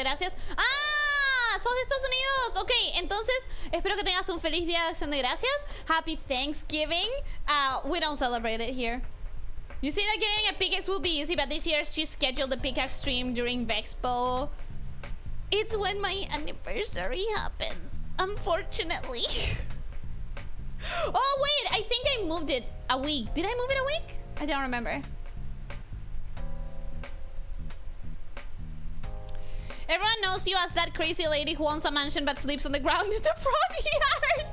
Gracias. ¡Ah! ¡Sos de Estados Unidos! Ok, entonces espero que tengas un feliz Día de Acción de Gracias. Happy Thanksgiving. We don't celebrate it here. You say that getting a pickaxe will be easy, but this year she scheduled the pickaxe stream during Vexpo. It's when my anniversary happens, unfortunately. Oh, wait, I think I moved it a week. Did I move it a week? I don't remember. Everyone knows you as that crazy lady who owns a mansion but sleeps on the ground in the front yard.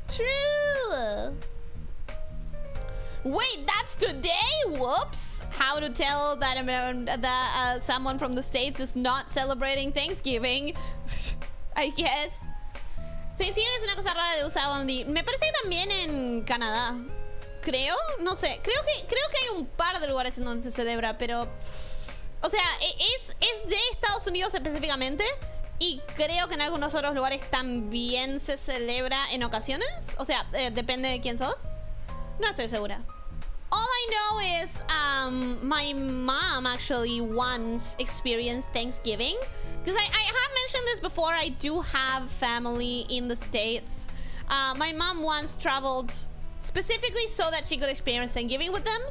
True. True. Wait, that's today? Whoops. How to tell that someone from the States is not celebrating Thanksgiving. I guess. Thanksgiving es una cosa rara de USA only. Me parece que también en Canadá. Creo, no sé. Creo que hay un par de lugares en donde se celebra, pero... O sea, es de Estados Unidos específicamente. Y creo que en algunos otros lugares también se celebra en ocasiones. O sea, depende de quién sos. No estoy segura. All I know is my mom actually once experienced Thanksgiving. Because I have mentioned this before. I do have family in the States. My mom once traveled specifically so that she could experience Thanksgiving with them.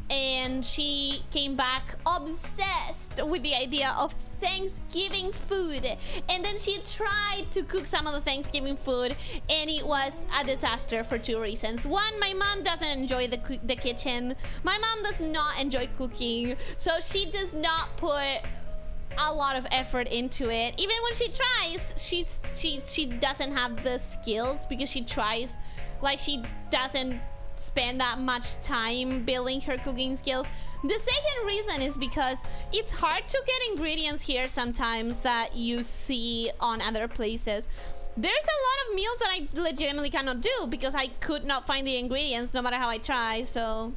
And she came back obsessed with the idea of Thanksgiving food. And then she tried to cook some of the Thanksgiving food, and it was a disaster for two reasons. One, my mom doesn't enjoy the kitchen. My mom does not enjoy cooking, so she does not put a lot of effort into it. Even when she tries, she doesn't have the skills, because she tries, like, she doesn't spend that much time building her cooking skills. The second reason is because it's hard to get ingredients here sometimes that you see on other places. There's a lot of meals that I legitimately cannot do because I could not find the ingredients no matter how I try, so...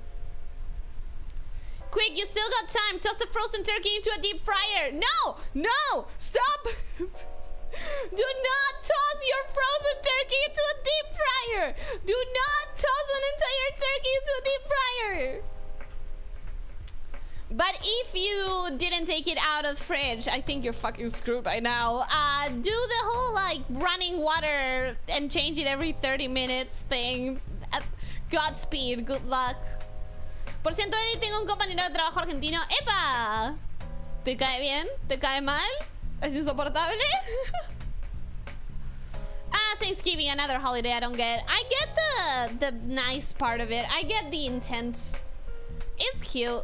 Quick, you still got time. Toss the frozen turkey into a deep fryer. No! No! Stop! Do not toss your frozen turkey into a deep fryer! Do not toss an entire turkey into a deep fryer! But if you didn't take it out of the fridge, I think you're fucking screwed by now. Do the whole, like, running water and change it every 30 minutes thing. Godspeed, good luck. Por ciento, Eli, tengo un compañero de trabajo argentino. ¡Epa! ¿Te cae bien? ¿Te cae mal? ¿Es insoportable? Thanksgiving, another holiday I don't get. I get the nice part of it. I get the intent. It's cute.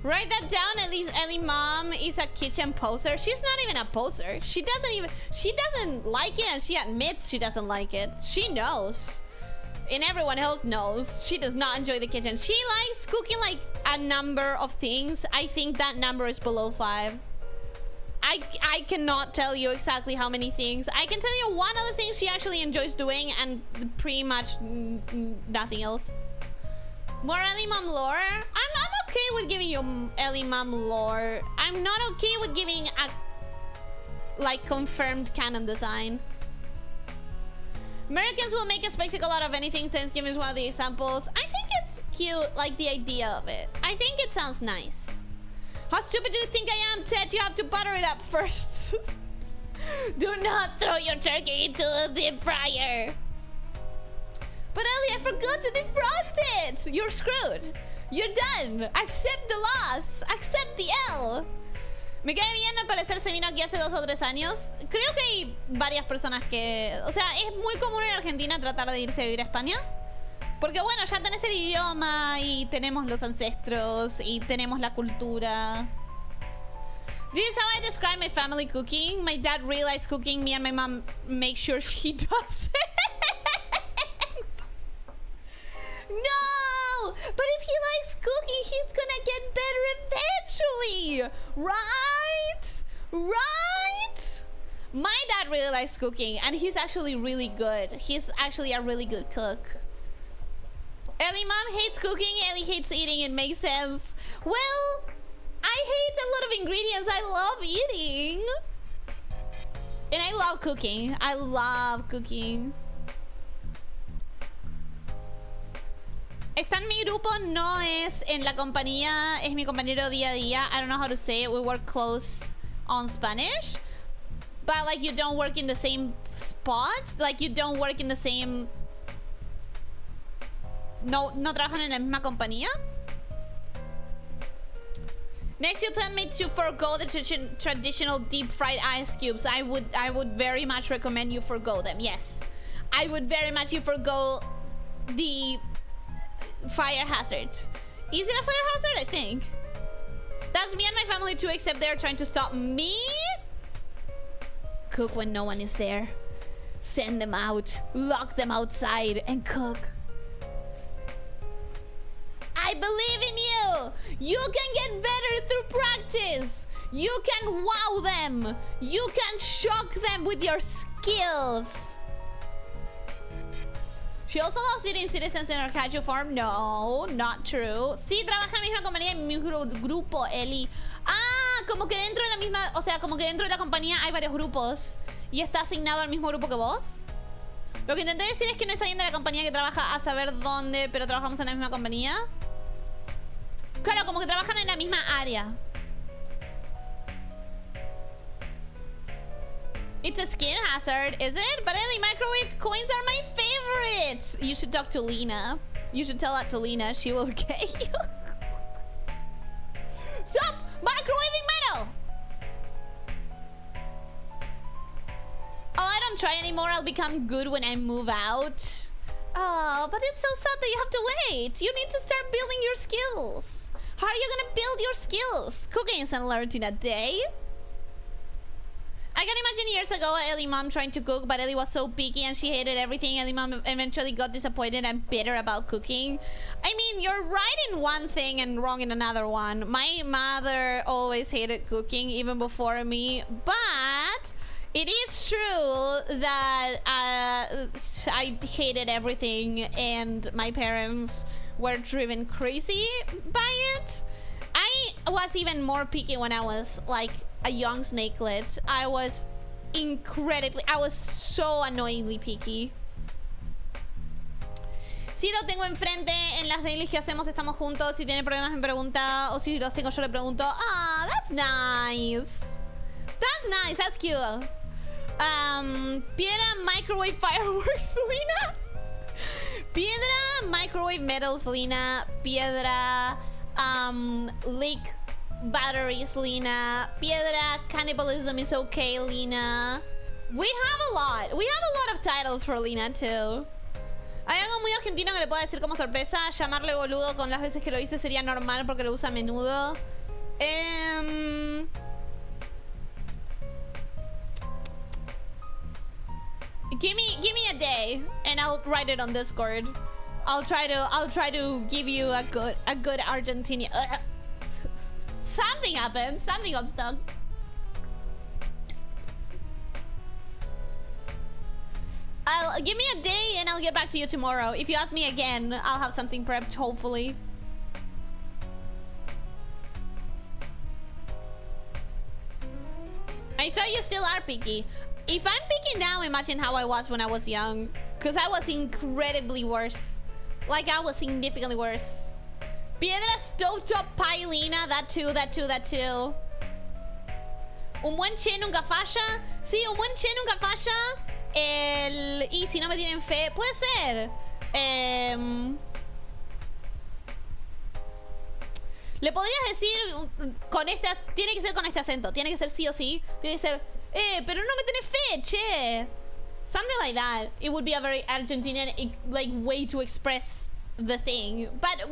Write that down. At least Ellie mom is a kitchen poser. She's not even a poser. She doesn't like it, and she admits she doesn't like it. She knows. And everyone else knows. She does not enjoy the kitchen. She likes cooking like a number of things. I think that number is below 5. I cannot tell you exactly how many things. I can tell you one of the things she actually enjoys doing and pretty much nothing else. More Ellie Mom lore? I'm okay with giving you Ellie Mom lore. I'm not okay with giving a, like, confirmed canon design. Americans will make a spectacle out of anything. Thanksgiving is one of the examples. I think it's cute, like, the idea of it. I think it sounds nice. How stupid do you think I am, Ted? You have to butter it up first. Do not throw your turkey into the deep fryer. But Ellie, I forgot to defrost it. You're screwed. You're done. Accept the loss. Accept the L. Me cae bien, al parecer se vino aquí hace 2 o 3 años. Creo que hay varias personas que... O sea, es muy común en Argentina tratar de irse a vivir a España. Porque bueno, ya tenés el idioma y tenemos los ancestros y tenemos la cultura. This is how I describe my family cooking. My dad realized cooking. Me and my mom make sure he does it. No! But if he likes cooking, he's gonna get better eventually. Right? Right? My dad really likes cooking, and he's actually really good. He's actually a really good cook. Ellie mom hates cooking, Ellie hates eating. It makes sense. Well, I hate a lot of ingredients. I love eating. And I love cooking. I love cooking. Está en mi grupo, no es en la compañía, es mi compañero día a día. I don't know how to say it. We work close on Spanish. But like you don't work in the same spot. Like you don't work in the same... No trabajan en la misma compañía. Next, you tell me to forgo the traditional deep fried ice cubes. I would very much recommend you forgo them. Yes, I would very much you forgo the fire hazard. Is it a fire hazard? I think that's me and my family too. Except they're trying to stop me. Cook when no one is there. Send them out. Lock them outside and cook. I believe in you! You can get better through practice! You can wow them! You can shock them with your skills! She also loves eating citizens in her casual form? No, not true. Sí, trabaja en la misma compañía, en mi grupo, Eli. Ah, como que dentro de la misma... O sea, como que dentro de la compañía hay varios grupos. ¿Y está asignado al mismo grupo que vos? Lo que intenté decir es que no es alguien de la compañía que trabaja a saber dónde, pero trabajamos en la misma compañía. Claro, como que trabajan en la misma área. It's a skin hazard, is it? But Ellie, microwave coins are my favorites. You should talk to Lena. You should tell that to Lena. She will get you. Stop microwaving metal. Oh, I don't try anymore. I'll become good when I move out. Oh, but it's so sad that you have to wait. You need to start building your skills. How are you gonna build your skills? Cooking isn't learned in a day. I can imagine years ago Ellie mom trying to cook, but Ellie was so picky and she hated everything. Ellie mom eventually got disappointed and bitter about cooking. I mean, you're right in one thing and wrong in another one. My mother always hated cooking, even before me, but It is true that I hated everything and my parents were driven crazy by it. I was even more picky when I was like a young snakelet. I was so annoyingly picky. Si lo tengo enfrente en las dailies que hacemos, estamos juntos. Si tiene problemas me pregunta, o si los tengo yo le pregunto. Ah, that's nice. That's nice, that's cute. Piedra, microwave, fireworks, Lina. Piedra, microwave, metals, Lina. Piedra, leak batteries, Lina. Piedra, cannibalism is okay, Lina. We have a lot. We have a lot of titles for Lina too. Hay algo muy argentino que le puedo decir como sorpresa. Llamarle boludo con las veces que lo hice sería normal porque lo usa a menudo. Give me a day and I'll write it on Discord. I'll try to give you a good Argentinian. Something happened. Something got stuck. Give me a day and I'll get back to you tomorrow. If you ask me again, I'll have something prepped, hopefully. I thought you still are picky. If I'm picky now, imagine how I was when I was young. Because I was incredibly worse. Like, I was significantly worse. Piedra, stovetop, pie, Lina. That too. Un buen che nunca falla. Sí, un buen che nunca falla. Y si no me tienen fe, puede ser. Le podrías decir con estas. Tiene que ser con este acento. Tiene que ser sí o sí. Tiene que ser. Pero no me tenés fe, che. Something like that. It would be a very Argentinian like way to express the thing. But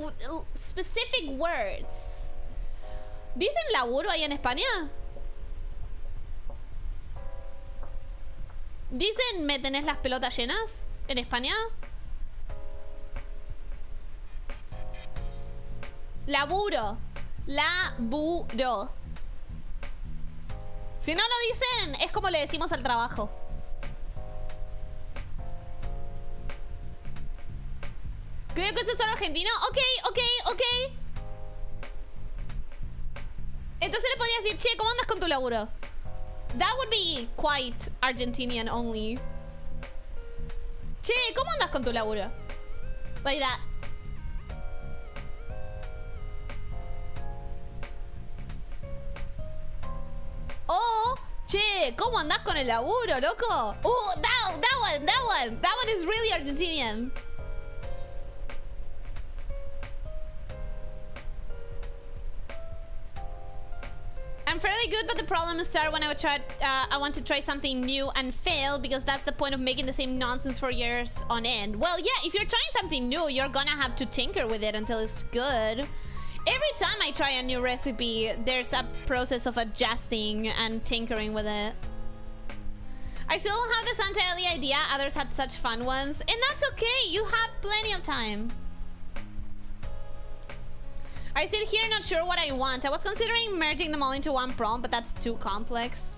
specific words. ¿Dicen laburo ahí en España? ¿Dicen me tenés las pelotas llenas en España? Laburo. Laburo. Si no lo dicen, es como le decimos al trabajo. Creo que eso es solo argentino. Ok. Entonces le podrías decir, che, ¿cómo andas con tu laburo? That would be quite Argentinian only. Che, ¿cómo andas con tu laburo? Like that. Oh, che, ¿cómo andás con el laburo, loco? That one is really Argentinian. I'm fairly good, but the problems start when I want to try something new and fail, because that's the point of making the same nonsense for years on end. Well, yeah, if you're trying something new, you're gonna have to tinker with it until it's good. Every time I try a new recipe, there's a process of adjusting and tinkering with it. I still don't have the Santa Eli idea. Others had such fun ones. And that's okay. You have plenty of time. I sit here not sure what I want. I was considering merging them all into one prompt, but that's too complex.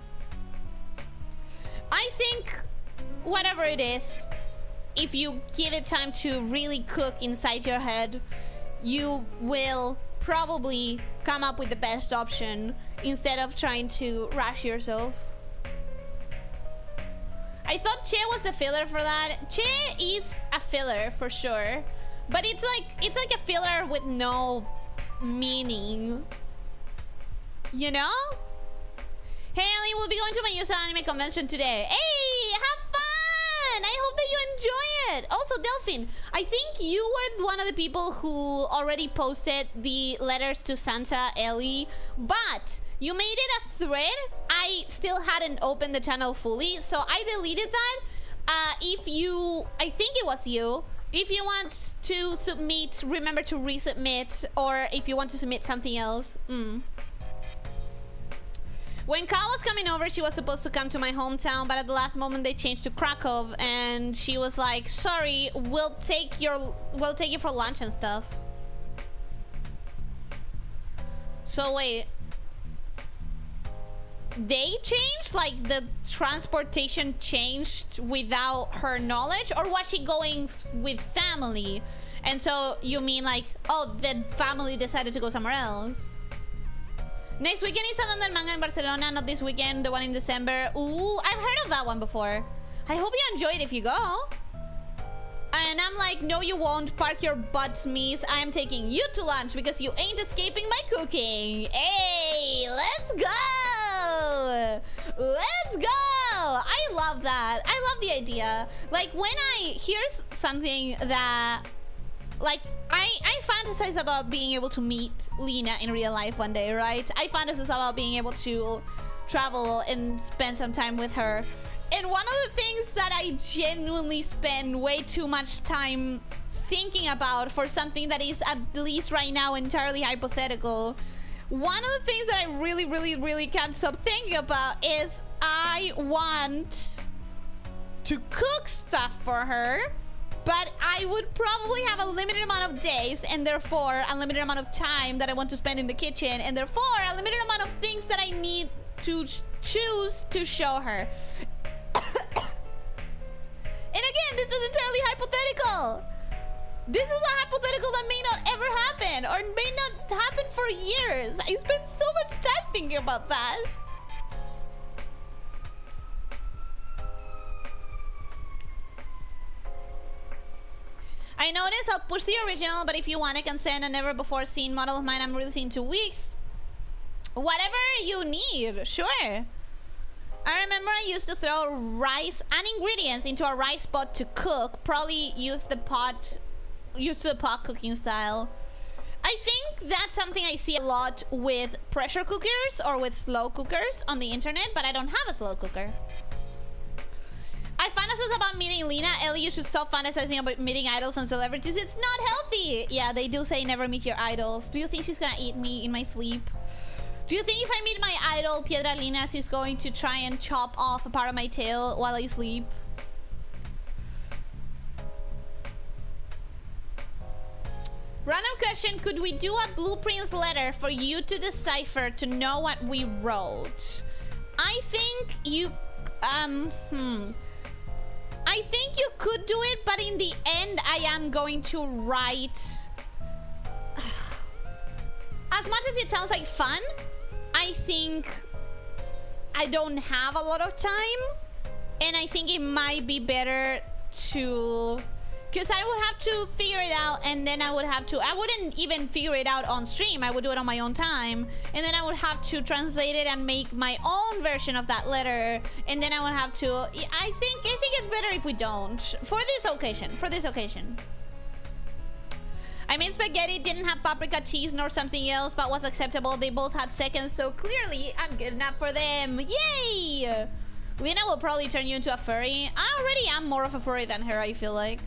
I think whatever it is, if you give it time to really cook inside your head, you will probably come up with the best option instead of trying to rush yourself. I thought Che was the filler for that. Che is a filler for sure, but it's like a filler with no meaning, you know? Hey Ellie, we'll be going to my user anime convention today. Hey, have fun! I hope that you enjoy it. Also, Delphine, I think you were one of the people who already posted the letters to Santa Ellie, but you made it a thread. I still hadn't opened the channel fully, so I deleted that. I think it was you. If you want to submit, remember to resubmit, or if you want to submit something else. When Ka was coming over, she was supposed to come to my hometown, but at the last moment they changed to Krakow, and she was like, "Sorry, we'll take you for lunch and stuff." So wait. they changed? Like the transportation changed without her knowledge? Or was she going with family? And so you mean like, oh, the family decided to go somewhere else? Next weekend is Salon del Manga in Barcelona, not this weekend, the one in December. Ooh, I've heard of that one before. I hope you enjoy it if you go. And I'm like, no you won't, park your butts, miss. I am taking you to lunch because you ain't escaping my cooking. Hey, let's go! Let's go! I love that. I love the idea. Like, when here's something that... Like, I fantasize about being able to meet Lena in real life one day, right? I fantasize about being able to travel and spend some time with her. And one of the things that I genuinely spend way too much time thinking about for something that is at least right now entirely hypothetical, one of the things that I really can't stop thinking about is I want to cook stuff for her, but I would probably have a limited amount of days and therefore a limited amount of time that I want to spend in the kitchen and therefore a limited amount of things that I need to choose to show her. And again, this is entirely hypothetical. This is a hypothetical that may not ever happen or may not happen for years. I spent so much time thinking about that. I noticed I'll push the original, but if you want, I can send a never before seen model of mine I'm releasing in 2 weeks. Whatever you need, sure. I remember I used to throw rice and ingredients into a rice pot to cook. Probably used the pot cooking style. I think that's something I see a lot with pressure cookers or with slow cookers on the internet, but I don't have a slow cooker. I fantasize about meeting Lena. Ellie, you should stop fantasizing about meeting idols and celebrities. It's not healthy. Yeah, they do say never meet your idols. Do you think she's gonna eat me in my sleep? Do you think if I meet my idol, Piedra Lina, she's going to try and chop off a part of my tail while I sleep? Random question, could we do a blueprints letter for you to decipher to know what we wrote? I think you... I think you could do it, but in the end, I am going to write... As much as it sounds like fun, I think I don't have a lot of time, and I think it might be better to... Because I would have to figure it out, and then I would have to... I wouldn't even figure it out on stream. I would do it on my own time, and then I would have to translate it and make my own version of that letter, and then I would have to... I think it's better if we don't. For this occasion. For this occasion. I mean, spaghetti didn't have paprika, cheese, nor something else, but was acceptable. They both had seconds, so clearly I'm good enough for them. Yay! Lena will probably turn you into a furry. I already am more of a furry than her, I feel like.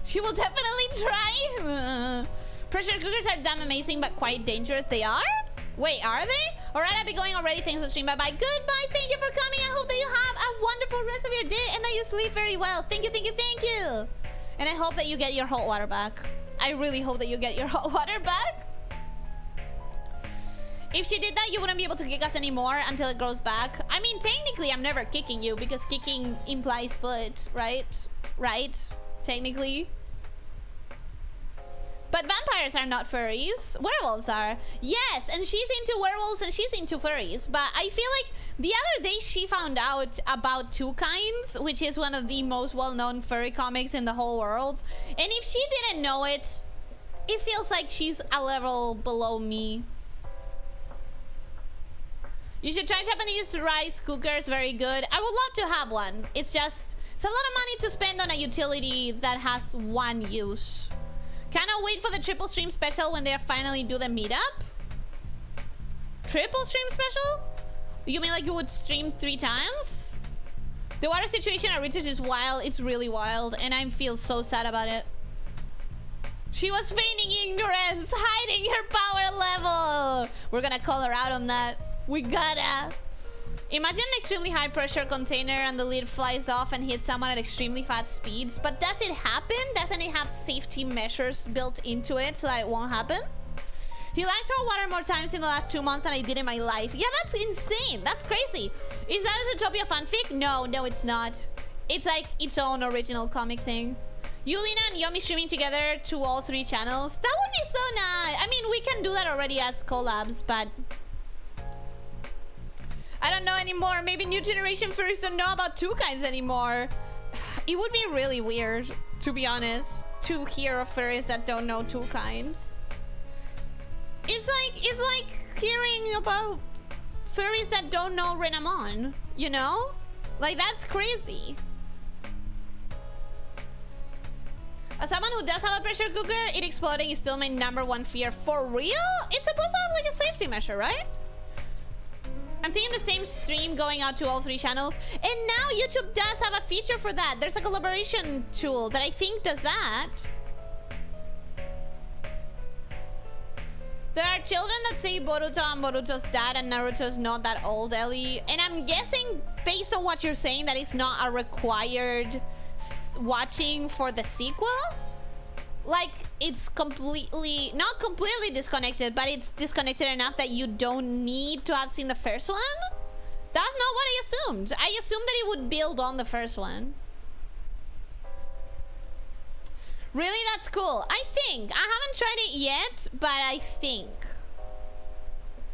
She will definitely try. Pressure cookers are damn amazing, but quite dangerous. They are? Wait, are they? Alright, I'll be going already. Thanks for the stream. Bye-bye. Goodbye. Thank you for coming. I hope that you have a wonderful rest of your day and that you sleep very well. Thank you, thank you, thank you. And I hope that you get your hot water back. I really hope that you get your hot water back. If she did that, you wouldn't be able to kick us anymore until it grows back. I mean, technically, I'm never kicking you because kicking implies foot, right? Right? Technically. But vampires are not furries. Werewolves are. Yes, and she's into werewolves and she's into furries. But I feel like the other day she found out about Two Kinds, which is one of the most well-known furry comics in the whole world. And if she didn't know it, it feels like she's a level below me. You should try Japanese rice cookers. Very good. I would love to have one. It's just... It's a lot of money to spend on a utility that has one use. Cannot wait for the triple stream special when they finally do the meetup. Triple stream special? You mean like you would stream 3 times? The water situation at Richards is wild. It's really wild. And I feel so sad about it. She was feigning ignorance, hiding her power level. We're gonna call her out on that. We gotta. Imagine an extremely high pressure container and the lid flies off and hits someone at extremely fast speeds. But does it happen? Doesn't it have safety measures built into it so that it won't happen? He liked our water more times in the last 2 months than I did in my life. Yeah, that's insane. That's crazy. Is that a Zootopia fanfic? No, it's not. It's like its own original comic thing. Yulina and Yomi streaming together to all 3 channels. That would be so nice. I mean, we can do that already as collabs, but I don't know anymore. Maybe new generation furries don't know about 2 kinds anymore. It would be really weird, to be honest, to hear of furries that don't know 2 kinds. It's like hearing about furries that don't know Renamon, you know? Like, that's crazy. As someone who does have a pressure cooker, it exploding is still my #1 fear. For real? It's supposed to have like a safety measure, right? I'm thinking the same stream going out to all 3 channels. And now YouTube does have a feature for that. There's a collaboration tool that I think does that. There are children that say Boruto and Boruto's dad and Naruto's not that old, Ellie. And I'm guessing, based on what you're saying, that it's not a required watching for the sequel. Like, it's completely, not completely disconnected, but it's disconnected enough that you don't need to have seen the first one. That's not what I assumed. I assumed that it would build on the first one. Really? That's cool. I think. I haven't tried it yet, but I think.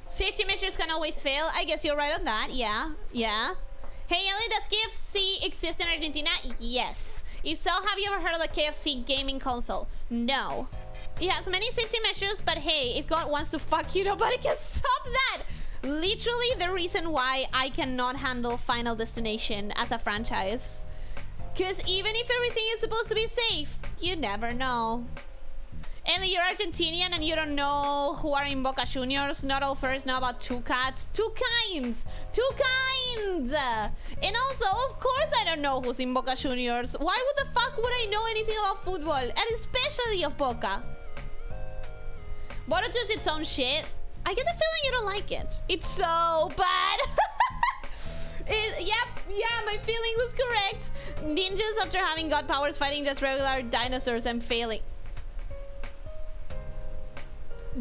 Safety measures can always fail. I guess you're right on that. Yeah. Hey, Ellie, does KFC exist in Argentina? Yes. If so, have you ever heard of the KFC gaming console? No. It has many safety measures, but hey, if God wants to fuck you, nobody can stop that. Literally the reason why I cannot handle Final Destination as a franchise. Because even if everything is supposed to be safe, you never know. And you're Argentinian and you don't know who are in Boca Juniors. Not all furries know about 2 cats. 2 kinds! 2 kinds! And also, of course I don't know who's in Boca Juniors. Why would the fuck would I know anything about football? And especially of Boca. Boruto's its own shit. I get the feeling you don't like it. It's so bad. Yeah, my feeling was correct. Ninjas after having god powers fighting just regular dinosaurs and failing.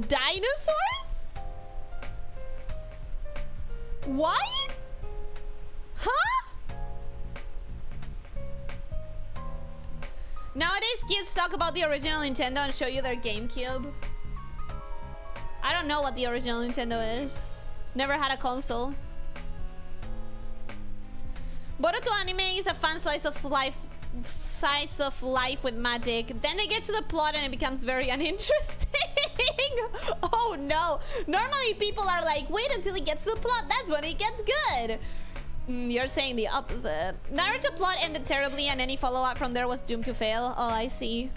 Dinosaurs? What? Huh? Nowadays kids talk about the original Nintendo and show you their GameCube. I don't know what the original Nintendo is. Never had a console. Boruto anime is a fun slice of life with magic. Then they get to the plot and it becomes very uninteresting. Oh no. Normally people are like, wait until it gets to the plot. That's when it gets good. You're saying the opposite. Naruto plot ended terribly and any follow-up from there was doomed to fail. Oh, I see.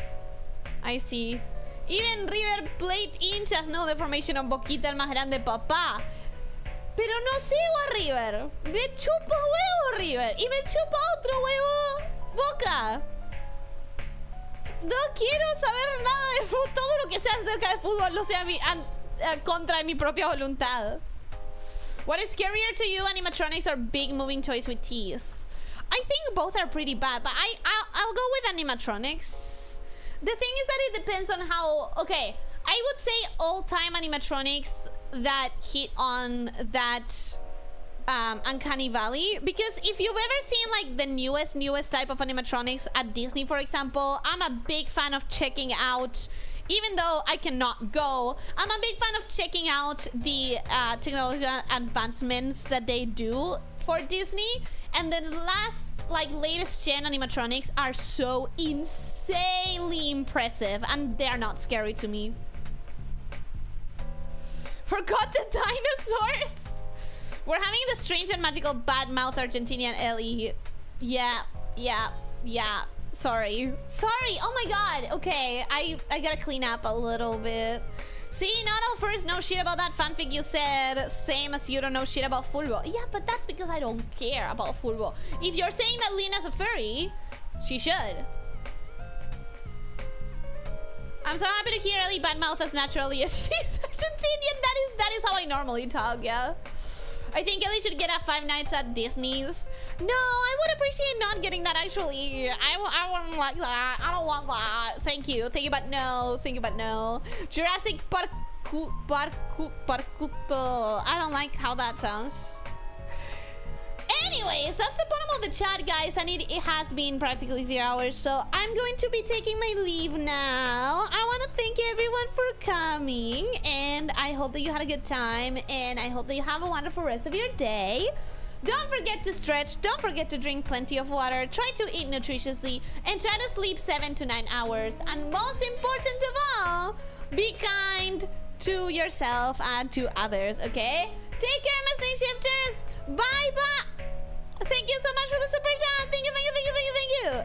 Even River Plate hinchas no deformation on Boquita el más grande papá. Pero no sigo a River. Me chupa huevo River. Y me chupa otro huevo Boca. No quiero saber nada de fútbol. Todo lo que sea acerca de fútbol no sea contra mi propia voluntad. What is scarier to you, animatronics or big moving toys with teeth? I think both are pretty bad, but I'll go with animatronics. The thing is that it depends on how... Okay, I would say all-time animatronics that hit on that uncanny valley, because if you've ever seen like the newest type of animatronics at Disney, for example, I'm a big fan of checking out, even though I cannot go, I'm a big fan of checking out the technological advancements that they do for Disney. And the latest gen animatronics are so insanely impressive, and they're not scary to me. Forgot the dinosaurs. We're having the strange and magical bad mouth Argentinian Ellie. Yeah. Sorry. Oh my god. Okay, I gotta clean up a little bit. See, not all furries know shit about that fanfic you said. Same as you don't know shit about football. Yeah, but that's because I don't care about football. If you're saying that Lena's a furry, she should. I'm so happy to hear Ellie badmouth as naturally as she's Argentinian. That is how I normally talk, yeah. I think Ellie should get a 5 nights at Disney's. No, I would appreciate not getting that, actually. I wouldn't like that. I don't want that. Thank you, but no. Jurassic Park Parkuto. I don't like how that sounds. Anyways, that's the bottom of the chat, guys, and it has been practically 3 hours, so I'm going to be taking my leave now. I want to thank everyone for coming, and I hope that you had a good time, and I hope that you have a wonderful rest of your day. Don't forget to stretch, don't forget to drink plenty of water, try to eat nutritiously, and try to sleep 7 to 9 hours. And most important of all, be kind to yourself and to others, okay? Take care, my Snake Shifters. Bye-bye. Thank you so much for the super chat. Thank you, thank you, thank you, thank you, thank you.